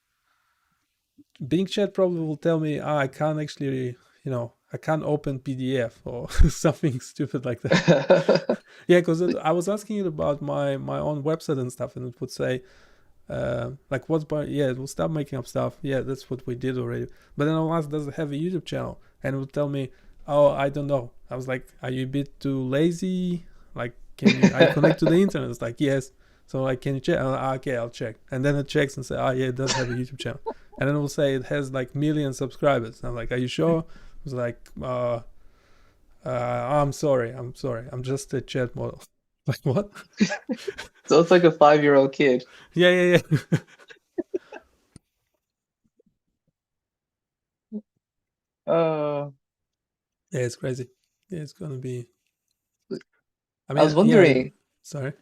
Bing Chat probably will tell me, I can't actually, I can't open PDF or something stupid like that. Yeah, because I was asking it about my own website and stuff, and it would say, like, it will start making up stuff. Yeah, that's what we did already. But then I'll ask, does it have a YouTube channel? And it would tell me, oh, I don't know. I was like, are you a bit too lazy? Like, are you connect to the internet? It's like, yes. So like, can you check? Okay, I'll check. And then it checks and say, yeah, it does have a YouTube channel. And then it will say it has like 1 million subscribers. I'm like, are you sure? It was like, I'm sorry. I'm just a chat model. Like, what? So it's like a 5-year-old kid. Yeah. Uh, Yeah, it's crazy. Yeah, it's gonna be. I was wondering, sorry.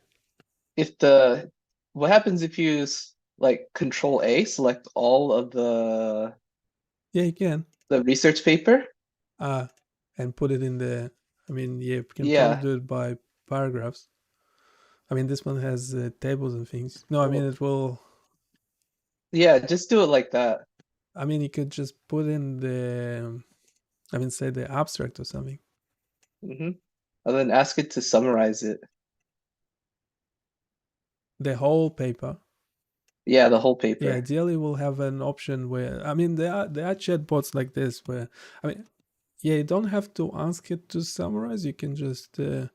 What happens if you use like Control A, select all of the. Yeah, you can. The research paper. And put it in the. I mean, yeah, you can probably do it by paragraphs. I mean, this one has tables and things. No, I mean it will. Yeah, just do it like that. I mean, you could just put in the. I mean, say the abstract or something. And then ask it to summarize it. The whole paper. Yeah, the whole paper. Yeah, ideally we'll have an option where, I mean, there are chatbots like this where, I mean, yeah, you don't have to ask it to summarize. You can just, I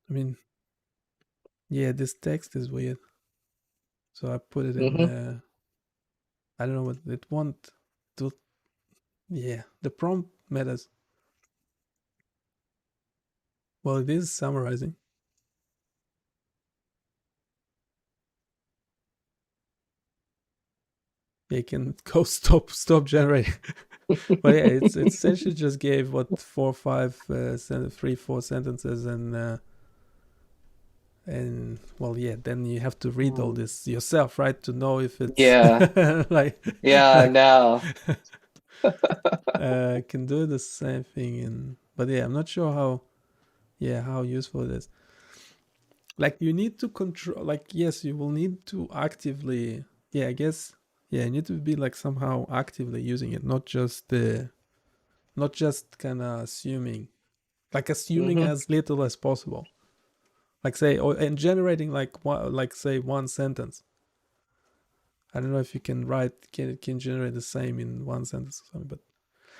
mean, yeah, this text is weird. So I put it in, I don't know what it won't do. Yeah, the prompt matters. Well, it is summarizing. You can go stop generating. But yeah, it's essentially just gave what 4 or 5 3 4 sentences and well, yeah, then you have to read all this yourself, right, to know if it's like now can do the same thing but yeah, I'm not sure how useful it is. Like you need to control, like, yes, you will need to actively, I guess, you need to be like somehow actively using it, not just kind of assuming as little as possible. Like say, and generating say one sentence. I don't know if you can generate the same in one sentence or something, but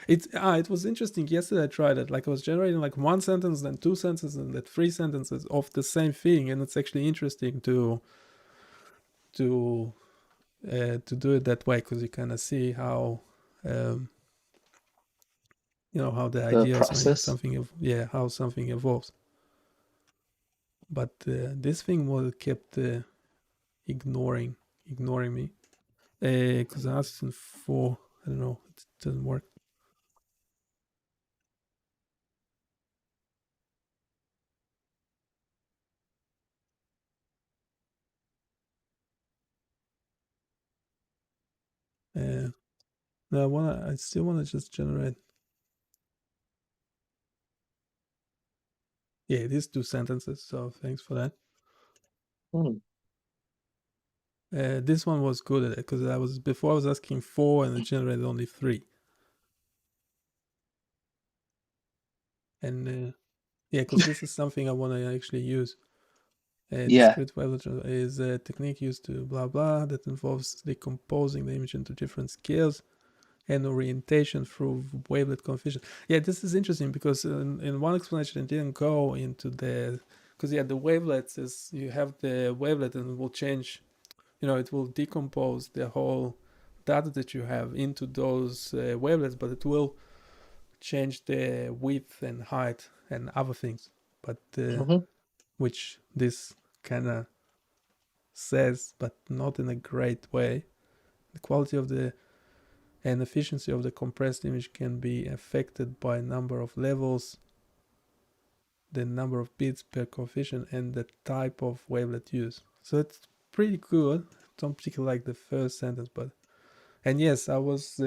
it was interesting. Yesterday I tried it. Like I was generating like one sentence, then 2 sentences, and then 3 sentences of the same thing, and it's actually interesting to do it that way, because you kind of see how how the ideas process. Something how something evolves. But this thing kept ignoring me, because I asked for, I don't know, it doesn't work. No, I still want to just generate. Yeah, it is 2 sentences, so thanks for that. This one was good at it, because before I was asking 4 and it generated only 3. And because this is something I want to actually use. Discrete Wavelet is a technique used to blah blah that involves decomposing the image into different scales and orientation through wavelet coefficient. Yeah, this is interesting because in one explanation it didn't go into the, because the wavelets is, you have the wavelet and it will change, it will decompose the whole data that you have into those wavelets, but it will change the width and height and other things. But which this kind of says, but not in a great way. The quality of the and efficiency of the compressed image can be affected by a number of levels, the number of bits per coefficient, and the type of wavelet used. So it's pretty good. Don't particularly like the first sentence, but and yes, I was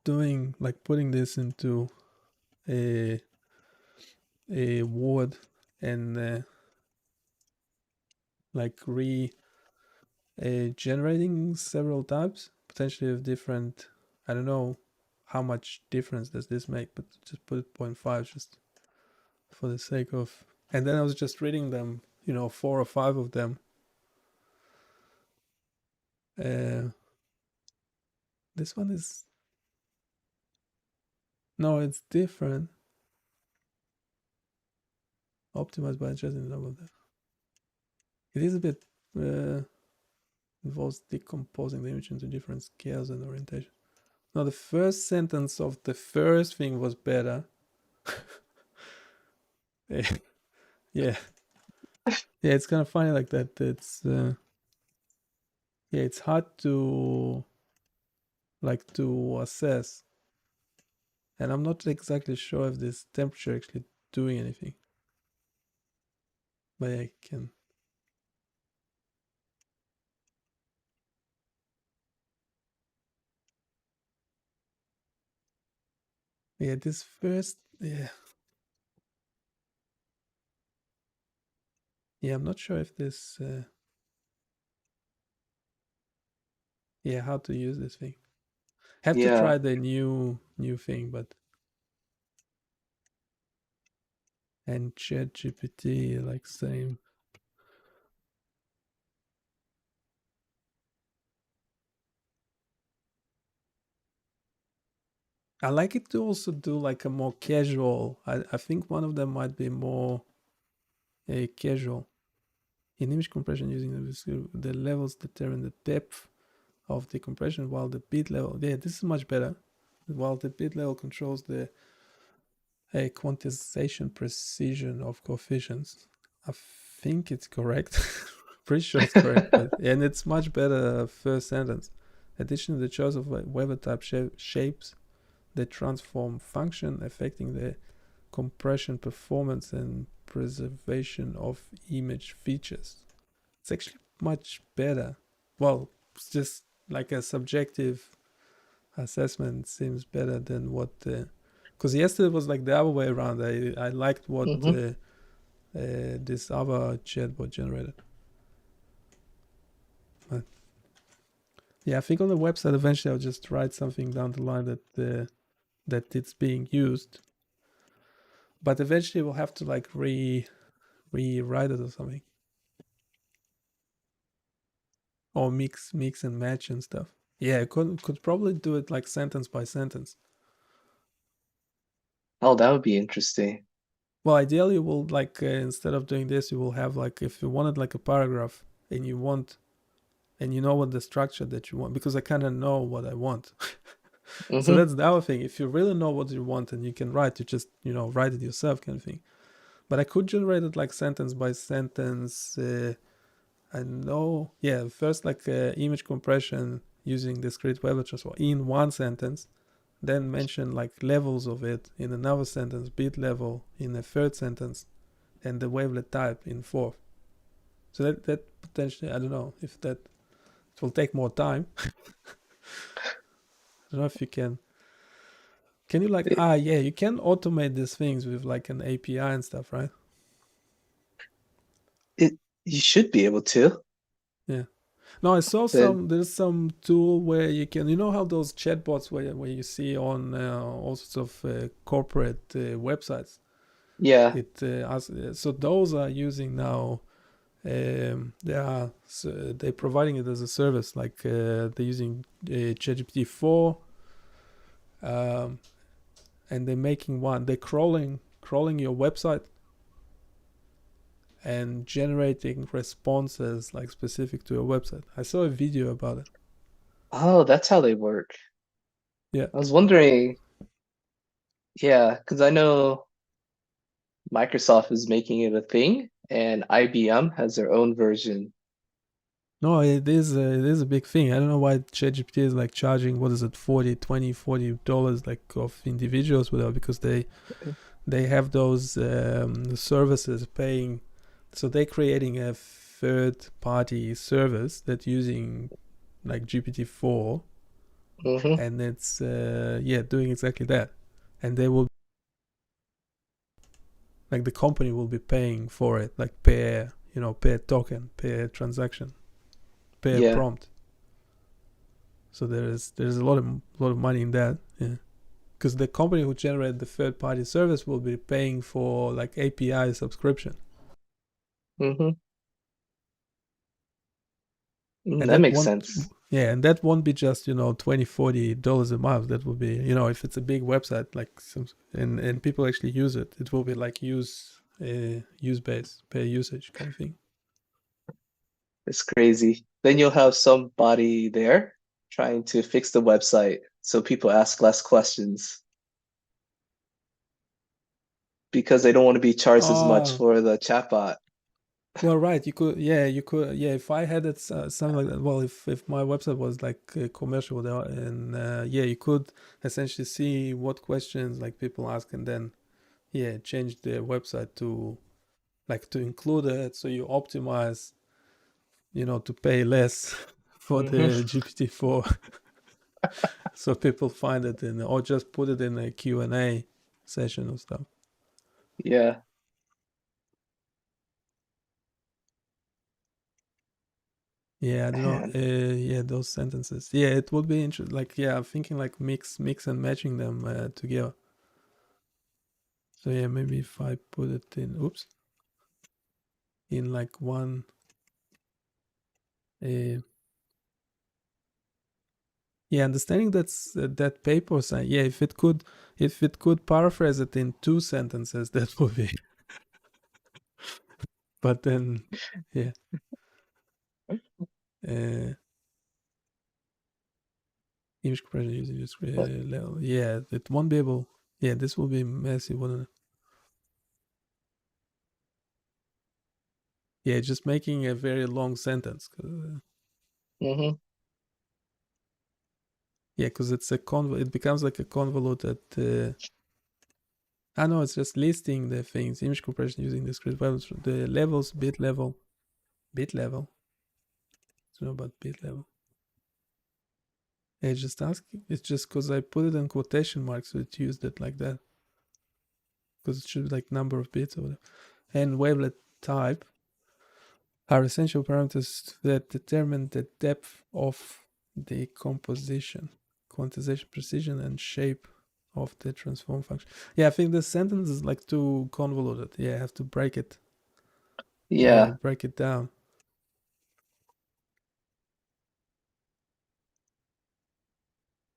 doing like putting this into a Word and like generating several types, potentially of different. I don't know how much difference does this make, but just put it 0.5 just for the sake of. And then I was just reading them, 4 or 5 of them. This one is, no, it's different. Optimized by adjusting the number of them. It is a bit involves decomposing the image into different scales and orientation. Now the first sentence of the first thing was better. Yeah, it's kind of funny like that. It's it's hard to assess, and I'm not exactly sure if this temperature actually doing anything, but I can. Yeah, this first, yeah, I'm not sure if this, how to use this thing. Have to try the new thing, but and ChatGPT like same. I like it to also do like a more casual. I think one of them might be more casual. In image compression, using the levels determine the depth of the compression, while the bit level, this is much better. While the bit level controls the quantization precision of coefficients. I think it's correct. Pretty sure it's correct, and it's much better first sentence. Additionally, the choice of wavelet type shapes the transform function, affecting the compression performance and preservation of image features. It's actually much better. Well, it's just like a subjective assessment seems better than what because yesterday was like the other way around. I liked what this other chatbot generated. But yeah, I think on the website eventually I'll just write something down the line that it's being used. But eventually we'll have to like rewrite it or something. Or mix and match and stuff. Yeah, could probably do it like sentence by sentence. Oh, that would be interesting. Well, ideally, you will like instead of doing this, you will have like if you wanted like a paragraph and you want, and you know what the structure that you want, because I kind of know what I want. So that's the other thing. If you really know what you want and you can write, you just write it yourself, kind of thing. But I could generate it like sentence by sentence. I know, first like image compression using discrete wavelet transform in one sentence, then mention like levels of it in another sentence, bit level in a third sentence, and the wavelet type in fourth. So that potentially, I don't know if that it will take more time. I don't know if you can you like you can automate these things with like an API and stuff, right? You should be able to. Yeah. No, I saw there's some tool where you can, how those chatbots where you see on all sorts of corporate websites. Yeah. So those are using now they're providing it as a service, like they're using ChatGPT 4, and they're making one. They're crawling your website and generating responses like specific to your website. I saw a video about it. Oh, that's how they work. Yeah. I was wondering, yeah, because I know Microsoft is making it a thing, and IBM has their own version. No, it is a big thing. I don't know why ChatGPT is like charging, what is it, $40 like of individuals, whatever, because they have those services paying. So they're creating a third party service that using like GPT-4, Mm-hmm. and it's doing exactly that. And they will, like, the company will be paying for it, like per token, per transaction, per Yeah. prompt. So there's a lot of money in that. Yeah. Because the company who generated the third party service will be paying for like API subscription. Mm-hmm. And That that makes won't, sense. yeah, and that won't be just $20-$40 a month. That will be, if it's a big website, like some, and people actually use it, it will be like use based, pay usage kind of thing. It's crazy. Then you'll have somebody there trying to fix the website so people ask less questions because they don't want to be charged as much Oh, for the chatbot. well, right. You could. If I had it, something like that. Well, if my website was like commercial, and you could essentially see what questions like people ask, and then change the website to include it, so you optimize, to pay less for the Mm-hmm. GPT-4, so people find it or just put it in a Q&A session or stuff. Yeah. Yeah, I don't know. Man. Those sentences. Yeah, it would be interesting. Like, I'm thinking like mix and matching them together. So yeah, maybe if I put it in like one. Understanding that paper sign. Yeah, if it could paraphrase it in 2 sentences, that would be. But then, yeah. Uh, Image compression using this But level. Yeah, it won't be able. Yeah, this will be messy, wouldn't it? Yeah, just making a very long sentence. mm-hmm. Yeah, because it's it becomes like a convoluted. No, it's just listing the things. Image compression using the script levels, the levels, bit level. It's not about bit level. It's just asking. It's just because I put it in quotation marks, so it used it like that. Because it should be like number of bits or whatever. And wavelet type are essential parameters that determine the depth of the composition, quantization, precision, and shape of the transform function. Yeah, I think the sentence is like too convoluted. Yeah, I have to break it. Yeah. Break it down.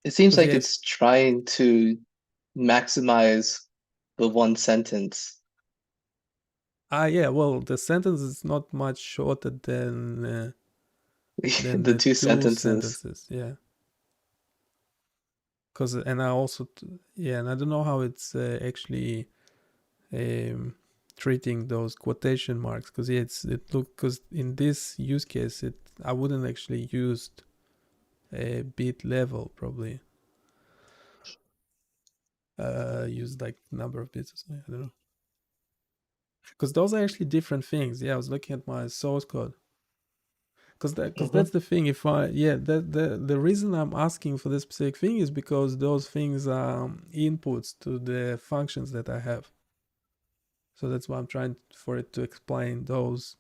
It seems Because like it's trying to maximize the one sentence. well, the sentence is not much shorter than The the two 2 sentences. sentences. Yeah. Because and I also and I don't know how it's actually treating those quotation marks, because because in this use case I wouldn't actually use a bit level, probably use like number of bits or something. I don't know, because those are actually different things. I was looking at my source code, because Mm-hmm. that's the thing. If I the reason I'm asking for this specific thing is because those things are inputs to the functions that I have. So that's why I'm trying for it to explain these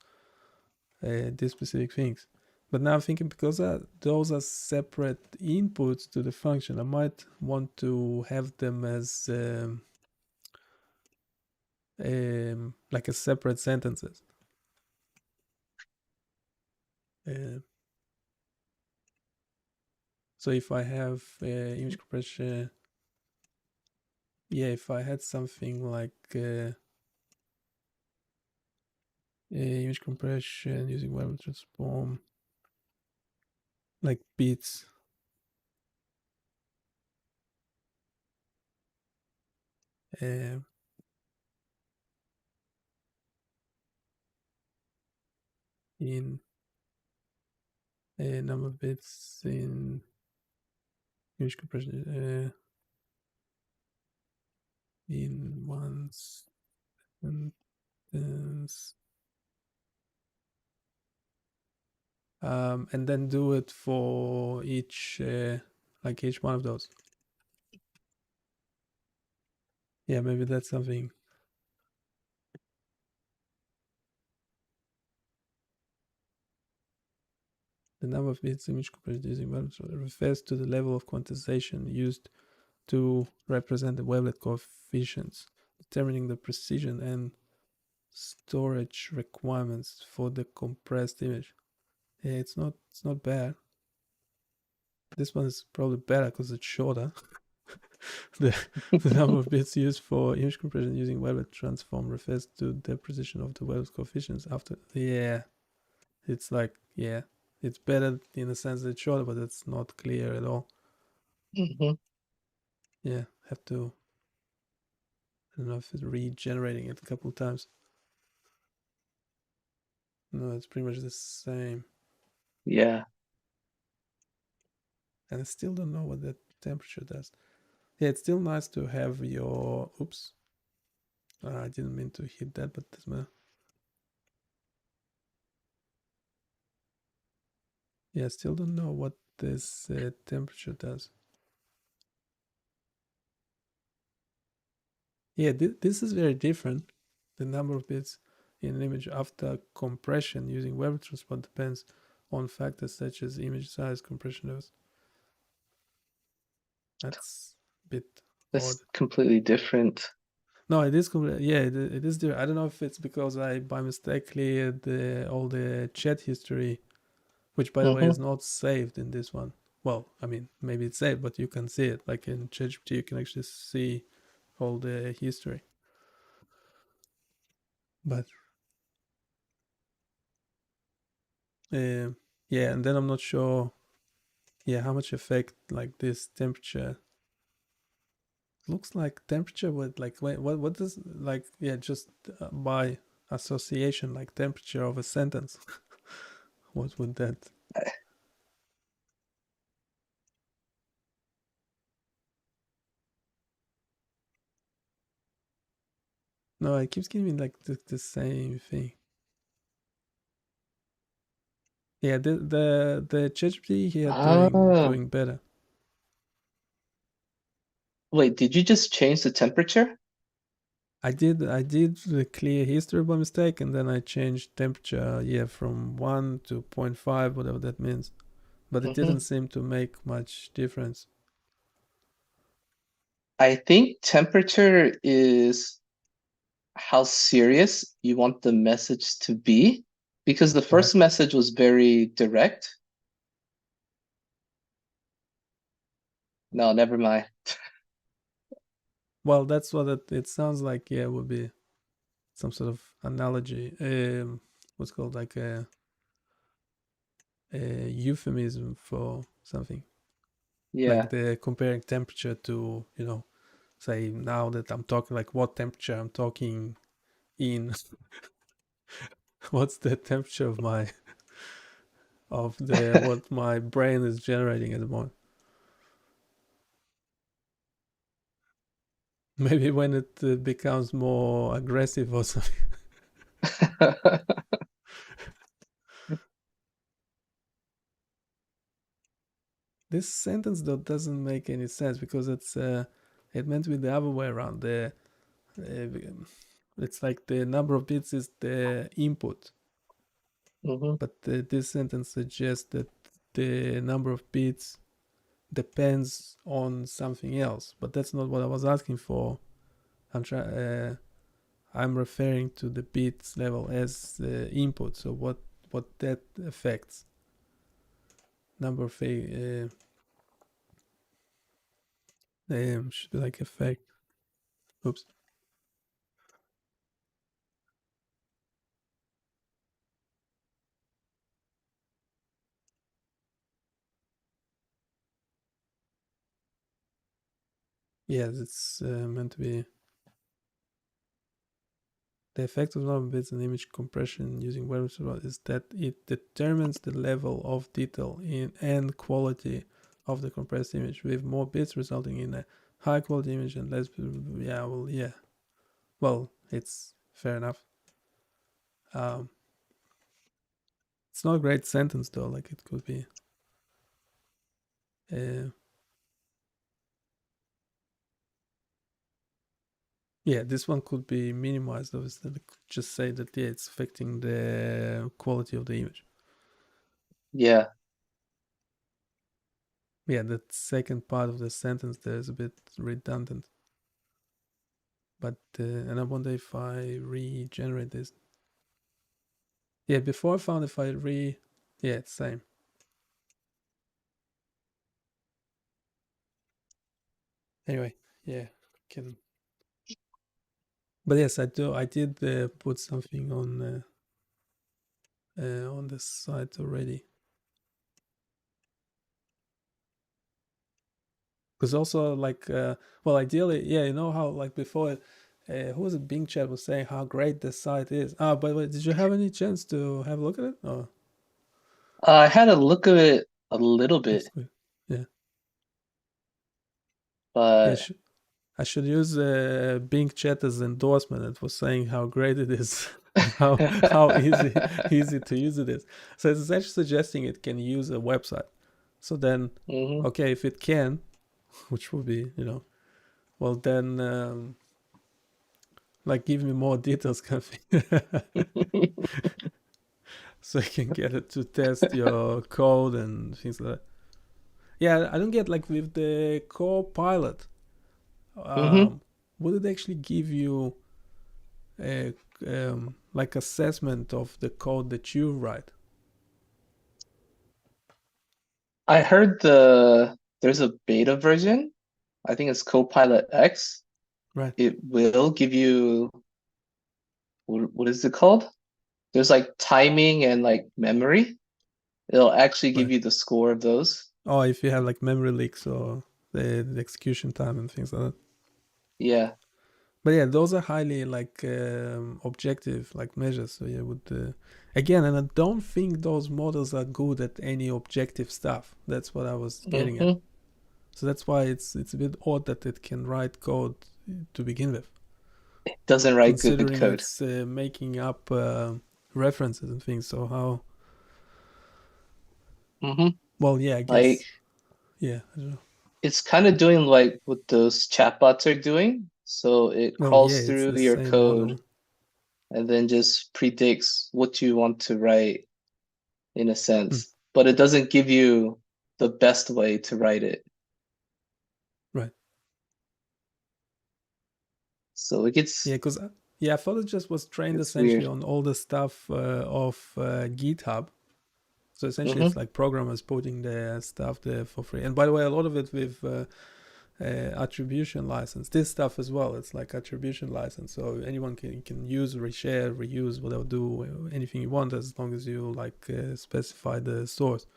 specific things. But now I'm thinking, because those are separate inputs to the function, I might want to have them as like a separate sentences. So if I have image compression, if I had something like image compression using Weber transform, like bits, in a number of bits in image compression in one sentence, and then do it for each one of those. Yeah, maybe that's something. The number of bits image compression using wavelets refers to the level of quantization used to represent the wavelet coefficients, determining the precision and storage requirements for the compressed image. Yeah, it's not bad. This one is probably better because it's shorter. the number of bits used for image compression using wavelet transform refers to the precision of the wavelet coefficients after. Yeah, it's like, it's better in the sense that it's shorter, but it's not clear at all. Mhm. Yeah, have to, I don't know if it's regenerating it a couple of times. No, it's pretty much the same. Yeah. And I still don't know what the temperature does. Yeah, it's still nice to have your, oops. I didn't mean to hit that, but doesn't matter. Yeah, I still don't know what this temperature does. Yeah, this is very different. The number of bits in an image after compression using Weber transform depends on factors such as image size, compression levels. That's a bit That's odd. completely different. No, it is it is different. I don't know if it's because I by mistake cleared all the chat history, which by the way is not saved in this one. Well, I mean, maybe it's saved, but you can see it. Like in ChatGPT, you can actually see all the history. But yeah, and then I'm not sure, how much effect like this temperature. Looks like temperature, but like what does like just by association, like temperature of a sentence. What would that? No, it keeps giving like the same thing. Yeah, the ChatGPT here doing better. Wait, did you just change the temperature? I did the clear history by mistake, and then I changed temperature from 1 to 0.5, whatever that means. But it didn't seem to make much difference. I think temperature is how serious you want the message to be, because the first message was very direct. No, never mind. Well, that's what it sounds like. Yeah, would be some sort of analogy. What's called like a euphemism for something. Yeah. Like the comparing temperature to, say now that I'm talking, like what temperature I'm talking in. What's the temperature of what my brain is generating at the moment. Maybe when it becomes more aggressive or something. This sentence though doesn't make any sense because it meant to be the other way around. It's like the number of bits is the input, but this sentence suggests that the number of bits depends on something else. But that's not what I was asking for. I'm referring to the bits level as input. So what that affects. number of should be like effect. Oops. Yes, it's meant to be. The effect of number of bits in image compression using web is that it determines the level of detail in and quality of the compressed image, with more bits resulting in a high quality image and less. Well, it's fair enough. It's not a great sentence though. Like it could be. Yeah, this one could be minimized. Obviously, they could just say that it's affecting the quality of the image. Yeah. Yeah, that second part of the sentence there is a bit redundant. But and I wonder if I regenerate this. Yeah, before I found if I yeah, it's same. Anyway, yeah, can. But yes, I did put something on the site already. Because also like well, ideally, yeah, you know how like before, who was it? Bing Chat was saying how great the site is. By the way, did you have any chance to have a look at it? Oh, I had a look at it a little bit, that's good. Yeah, but I should use Bing Chat as endorsement. It was saying how great it is, and how easy to use it is. So it's actually suggesting it can use a website. So then, okay, if it can, which would be, well then, like give me more details, kind of thing. So you can get it to test your code and things like that. Yeah, I don't get like with the Copilot. Would it actually give you a like assessment of the code that you write? I heard there's a beta version. I think it's Copilot X. Right. It will give you what is it called? There's like timing and like memory. It'll actually give Right. you the score of those. Oh, if you have like memory leaks or the execution time and things like that. Yeah. But yeah, those are highly like objective like measures. So yeah, would again, and I don't think those models are good at any objective stuff. That's what I was getting at. So that's why it's a bit odd that it can write code to begin with. It doesn't write good Considering code. it's making up references and things. So how? Well, yeah, I guess. Like, yeah, I don't know. It's kind of doing like what those chatbots are doing. So it crawls yeah, through it's your the same code model. and then just predicts what you want to write in a sense. But it doesn't give you the best way to write it. Right. So it gets Yeah, because I thought it just was trained it's essentially weird. on all the stuff of GitHub. So essentially, it's like programmers putting their stuff there for free. And by the way, a lot of it with attribution license. This stuff as well. It's like attribution license. So anyone can use, reshare, reuse, whatever, do anything you want as long as you like specify the source.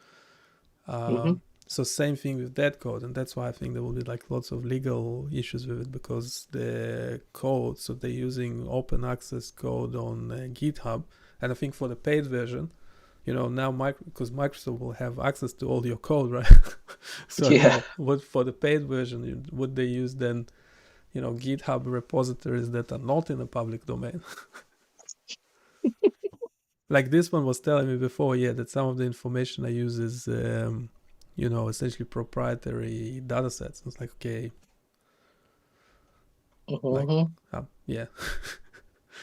So same thing with that code, and that's why I think there will be like lots of legal issues with it, because the code, so they're using open access code on GitHub, and I think for the paid version, now because Microsoft will have access to all your code, right? So Yeah. what for the paid version, would they use then, GitHub repositories that are not in the public domain? Like this one was telling me before, that some of the information I use is essentially proprietary data sets. It's like, okay, yeah.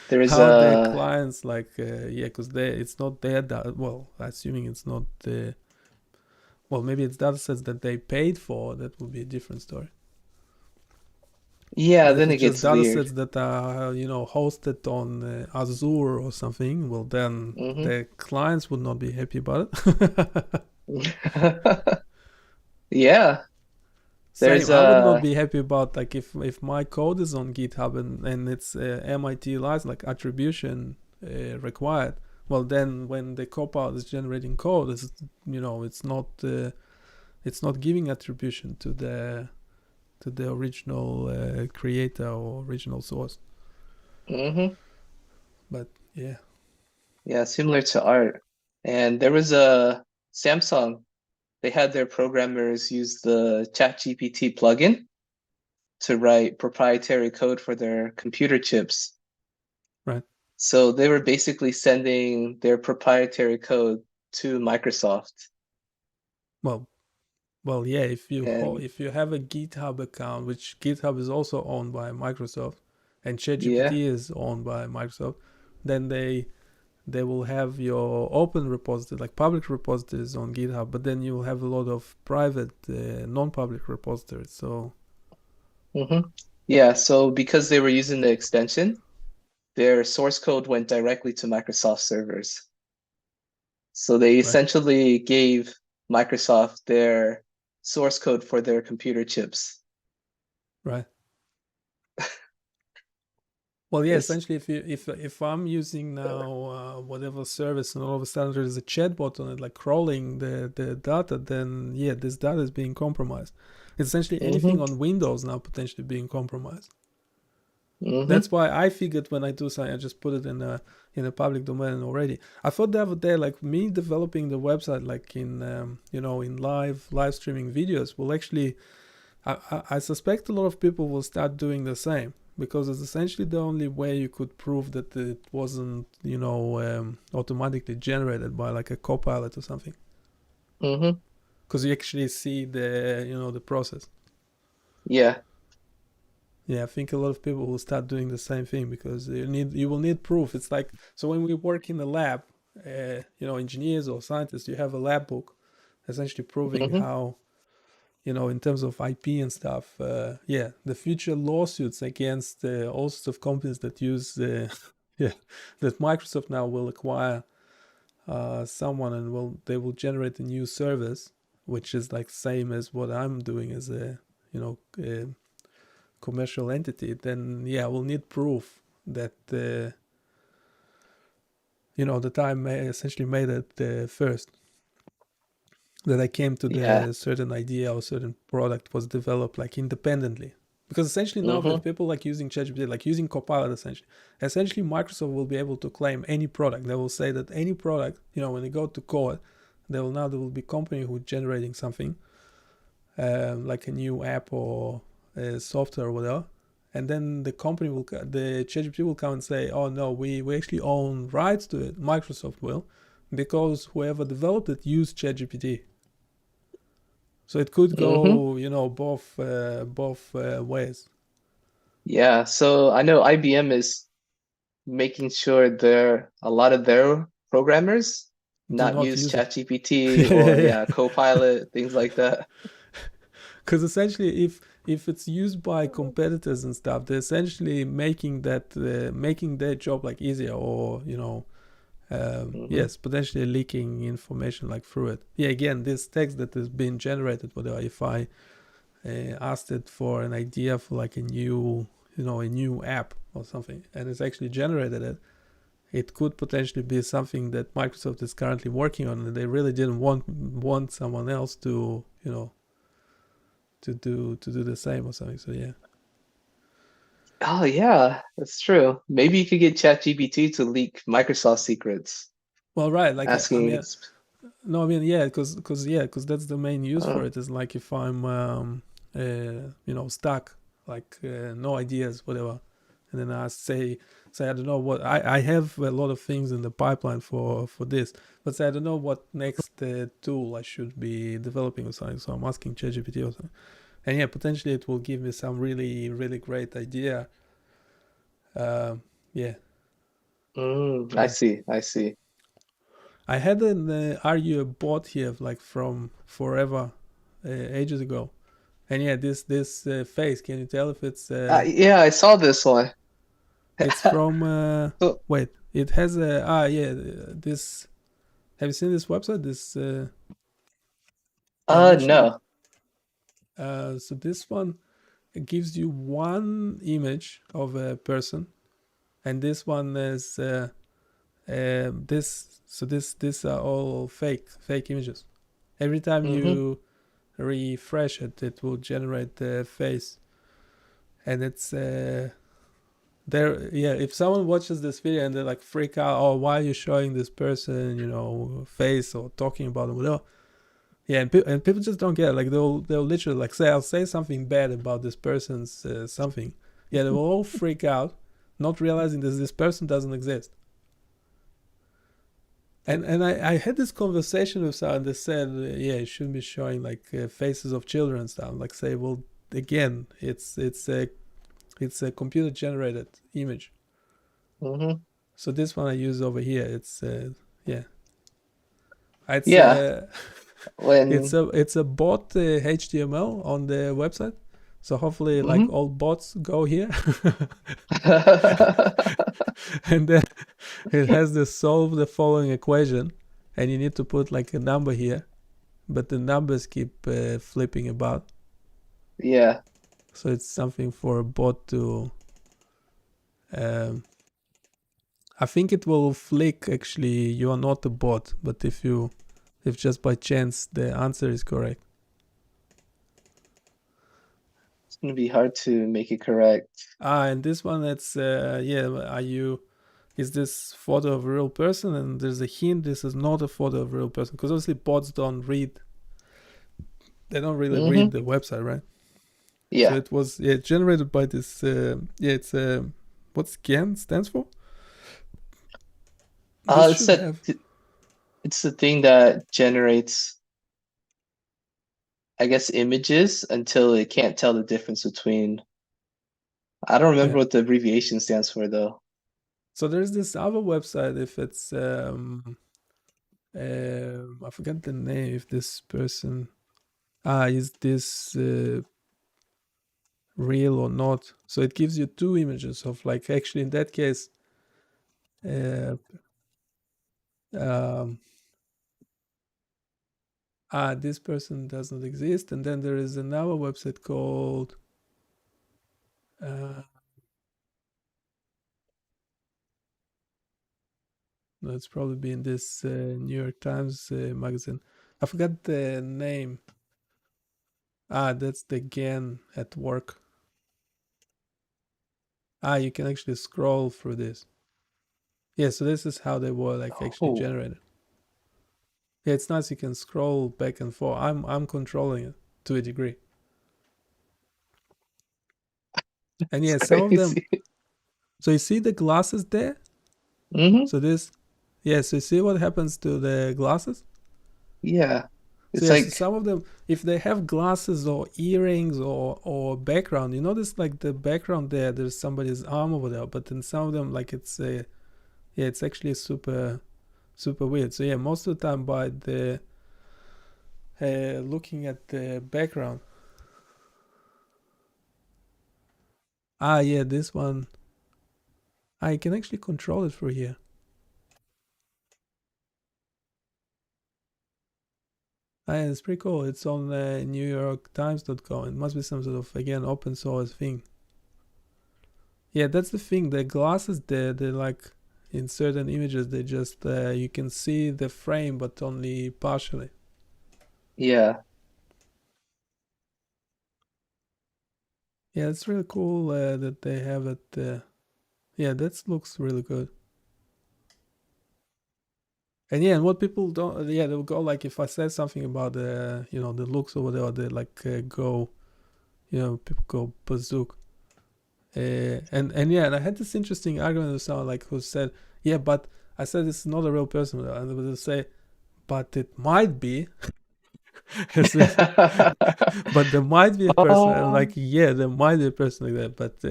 There is how the clients like, because it's not their data. Well, assuming it's not maybe it's data sets that they paid for. That would be a different story. Yeah, but then if it it's just gets data weird. sets that are hosted on Azure or something, well then the clients would not be happy about it. Yeah, Same. there's I would not a be happy about like if my code is on GitHub and it's MIT license like attribution required. Well, then when the Copilot is generating code, it's not giving attribution to the original creator or original source. hmm But yeah, yeah, similar to art. And there was a Samsung, they had their programmers use the ChatGPT plugin to write proprietary code for their computer chips. right. So they were basically sending their proprietary code to Microsoft. Well, well, yeah. And If you have a GitHub account, which GitHub is also owned by Microsoft, and yeah, ChatGPT is owned by Microsoft, then they will have your open repository, like public repositories on GitHub, but then you will have a lot of private, non-public repositories. So, hmm yeah. So because they were using the extension, their source code went directly to Microsoft servers. So they right, essentially gave Microsoft their source code for their computer chips. right. Well, yeah. It's Essentially, if I'm using now whatever service, and all of a sudden there's a chatbot on it, like crawling the data, then yeah, this data is being compromised. It's essentially anything hmm on Windows now potentially being compromised. hmm That's why I figured when I do something, I just put it in a public domain already. I thought the other day, like me developing the website, like in in live streaming videos, will actually. I suspect a lot of people will start doing the same because it's essentially the only way you could prove that it wasn't automatically generated by like a copilot or something. hmm Because you actually see the process. Yeah. Yeah, I think a lot of people will start doing the same thing because you will need proof. It's like, so when we work in the lab, engineers or scientists, you have a lab book essentially proving hmm how, in terms of IP and stuff. Yeah, the future lawsuits against all sorts of companies that use yeah, that Microsoft now will acquire someone and they will generate a new service which is like same as what I'm doing as a commercial entity. Then yeah, we'll need proof that that I essentially made it first, that I came to Yeah. the certain idea or certain product was developed like independently. Because essentially now hmm if people like using ChatGPT, like using Copilot essentially Microsoft will be able to claim any product. They will say that any product, when they go to court, there will be company who generating something, like a new app or software or whatever. And then the ChatGPT will come and say, oh no, we actually own rights to it. Microsoft will, because whoever developed it used ChatGPT. So it could hmm go, both ways. Yeah. So I know IBM is making sure a lot of their programmers Do not not use use it. ChatGPT or yeah, Copilot, things like that. Because essentially, if it's used by competitors and stuff, they're essentially making their job like easier, or hmm yes, potentially leaking information like through it. Yeah, again, this text that has been generated, whatever, if I asked it for an idea for like a new app or something, and it's actually generated it, it could potentially be something that Microsoft is currently working on, and they really didn't want someone else to to do the same or something. So yeah. Oh yeah, that's true. Maybe you could get ChatGPT to leak Microsoft secrets, Well, right. Like I asking. mean, no, I mean, yeah, because that's the main use Uh, for it. Is like if I'm stuck, like no ideas, whatever, and then I say I don't know what I have a lot of things in the pipeline for this, but say I don't know what next tool I should be developing or something. So I'm asking ChatGPT or something, and yeah, potentially it will give me some really really great idea. Yeah, I right. see. I see. I had an Argue bot here like from forever, ages ago, and yeah, this face. Can you tell if Yeah, I saw this one. it's from? So, Wait, it has a yeah. This, have you seen this website? This Actually, No. so this one gives you one image of a person, and this one is this. So these are all fake images. Every time Mm-hmm. you refresh it, it will generate the face, and it's there. Yeah, if someone watches this video and they like freak out, oh, why are you showing this person, face or talking about them, whatever. Yeah, and people just don't get it. Like they'll literally like say, I'll say something bad about this person's something. Yeah, they will all freak out, not realizing that this person doesn't exist. And I had this conversation with someone that said, yeah, you shouldn't be showing like faces of children and stuff. Like say, well, again, it's a computer generated image. Mm-hmm. So this one I use over here. It's yeah, it's Yeah. it's When a bot HTML on the website. So hopefully, like Mhm. all bots go here, and then it has to solve the following equation, and you need to put like a number here, but the numbers keep flipping about. Yeah. So it's something for a bot to. Um, I think it will flick. Actually, you are not a bot, but if just by chance the answer is correct. It's gonna be hard to make it correct. And this one, it's is this photo of a real person? And there's a hint, this is not a photo of a real person, because obviously bots don't read. They don't really read Mm-hmm. the website, right? So Yeah. it was generated by this. It's what scan stands for. This It's should that have. it's the thing that generates, I guess, images until it can't tell the difference between. I don't remember Yeah. what the abbreviation stands for though. So there's this other website. If it's I forget the name. If this person is this real or not? So it gives you two images of like actually in that case. Um, this person does not exist, and then there is another website called. No, it's probably been this New York Times magazine. I forgot the name. That's the GAN at work. You can actually scroll through this. Yeah, so this is how they were like actually Oh, generated. Yeah, it's nice. You can scroll back and forth. I'm controlling it to a degree. And it's yeah, some of them. crazy. So you see the glasses there. Mm-hmm. So this, yeah. So you see what happens to the glasses. Yeah. So It's yes, like, some of them, if they have glasses or earrings or background, you notice like the background there's somebody's arm over there. But in some of them, like it's it's actually super weird. So yeah, most of the time by the looking at the background. Yeah, this one. I can actually control it through here. Yeah, it's pretty cool. It's on NewYorkTimes.com. It must be some sort of, again, open source thing. Yeah, that's the thing. The glasses there, they like in certain images, they just you can see the frame, but only partially. yeah. Yeah, it's really cool that they have it. Yeah, that looks really good. And yeah, and what people don't, yeah, they'll go like if I said something about the, the looks over there, they like go, people go bazook. And yeah, and I had this interesting argument with someone like who said, yeah, but I said it's not a real person, and they would say, but it might be. But there might be a person. I'm like, yeah, there might be a person like that, but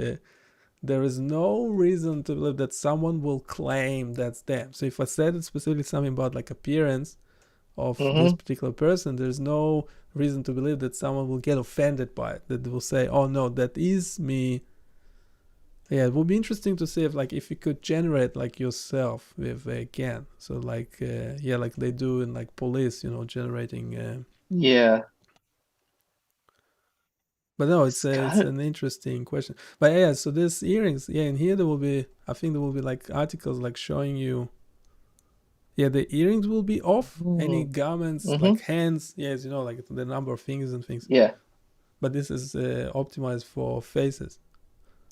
there is no reason to believe that someone will claim that's them. So if I said it specifically something about like appearance of this Mm-hmm. particular person, there's no reason to believe that someone will get offended by it. That will say, oh no, that is me. Yeah, it would be interesting to see if you could generate like yourself with GAN. So like like they do in like police, generating Yeah. But no, It's it's kind of an interesting question. But yeah, so this earrings, yeah, in here there will be, I think there will be like articles like showing you, yeah, the earrings will be off. Any garments Mm-hmm. like hands, yes, like the number of fingers and things. Yeah. But this is optimized for faces.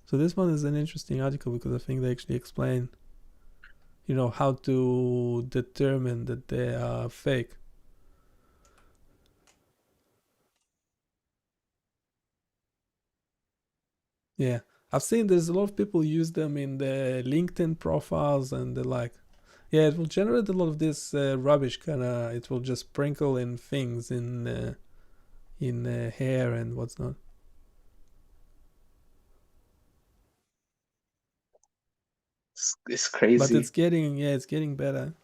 So this one is an interesting article because I think they actually explain, how to determine that they are fake. Yeah, I've seen there's a lot of people use them in the LinkedIn profiles and the like. Yeah, it will generate a lot of this rubbish kind of. It will just sprinkle in things in hair and what's not. It's But crazy. it's getting better.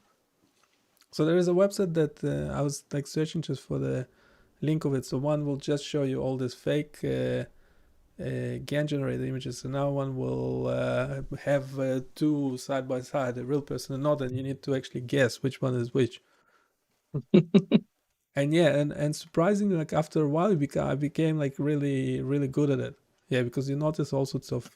So there is a website that I was like searching just for the link of it. So one will just show you all this fake GAN generated images. So now one will have two side by side, a real person and not, and you need to actually guess which one is which. And yeah, and surprisingly, like after a while, I became like really really good at it. Yeah, because you notice all sorts of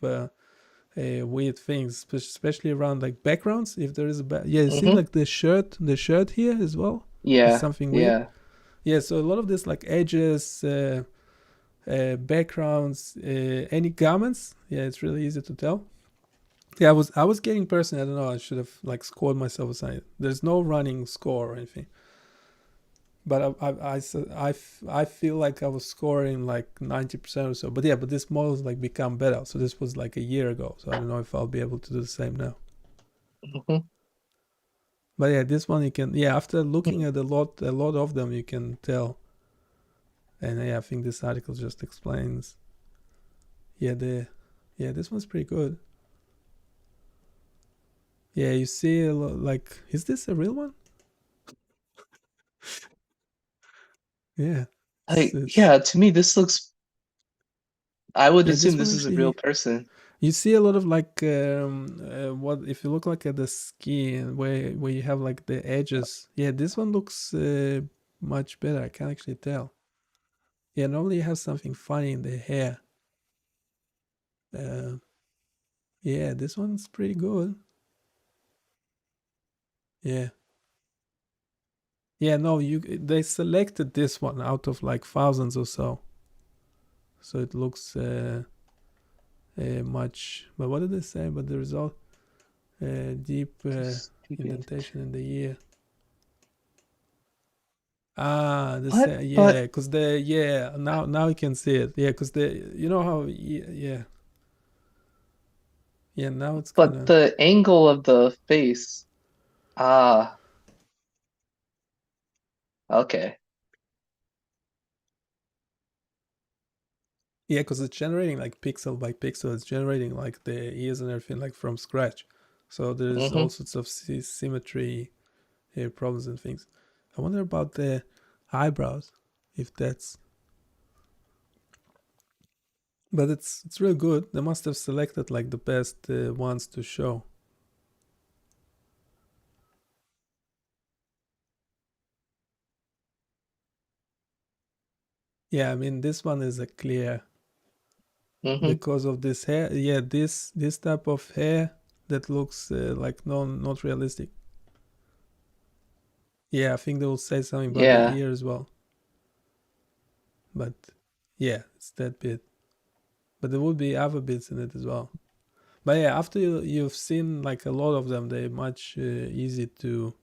weird things, especially around like backgrounds. If there is yeah, you see Mm-hmm. like the shirt here as well. It's Yeah. something weird. Yeah. Yeah, so a lot of this like edges, backgrounds, any garments. Yeah, it's really easy to tell. Yeah, I was getting personally. I don't know. I should have like scored myself aside. There's no running score or anything, but I feel like I was scoring like 90% or so. But yeah, but this model's like become better. So this was like a year ago. So I don't know if I'll be able to do the same now. Mm-hmm. But yeah, this one you can. Yeah, after looking at a lot of them, you can tell. And yeah, I think this article just explains. Yeah, this one's pretty good. Yeah, you see a lot, like, is this a real one? Yeah, it's Yeah, to me this looks, I would yeah, assume this one this is a real actually. person. You see a lot of like what if you look like at the skin where you have like the edges. Yeah, this one looks much better. I can actually tell. Yeah, normally you have something funny in the hair. Uh, yeah, this one's pretty good. Yeah, yeah. No, they selected this one out of like thousands or so, so it looks much. But what did they say? But the result, deep Just keep it. indentation in the ear. Ah, What? yeah, cause now you can see it. Yeah, cause you know how yeah now it's kind But of the angle of the face. Ah, okay. yeah, cause it's generating like pixel by pixel. It's generating like the ears and everything like from scratch. So there's all Mm-hmm. sorts of symmetry problems and things. I wonder about the eyebrows, if that's. But it's real good. They must have selected like the best ones to show. Yeah, I mean this one is a clear Mm-hmm. because of this hair. Yeah, this type of hair that looks like not realistic. Yeah, I think they will say something about the Yeah. ear as well. But yeah, it's that bit. But there would be other bits in it as well. But yeah, after you've seen like a lot of them, they're much easy to.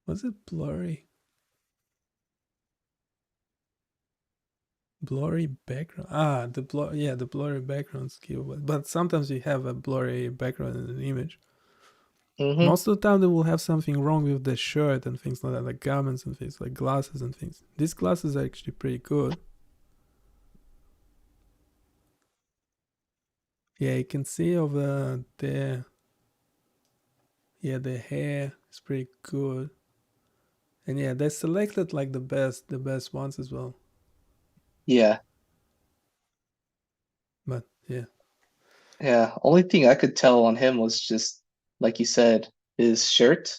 Was it blurry? Blurry background. Ah, the blurry background skill. But sometimes you have a blurry background in an image. Mm-hmm. Most of the time, they will have something wrong with the shirt and things like that, like garments and things, like glasses and things. These glasses are actually pretty good. Yeah, you can see over there. Yeah, the hair is pretty good. And yeah, they selected like the best ones as well. Yeah. But yeah, Yeah. Only thing I could tell on him was just, like you said, his shirt.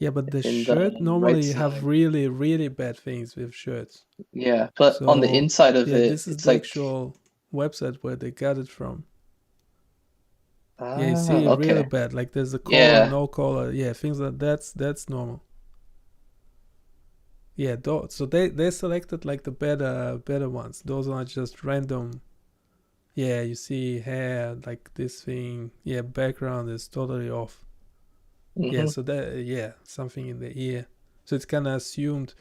Yeah, but the in the shirt normally right you have side. really, really bad things with shirts. Yeah, but on the So inside of yeah, it, this is it's the like, actual website where they got it from. Yeah, you ah, see really okay. bad. Like there's a collar, Yeah. no collar. Yeah, things like that's normal. Yeah, so they selected like the better ones. Those are just random. Yeah, you see hair like this thing. Yeah, background is totally off. Yeah, Mm-hmm. so that yeah, something in the ear. So it's kind of assumed.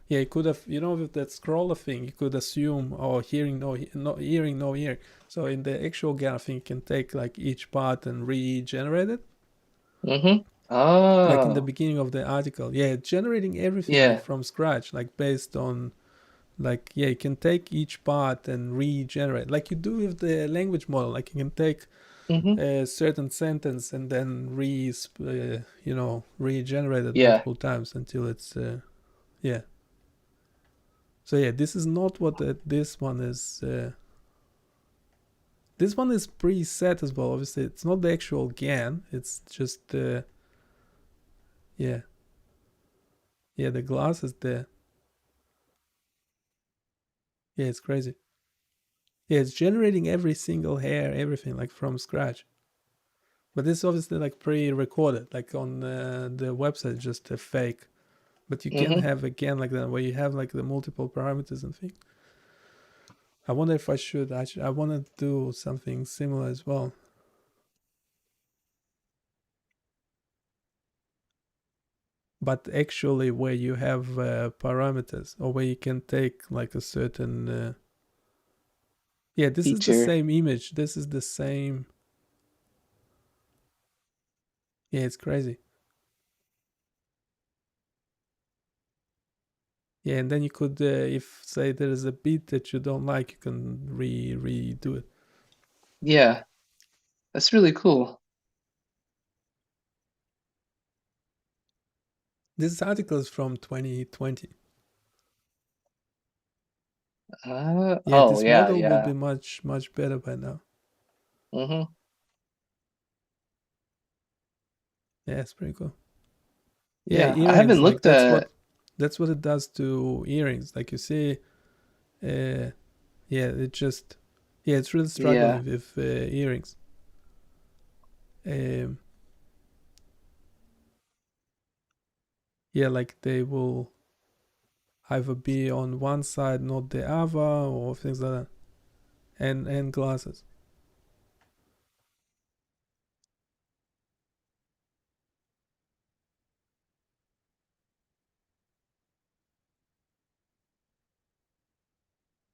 Yeah, you could have, with that scroller thing, you could assume, oh, hearing no hearing, no ear. So in the actual GAN thing, you can take like each part and regenerate it. Mm-hmm. Like in the Oh, beginning of the article, yeah, generating everything like yeah. from scratch, like based on, like, yeah, you can take each part and regenerate, like you do with the language model. Like you can take Mm-hmm. a certain sentence and then regenerate it Yeah. multiple times until it's yeah. So yeah, this is not what this one is. This one is preset as well. Obviously, it's not the actual GAN. It's just yeah, yeah. The glass is there. Yeah, it's crazy. Yeah, it's generating every single hair, everything like from scratch. But this is obviously like pre-recorded, like on the website, just a fake. But you can Mm-hmm. have a GAN like that, where you have like the multiple parameters and things. I wonder if I should. I want to do something similar as well. But actually, where you have parameters, or where you can take like a certain. Yeah, this is the Feature. same image. This is the same. Yeah, it's crazy. Yeah, and then you could, if say there is a beat that you don't like, you can redo it. Yeah. That's really cool. This article is from 2020. Yeah, Oh, this yeah, model will yeah. be much better by now. Mm-hmm. Yeah, it's pretty cool. Yeah, Yeah, I haven't earrings, like looked at, that's what it does to earrings. Like you see, yeah, it just, yeah, it's really yeah. struggling with earrings. Um, yeah, like they will either be on one side, not the other, or things like that. And glasses.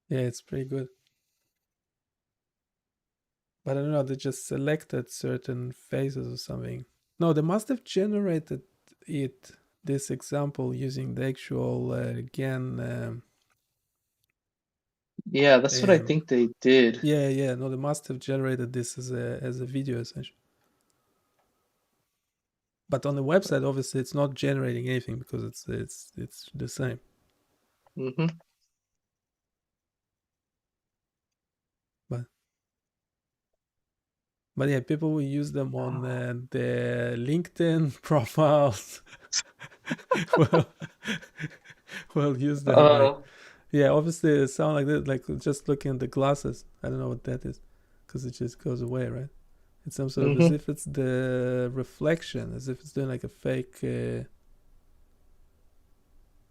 Yeah, it's pretty good. But I don't know, they just selected certain phases or something. No, they must have generated it, this example, using the actual GAN. Yeah, that's what I Um, think they did. yeah, no, they must have generated this as a video essentially. But on the website, obviously, it's not generating anything because it's the same. Mm-hmm. But but yeah, people will use them on their LinkedIn profiles. well, well, use them like, Uh, yeah. Obviously, it sound like that. Like just looking at the glasses. I don't know what that is, because it just goes away, right? It's some sort of, as mm-hmm. if it's the reflection, as if it's doing like a fake.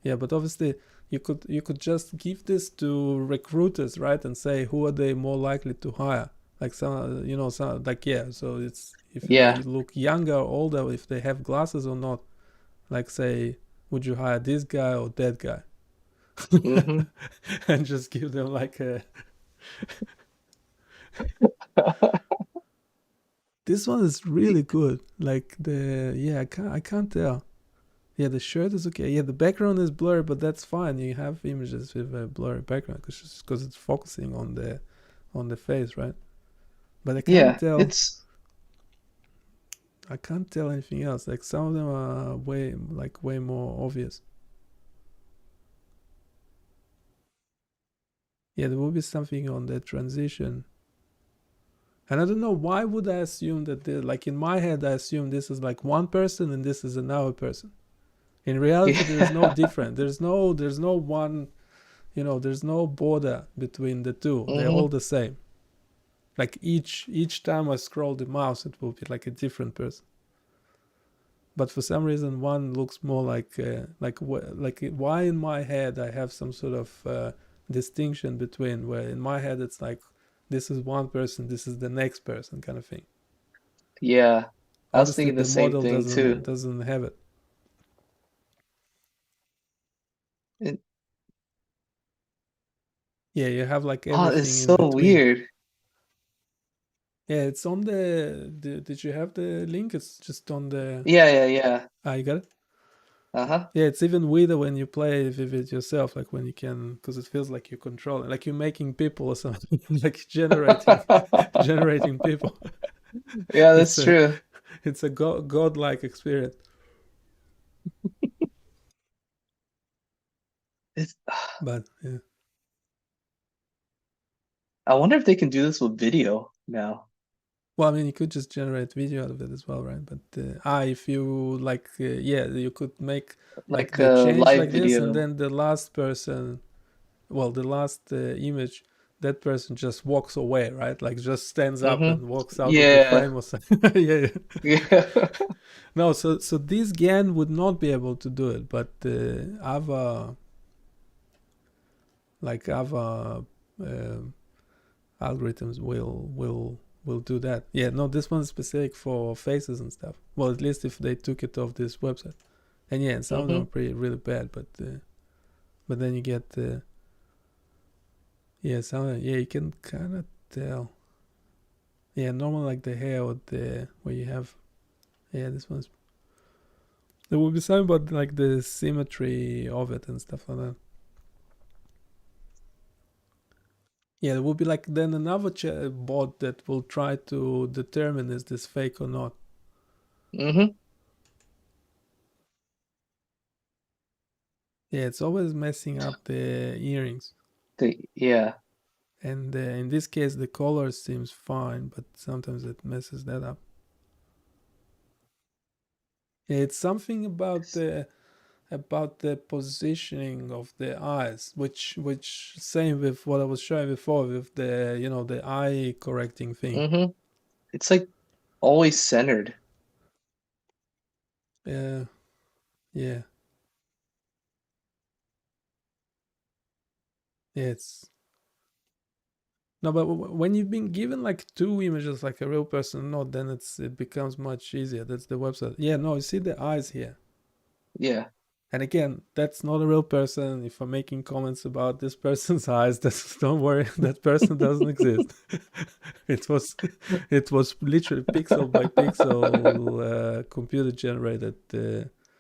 Yeah, but obviously you could just give this to recruiters, right, and say who are they more likely to hire. Like some like, yeah. So it's if they Yeah. look younger or older, if they have glasses or not. Like say, would you hire this guy or that guy? Mm-hmm. And just give them like a. This one is really good. Like I can't tell. Yeah, the shirt is okay. Yeah, the background is blurry, but that's fine. You have images with a blurry background because it's focusing on the face, right? But I can't Yeah, tell. it's I can't tell anything else. Like some of them are way more obvious. Yeah, there will be something on the transition. And I don't know why would I assume that like in my head I assume this is like one person and this is another person. In reality, there's no Yeah. difference. There's no one, there's no border between the two. They're all Mm-hmm. the same. Like each time I scroll the mouse, it will be like a different person. But for some reason, one looks more like why in my head I have some sort of distinction between, where in my head it's like this is one person, this is the next person kind of thing. Yeah. I was Obviously, thinking the the same model thing too. doesn't have it. It, Yeah, you have like oh, it's everything in so between. weird. Yeah, it's on did you have the link? It's just on the. Yeah. You got it. Uh-huh. Yeah, it's even weirder when you play with it yourself, like when you can, because it feels like you're controlling, like you're making people or something, like generating people. Yeah, It's that's a true. it's a godlike experience. It's, But yeah, I wonder if they can do this with video now. well, I mean, you could just generate video out of it as well, right? But if you like, yeah, you could make like Like the a change live like this, and video. then the last person, well, the last image, that person just walks away, right? Like just stands up Mm-hmm. and walks out of the Yeah. frame or something. Yeah, yeah. Yeah. No, so this GAN would not be able to do it, but other algorithms will do that. Yeah, no, this one's specific for faces and stuff. Well, at least if they took it off this website. And yeah, and some of them Mm-hmm. are really bad, but then you get yeah, you can kind of tell. Yeah, normal like the hair or the where you have. Yeah, this one's. There will be something about like the symmetry of it and stuff like that. Yeah, there will be like then another bot that will try to determine is this fake or not. Mm-hmm. Yeah, it's always messing up the earrings. Yeah. And in this case, the color seems fine, but sometimes it messes that up. Yeah, it's something about the positioning of the eyes, which same with what I was showing before with the the eye correcting thing. Mm-hmm. It's like always centered. Yeah, yeah, yeah. It's no, but when you've been given like two images, like a real person, no, then it becomes much easier. That's the website. Yeah, no, you see the eyes here. Yeah. And again, that's not a real person. If I'm making comments about this person's eyes, don't worry, that person doesn't exist. it was literally pixel by pixel computer generated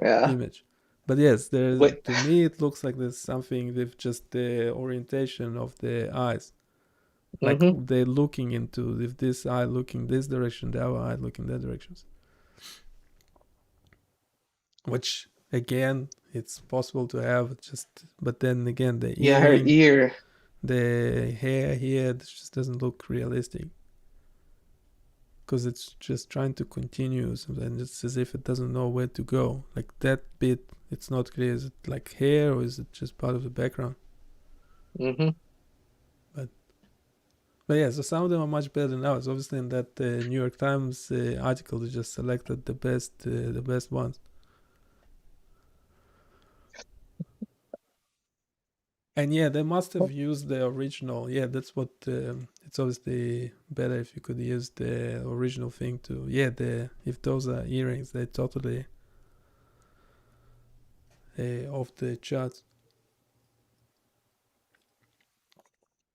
Yeah. image. But yes, Wait. to me it looks like there's something with just the orientation of the eyes. Like Mm-hmm. they're looking into, if this eye looking this direction, the other eye looking that directions. Which again, it's possible to have but then again, the Yeah, her earring, ear. the hair here, this just doesn't look realistic, because it's just trying to continue something. It's as if it doesn't know where to go. Like that bit, it's not clear. Is it like hair or is it just part of the background? Mm-hmm. But yeah, so some of them are much better than others. Obviously, in that New York Times article, they just selected the best ones. And yeah, they must have used the original. Yeah, that's what. It's obviously better if you could use the original thing to. Yeah, if those are earrings, they're totally off the charts.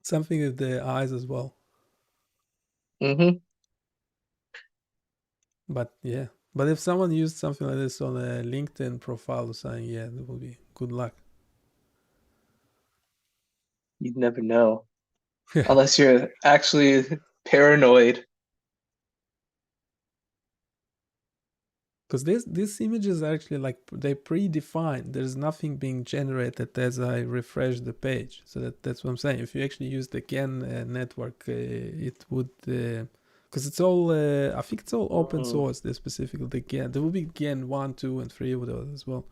Something with the eyes as well. Mm-hmm. But yeah, but if someone used something like this on a LinkedIn profile or something, yeah, that would be good luck. You'd never know. Yeah. Unless you're actually paranoid. Because these images are actually like they predefined. There's nothing being generated as I refresh the page. So that's what I'm saying. If you actually use the GAN network, it would because it's all I think it's all open source. Specifically the GAN. There will be GAN 1, 2, and 3 with those as well.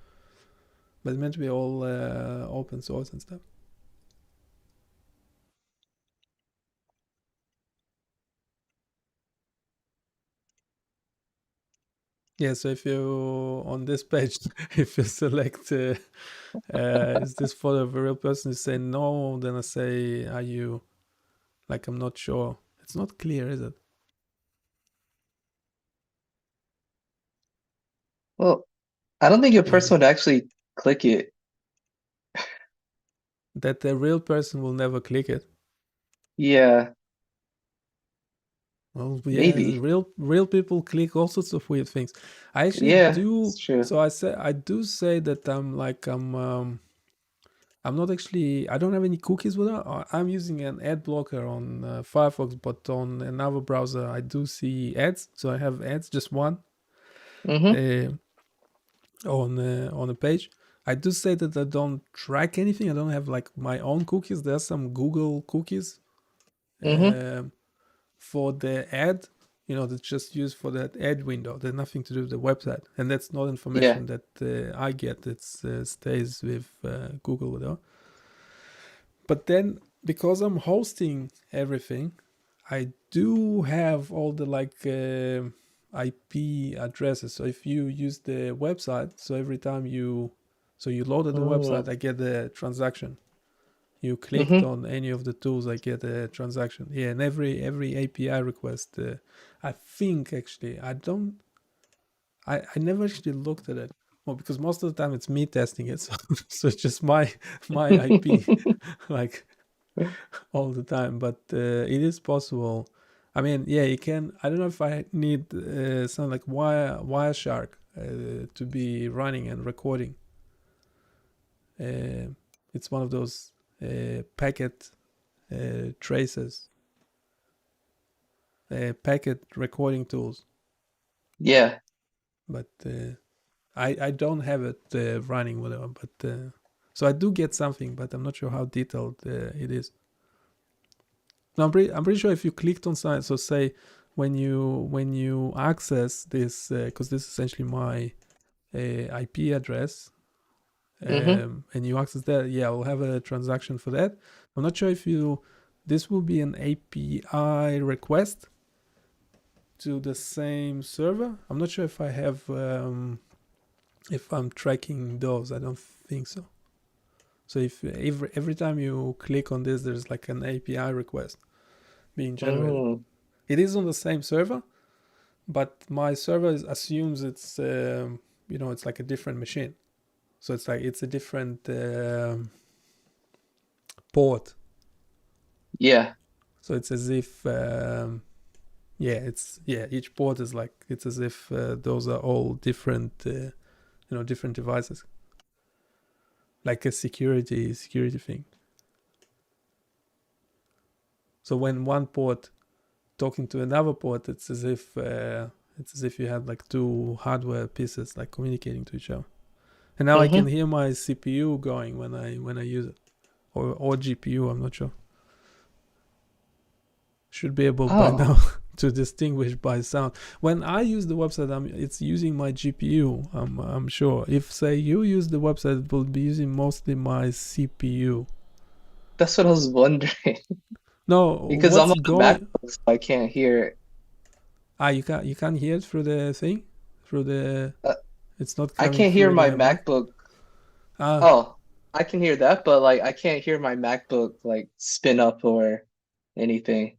but it's meant to be all open source and stuff. Yeah, so if you on this page, if you select is this photo of a real person, you say no, then I say, are you, like, I'm not sure. It's not clear, is it? Well, I don't think a Yeah. person would actually click it. That the real person will never click it. Yeah, Well, yeah, maybe. real people click all sorts of weird things. I actually Yeah, do. it's true. So I do say that I'm not actually. I don't have any cookies with it. I'm using an ad blocker on Firefox, but on another browser I do see ads. So I have ads, just one Mm-hmm. on a page. I do say that I don't track anything. I don't have like my own cookies. There's some Google cookies Mm-hmm. for the ad. That's just used for that ad window. There's nothing to do with the website, and that's not Yeah. information that I get. It stays with Google, whatever. But then, because I'm hosting everything, I do have all the IP addresses. So if you use the website, so every time you loaded the website, Mm. I get the transaction. You clicked Mm-hmm. on any of the tools, I get a transaction. Yeah, and every API request, I think actually I never actually looked at it. Well, because most of the time it's me testing it, so it's just my IP, like all the time. But it is possible. I mean, yeah, you can. I don't know if I need something like Wireshark to be running and recording. It's one of those packet traces, packet recording tools. Yeah. But I don't have it running, whatever. But so I do get something, but I'm not sure how detailed it is. No, I'm pretty sure if you clicked on something, so say when you access this, because this is essentially my IP address, Mm-hmm. and you access that, yeah, I'll have a transaction for that. I'm not sure if this will be an API request to the same server. I'm not sure if I have, if I'm tracking those. I don't think so. So if every time you click on this, there's like an API request being generated. Mm. It is on the same server, but my server assumes it's it's like a different machine. So it's a different port. Yeah. So it's as if each port is like, it's as if those are all different different devices, like a security thing. So when one port talking to another port, it's as if you had like two hardware pieces like communicating to each other. And now I can Mm-hmm. hear my CPU going when I use it, or GPU. I'm not sure. Should be able by Oh, now to distinguish by sound. When I use the website, it's using my GPU. I'm sure. If say you use the website, it will be using mostly my CPU. that's what I was wondering. No, Because I'm what's on a going? MacBook, so I can't hear it. You can't hear it through the thing, through the. Uh, It's not I coming can't hear through my the mic. MacBook. Ah, Oh, I can hear that, but like I can't hear my MacBook like spin up or anything.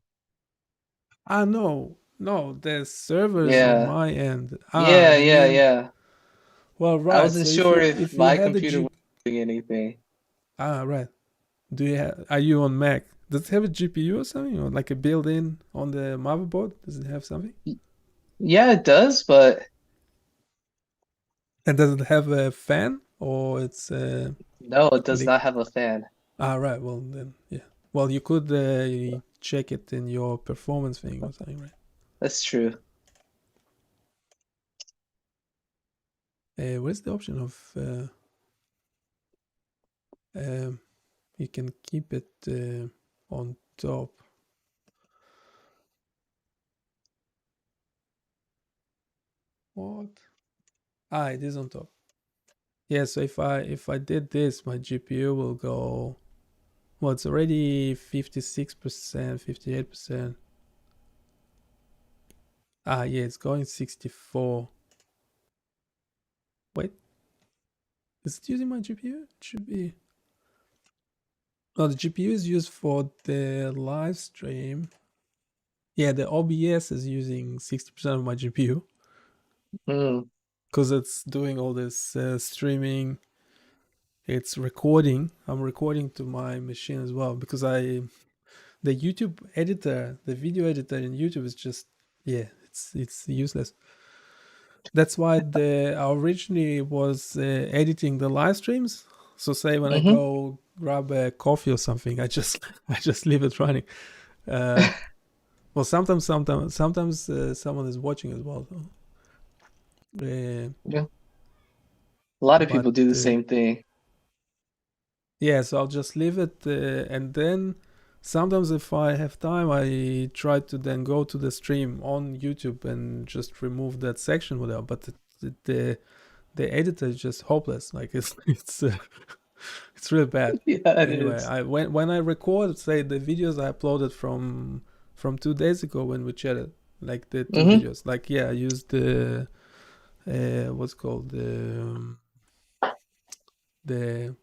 no. The servers on Yeah. my end. Ah, Yeah, you yeah, mean? yeah. Well, I right. wasn't So sure if if you my had a computer G. was doing anything. Ah, right. Are you on Mac? Does it have a GPU or something, or like a built-in on the motherboard? Does it have something? Y- Yeah, it does, but And does it have a fan, or it's no, it does liquid? not have a fan. Ah, right. Well, then, yeah. Well, you could check it in your performance thing or something, right? That's true. Where's the option of um, you can keep it on top? What? Ah, it is on top. Yeah, so if I did this, my GPU will go. Well, it's already 56%, 58%. Ah, yeah, it's going 64. Wait, is it using my GPU? It should be. No, the GPU is used for the live stream. Yeah, the OBS is using 60% of my GPU Mm, because it's doing all this streaming. It's recording. I'm recording to my machine as well because the YouTube editor, the video editor in YouTube is just, yeah, it's useless. That's why I originally was editing the live streams. So say when I mhm. go grab a coffee or something, I just I just leave it running. Uh, well, sometimes someone is watching as well. Uh, Yeah. A lot of but people do the same thing. yeah, so I'll just leave it, and then sometimes if I have time, I try to then go to the stream on YouTube and just remove that section whatever. But the editor is just hopeless. Like it's really bad. Yeah, it Anyway, is. I when I record, say the videos I uploaded from 2 days ago when we chatted, like the two Mm-hmm. videos. Like yeah, I used the what's called the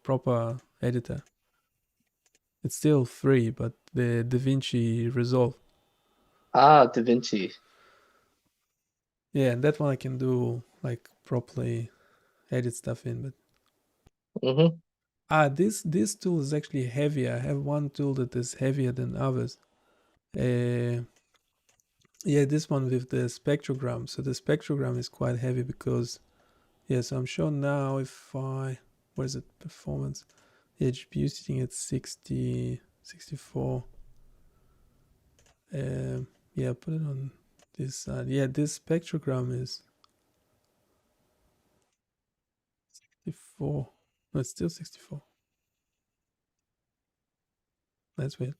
proper editor. It's still free, but the DaVinci Resolve. Ah, Da Vinci. Yeah, and that one I can do like properly edit stuff in. But Mm-hmm. this tool is actually heavier. I have one tool that is heavier than others. Yeah, this one with the spectrogram. So the spectrogram is quite heavy because yeah. So I'm sure now if I where is it performance? Yeah, GPU sitting at 60, 64. Yeah, put it on this side. Yeah, this spectrogram is 64. No, it's still 64. That's weird.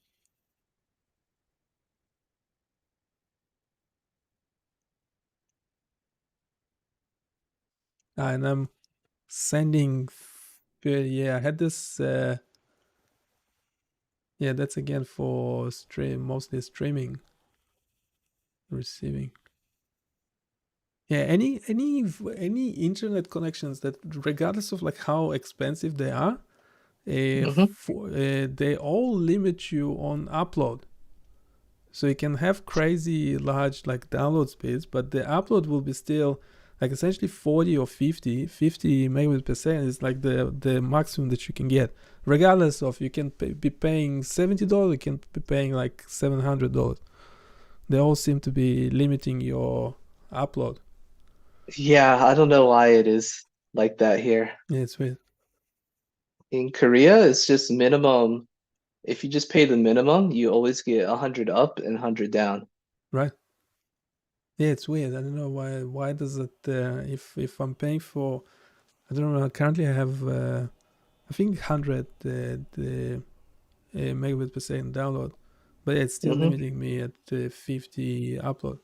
And I'm sending. Yeah, I had this. Yeah, that's again for mostly streaming, receiving. Yeah, any internet connections that, regardless of like how expensive they are, Mm-hmm. they all limit you on upload. So you can have crazy large like download speeds, but the upload will be still like essentially 40 or 50 megabits per second is like the maximum that you can get. Regardless of, you can be paying $70, you can be paying like $700. They all seem to be limiting your upload. Yeah, I don't know why it is like that here. Yeah, it's weird. In Korea, it's just minimum. If you just pay the minimum, you always get 100 up and 100 down. Right. Yeah, it's weird. I don't know why does it if I'm paying for, I don't know, currently I have I think 100 the megabits per second download, but it's still Mm-hmm. limiting me at 50 upload.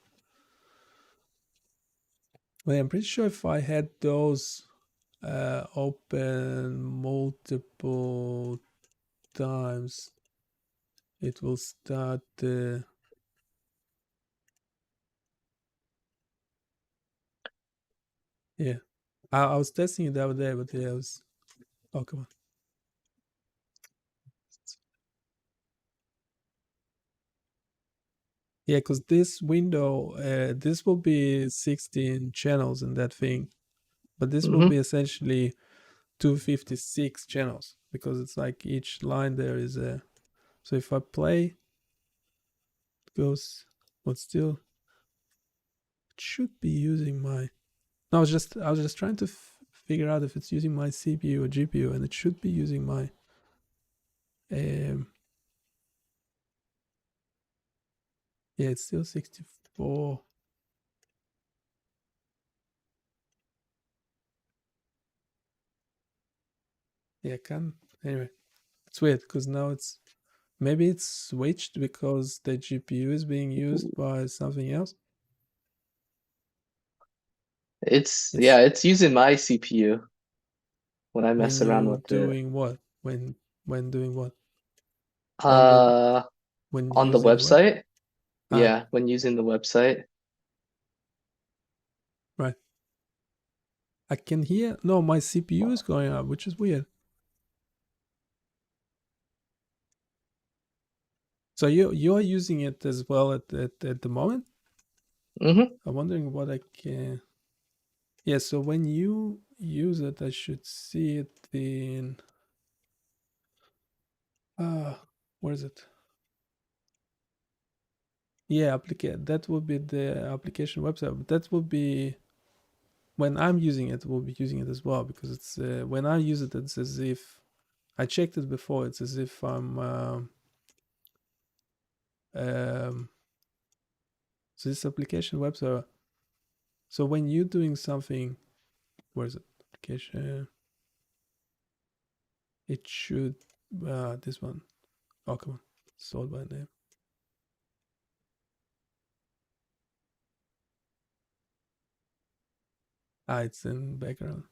But I'm pretty sure if I had those open multiple times, it will start. Yeah, I was testing it the other day, but yeah, I was. Oh, come on. Yeah, because this window, this will be 16 channels in that thing, but this will Mm-hmm. be essentially 256 channels because it's like each line there is a. So if I play, it goes, but still, it should be using my. No, I was just trying to figure out if it's using my CPU or GPU, and it should be using my. Yeah, it's still 64. Yeah, can anyway. It's weird because now it's maybe it's switched because the GPU is being used by something else. It's It's yeah, it's using my CPU. when I mess around you with it. doing what? When doing what? Uh, When on the using the web? website. Ah, Yeah, when using the website. right. I can hear. No, my CPU is going up, which is weird. So you're using it as well at the moment? Mm-hmm. I'm wondering what I can. Yeah. So when you use it, I should see it in. Where is it? Yeah, that would be the application website. But that would be when I'm using it. We'll be using it as well because it's when I use it, it's as if I checked it before. It's as if I'm. So this application web server. So when you're doing something, where is it? Application. It should this one. Oh come on, sort by name. It's in background.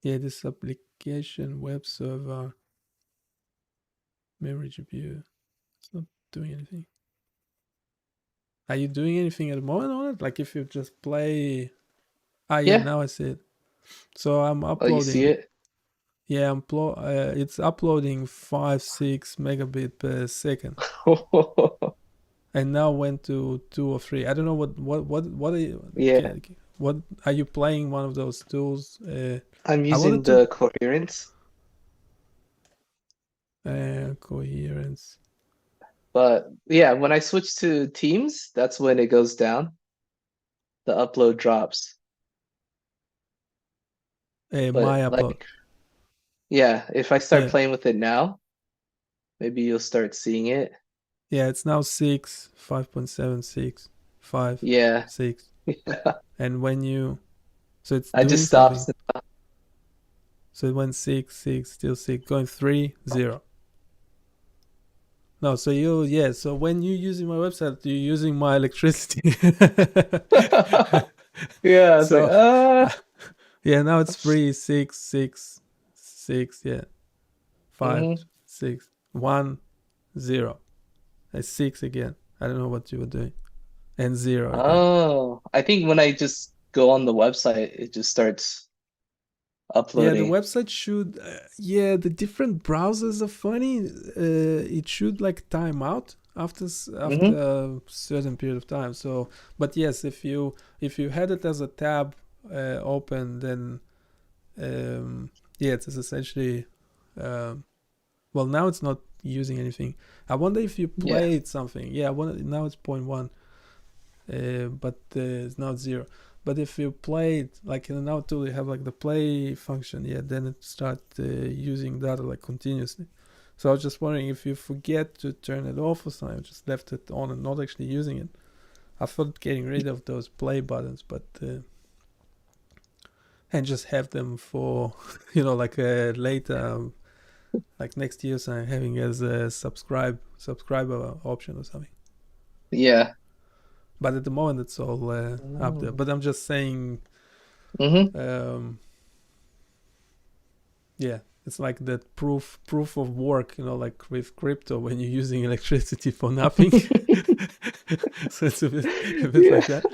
Yeah, this application web server memory GPU. It's not doing anything. Are you doing anything at the moment on it? Like if you just play. Yeah, Yeah. now I see it. So I'm Oh, you see uploading. it? Yeah, it's uploading 5-6 megabit per second, and now went to 2 or 3. I don't know what are you? Yeah, What are you playing? One of those tools? I'm I using wanted to the coherence, coherence. but yeah, when I switch to Teams, that's when it goes down. The upload drops. My But upload. like, yeah, if I start Yeah, playing with it now, maybe you'll start seeing it. yeah. It's now 6, 5.7, 6, 5, Yeah. 6, and when you, so it's I doing just something. stopped. So it went 6, 6, still 6, going 3, 0. No, so so when you're using my website, you're using my electricity. Yeah, it's like, So yeah, now it's 3, 6, 6, 6, yeah, 5, mhm. 6, 1, 0. It's 6 again. I don't know what you were doing. And 0 again. Oh, I think when I just go on the website, it just starts Yeah, the uploading. website should. The different browsers are funny. It should like time out after Mm-hmm. a certain period of time. So, but yes, if you had it as a tab open, then it's essentially. Well, now it's not using anything. I wonder if you Yeah. played something. Yeah, now it's 0.1, but it's not 0. But if you play it, like in the now tool, you have like the play function, then it start using data like continuously. So I was just wondering if you forget to turn it off or something, just left it on and not actually using it. I thought getting rid of those play buttons, but and just have them for like later, like next year, so I'm having as a subscriber option or something. Yeah. But at the moment, it's all up there. But I'm just saying. Mm-hmm. Yeah, it's like that proof of work, like with crypto when you're using electricity for nothing. So it's a bit Yeah. like that.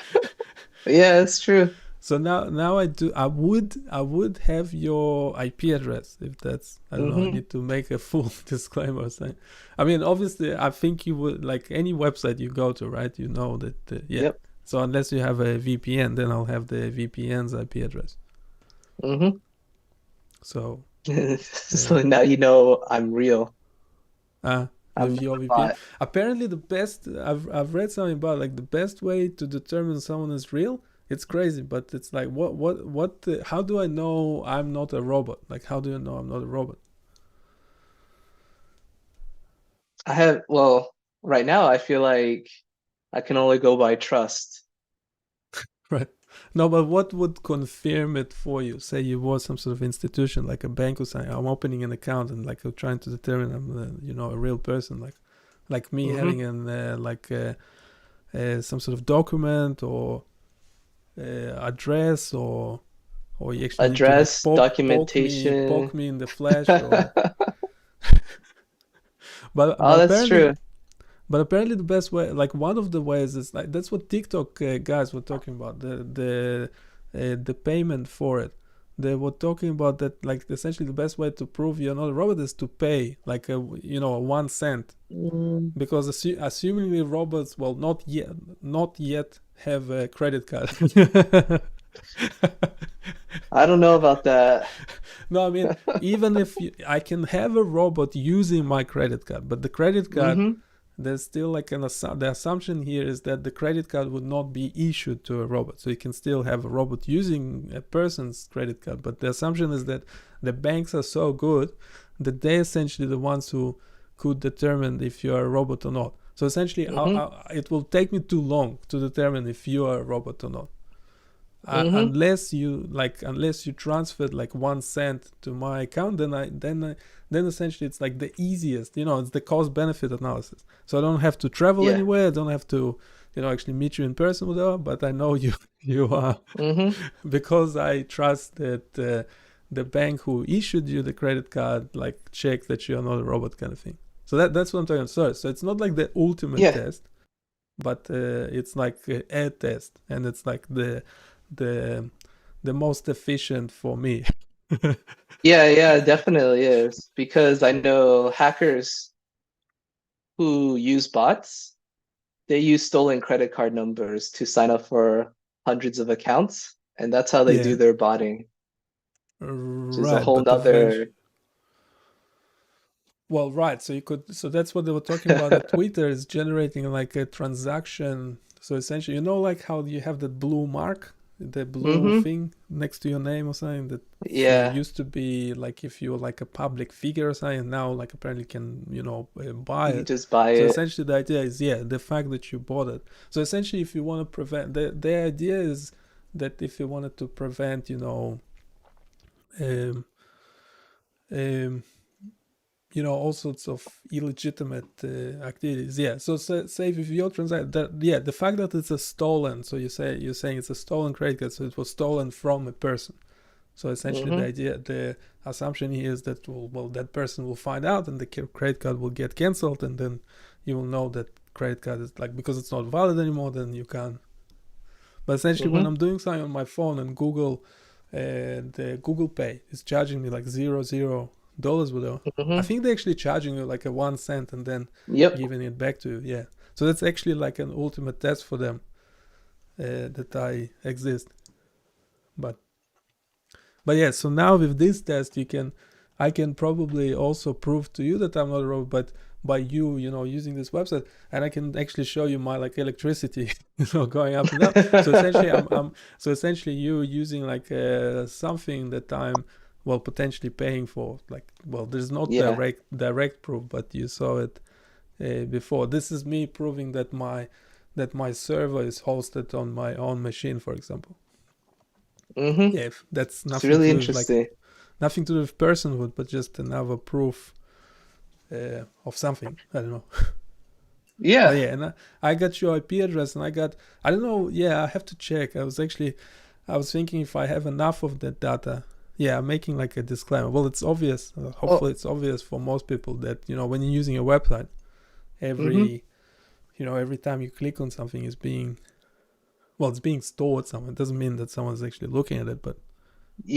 Yeah, that's true. So now I would have your IP address if that's, I don't know, I Mm-hmm. need to make a full disclaimer saying. I mean, obviously, I think you would, like any website you go to, right? You know that Yep. So unless you have a VPN, then I'll have the VPN's IP address. Mm-hmm. So So now you know I'm real. I'm with not your a VPN. bot. Apparently, the best I've read something about, like, the best way to determine someone is real. It's crazy, but it's like how do I know I'm not a robot? Like, how do you know I'm not a robot? Well, right now I feel like I can only go by trust. Right. No, but what would confirm it for you? Say you was some sort of institution, like a bank or something. I'm opening an account and like I'm trying to determine I'm a real person, like me Mm-hmm. having an some sort of document or address or or you actually need to Address, poke documentation. me in the flesh, or but Oh, that's apparently. true. But apparently, the best way, like one of the ways, is like that's what TikTok guys were talking about, the payment for it. They were talking about that, like essentially the best way to prove you're not a robot is to pay like a 1 cent, Mm, because assumingly robots will not yet have a credit card. I don't know about that. No, I mean, even if I can have a robot using my credit card, but the credit card, Hmm. there's still like the assumption here is that the credit card would not be issued to a robot. So you can still have a robot using a person's credit card, but the assumption is that the banks are so good that they're essentially the ones who could determine if you are a robot or not. So essentially, it will take me too long to determine if you are a robot or not. Unless you transferred like 1 cent to my account, then essentially it's like the easiest, it's the cost benefit analysis. So I don't have to travel Yeah. anywhere. I don't have to, actually meet you in person, whatever. But I know you are, Hmm. because I trust that the bank who issued you the credit card like check that you are not a robot, kind of thing. So that's what I'm talking about. So it's not like the ultimate Yeah. test, but it's like a test, and it's like the most efficient for me. Yeah, definitely is. Because I know hackers who use bots, they use stolen credit card numbers to sign up for hundreds of accounts, and that's how they Yeah. do their botting, which is a Right, whole but nother. well, right. So that's what they were talking about. That Twitter is generating like a transaction. So essentially, like how you have the blue mark, the blue Hmm. thing next to your name or something, that Yeah, used to be like if you were like a public figure or something, and now like apparently can buy you it. just buy So it. essentially, the idea is the fact that you bought it. So essentially, if you want to prevent the idea is that if you wanted to prevent, um, um, all sorts of illegitimate activities. Yeah. So say if your transaction, the fact that it's a stolen. So you're saying it's a stolen credit card. So it was stolen from a person. So essentially, Hmm. the assumption here is that that person will find out, and the credit card will get canceled, and then you will know that credit card is like, because it's not valid anymore, then you can't. But essentially, when I'm doing something on my phone and Google, the Google Pay is charging me like $0 whatever. I think they're actually charging you like a 1 cent and then Yep. giving it back to you. Yeah. So that's actually like an ultimate test for them, that I exist. But yeah, so now with this test, I can probably also prove to you that I'm not a robot, but by you, using this website, and I can actually show you my like electricity, going up and down. So essentially, you using like something that I'm potentially paying for. Like, there's not Yeah. direct proof, but you saw it before. This is me proving that my server is hosted on my own machine, for example. Hmm. Yeah, if that's It's nothing really to do with interesting. nothing to do with personhood, but just another proof of something. I don't know. Yeah. But yeah, and I got your IP address, and I don't know. Yeah, I have to check. I was thinking if I have enough of that data. Yeah, I'm making like a disclaimer. Well, it's obvious. Hopefully, it's obvious for most people that when you're using a website, every time you click on something is being stored somewhere. It doesn't mean that someone's actually looking at it, but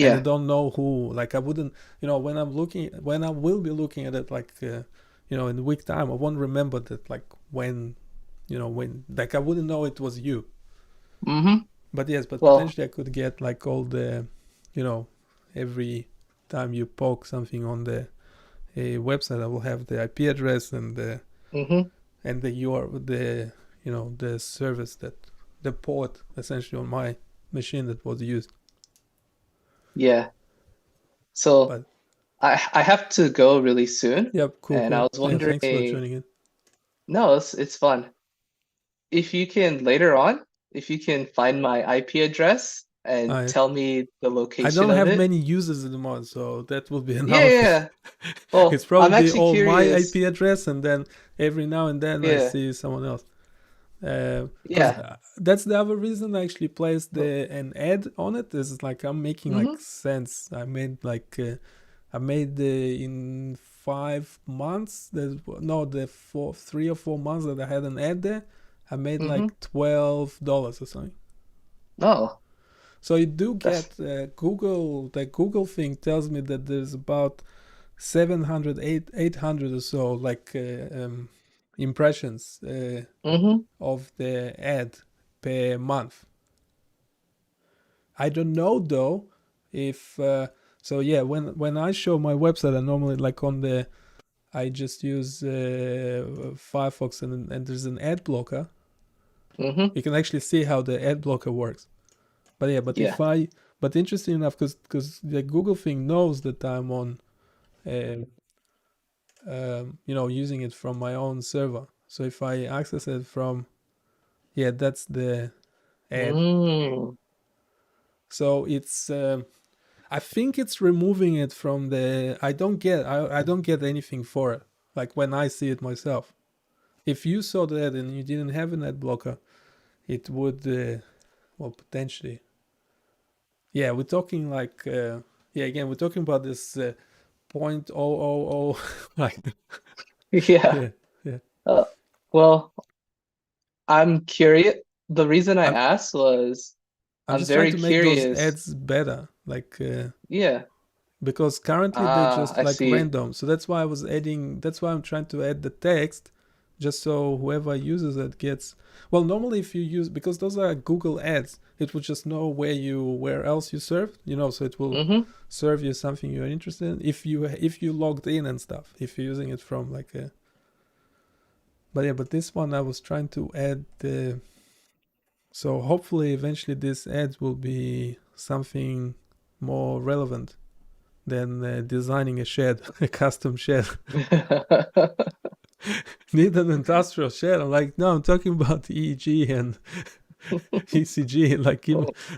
and I Yeah. don't know who. Like I wouldn't, when I will be looking at it, like in a week time, I won't remember that, like when like I wouldn't know it was you. Hmm. But yes, but Well, potentially I could get like all the, every time you poke something on the website, I will have the IP address and the hmm the service, that the port essentially on my machine that was used. yeah. So But I have to go really soon, yeah, cool. and I was Yeah, thanks for wondering. joining in. No, it's fun. If you can later on, if you can find my IP address and I tell me the I location don't of have it. many users anymore, so that will be Yeah, another yeah, thing. yeah. Well, It's I'm probably actually all my curious. IP address, and then every now and then I Yeah. see someone else. Because Yeah. that's the other reason I actually placed an ad on it. Is like I'm making Mm-hmm. like sense. I made like in 5 months. The 3 or 4 months that I had an ad there, I made Mm-hmm. like $12 or something. Oh, So you do that's get Google. The Google thing tells me that there's about 700, 800 or so like impressions mm-hmm. of the ad per month. I don't know though if so. Yeah, when I show my website, I normally like on the I just use Firefox and there's an ad blocker. Mm-hmm. You can actually see how the ad blocker works. But yeah, Yeah. but interesting enough, because the Google thing knows that I'm on, uh, using it from my own server. So if I access it from, yeah, that's the ad. Mm. So it's, I think it's removing it from the. I don't get anything for it. Like when I see it myself. If you saw that and you didn't have an ad blocker, it would, well, potentially. Yeah, we're talking like, yeah, again, we're talking about this 0.000, like, Yeah. yeah, yeah. Uh, well, I'm curious. The reason I I'm asked was I'm I'm just trying very to make those curious. ads better, like, Yeah. because currently they're just I like see. random. So that's why that's why I'm trying to add the text, just so whoever uses it gets. Well, normally if you use, because those are Google ads, it will just know where else you serve, so it will Mm-hmm. serve you something you're interested in if you logged in and stuff, if you're using it from like a. But yeah, but this one I was trying to add the. So hopefully eventually this ad will be something more relevant than designing a shed, a custom shed. Need an industrial shed. I'm like, no, I'm talking about EEG and ECG. Like,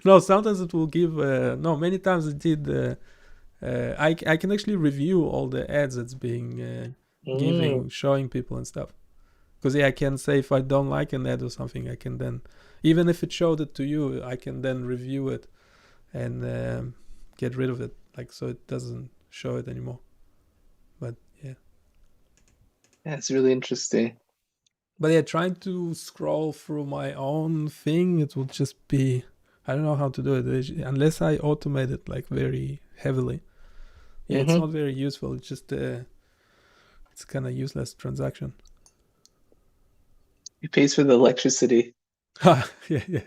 no, sometimes it will give, no, many times it did. I can actually review all the ads that's being Mm. giving, showing people and stuff. Because yeah, I can say if I don't like an ad or something, I can then, even if it showed it to you, I can then review it and get rid of it, like so it doesn't show it anymore. But yeah, That's really interesting. trying to scroll through my own thing, it will just be, I don't know how to do it unless I automate it like very heavily. Yeah, it's Mm-hmm. not very useful. It's just it's kind of useless transaction. He pays for the electricity. Yeah, yeah,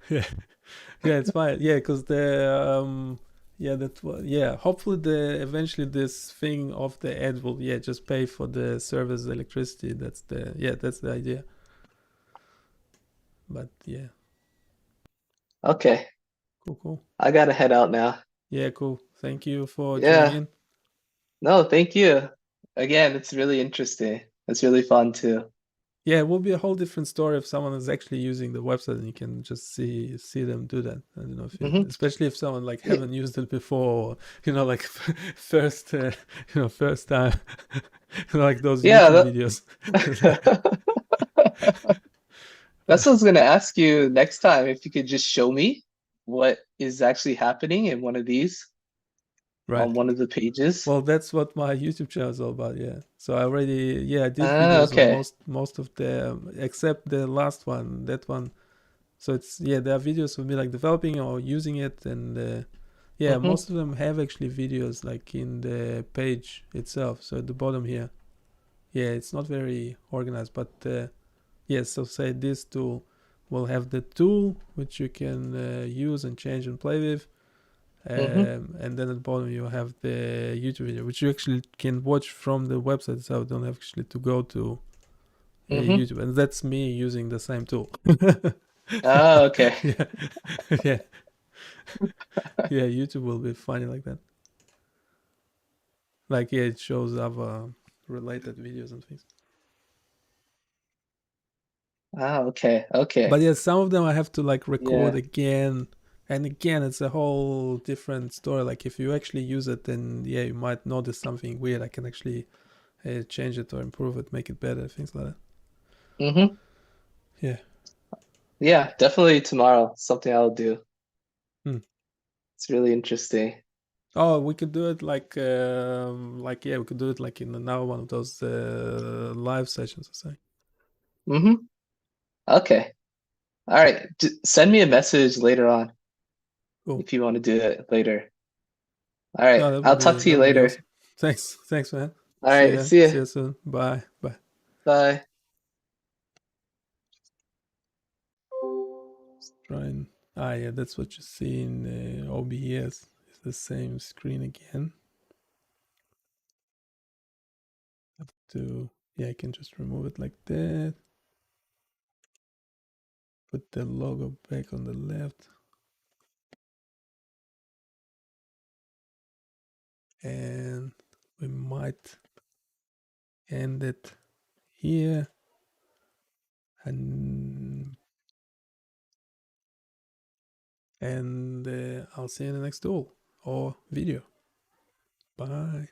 yeah. Yeah, it's fine. Yeah, because yeah, yeah. Hopefully, eventually this thing of the ad will just pay for the server's electricity. That's the idea. But yeah, Okay. cool. I gotta head out now. Yeah, cool. Thank you for joining Yeah. in. No, thank you. Again, it's really interesting. It's really fun too. Yeah, it will be a whole different story if someone is actually using the website and you can just see them do that. I don't know if Hmm. especially if someone like Yeah. haven't used it before, or, like first, first time, like those Yeah, YouTube videos. that's what I was gonna ask you next time, if you could just show me what is actually happening in one of these Right. on one of the pages. Well, that's what my YouTube channel is all about. Yeah. So I did videos on Okay. most of the except the last one, that one. So there are videos of me like developing or using it, and Hmm. most of them have actually videos like in the page itself. So at the bottom here, it's not very organized, but so say this tool will have the tool which you can use and change and play with. Hmm. And then at the bottom you have the YouTube video, which you actually can watch from the website, so you don't have actually to go to Hmm. YouTube. And that's me using the same tool. Oh, okay. Yeah, yeah, yeah. YouTube will be funny like that. Like it shows other related videos and things. Ah, okay. Okay. But some of them I have to like record Yeah. again and again. It's a whole different story. Like if you actually use it, then you might notice something weird. I can actually change it or improve it, make it better, things like that. Mm-hmm. Yeah. Yeah, definitely tomorrow. Something I'll do. Hmm. It's really interesting. Oh, we could do it like yeah, we could do it like in another one of those live sessions or something. Mm-hmm. Okay. All right. Send me a message later on Cool. if you want to do it later. All right. No, I'll talk to that you would be later. awesome. Thanks, man. All right. See See ya. you soon. Bye. Bye. Try and yeah, that's what you see in OBS. It's the same screen again. Have to I can just remove it like that. Put the logo back on the left. And we might end it here. And I'll see you in the next tool or video. Bye.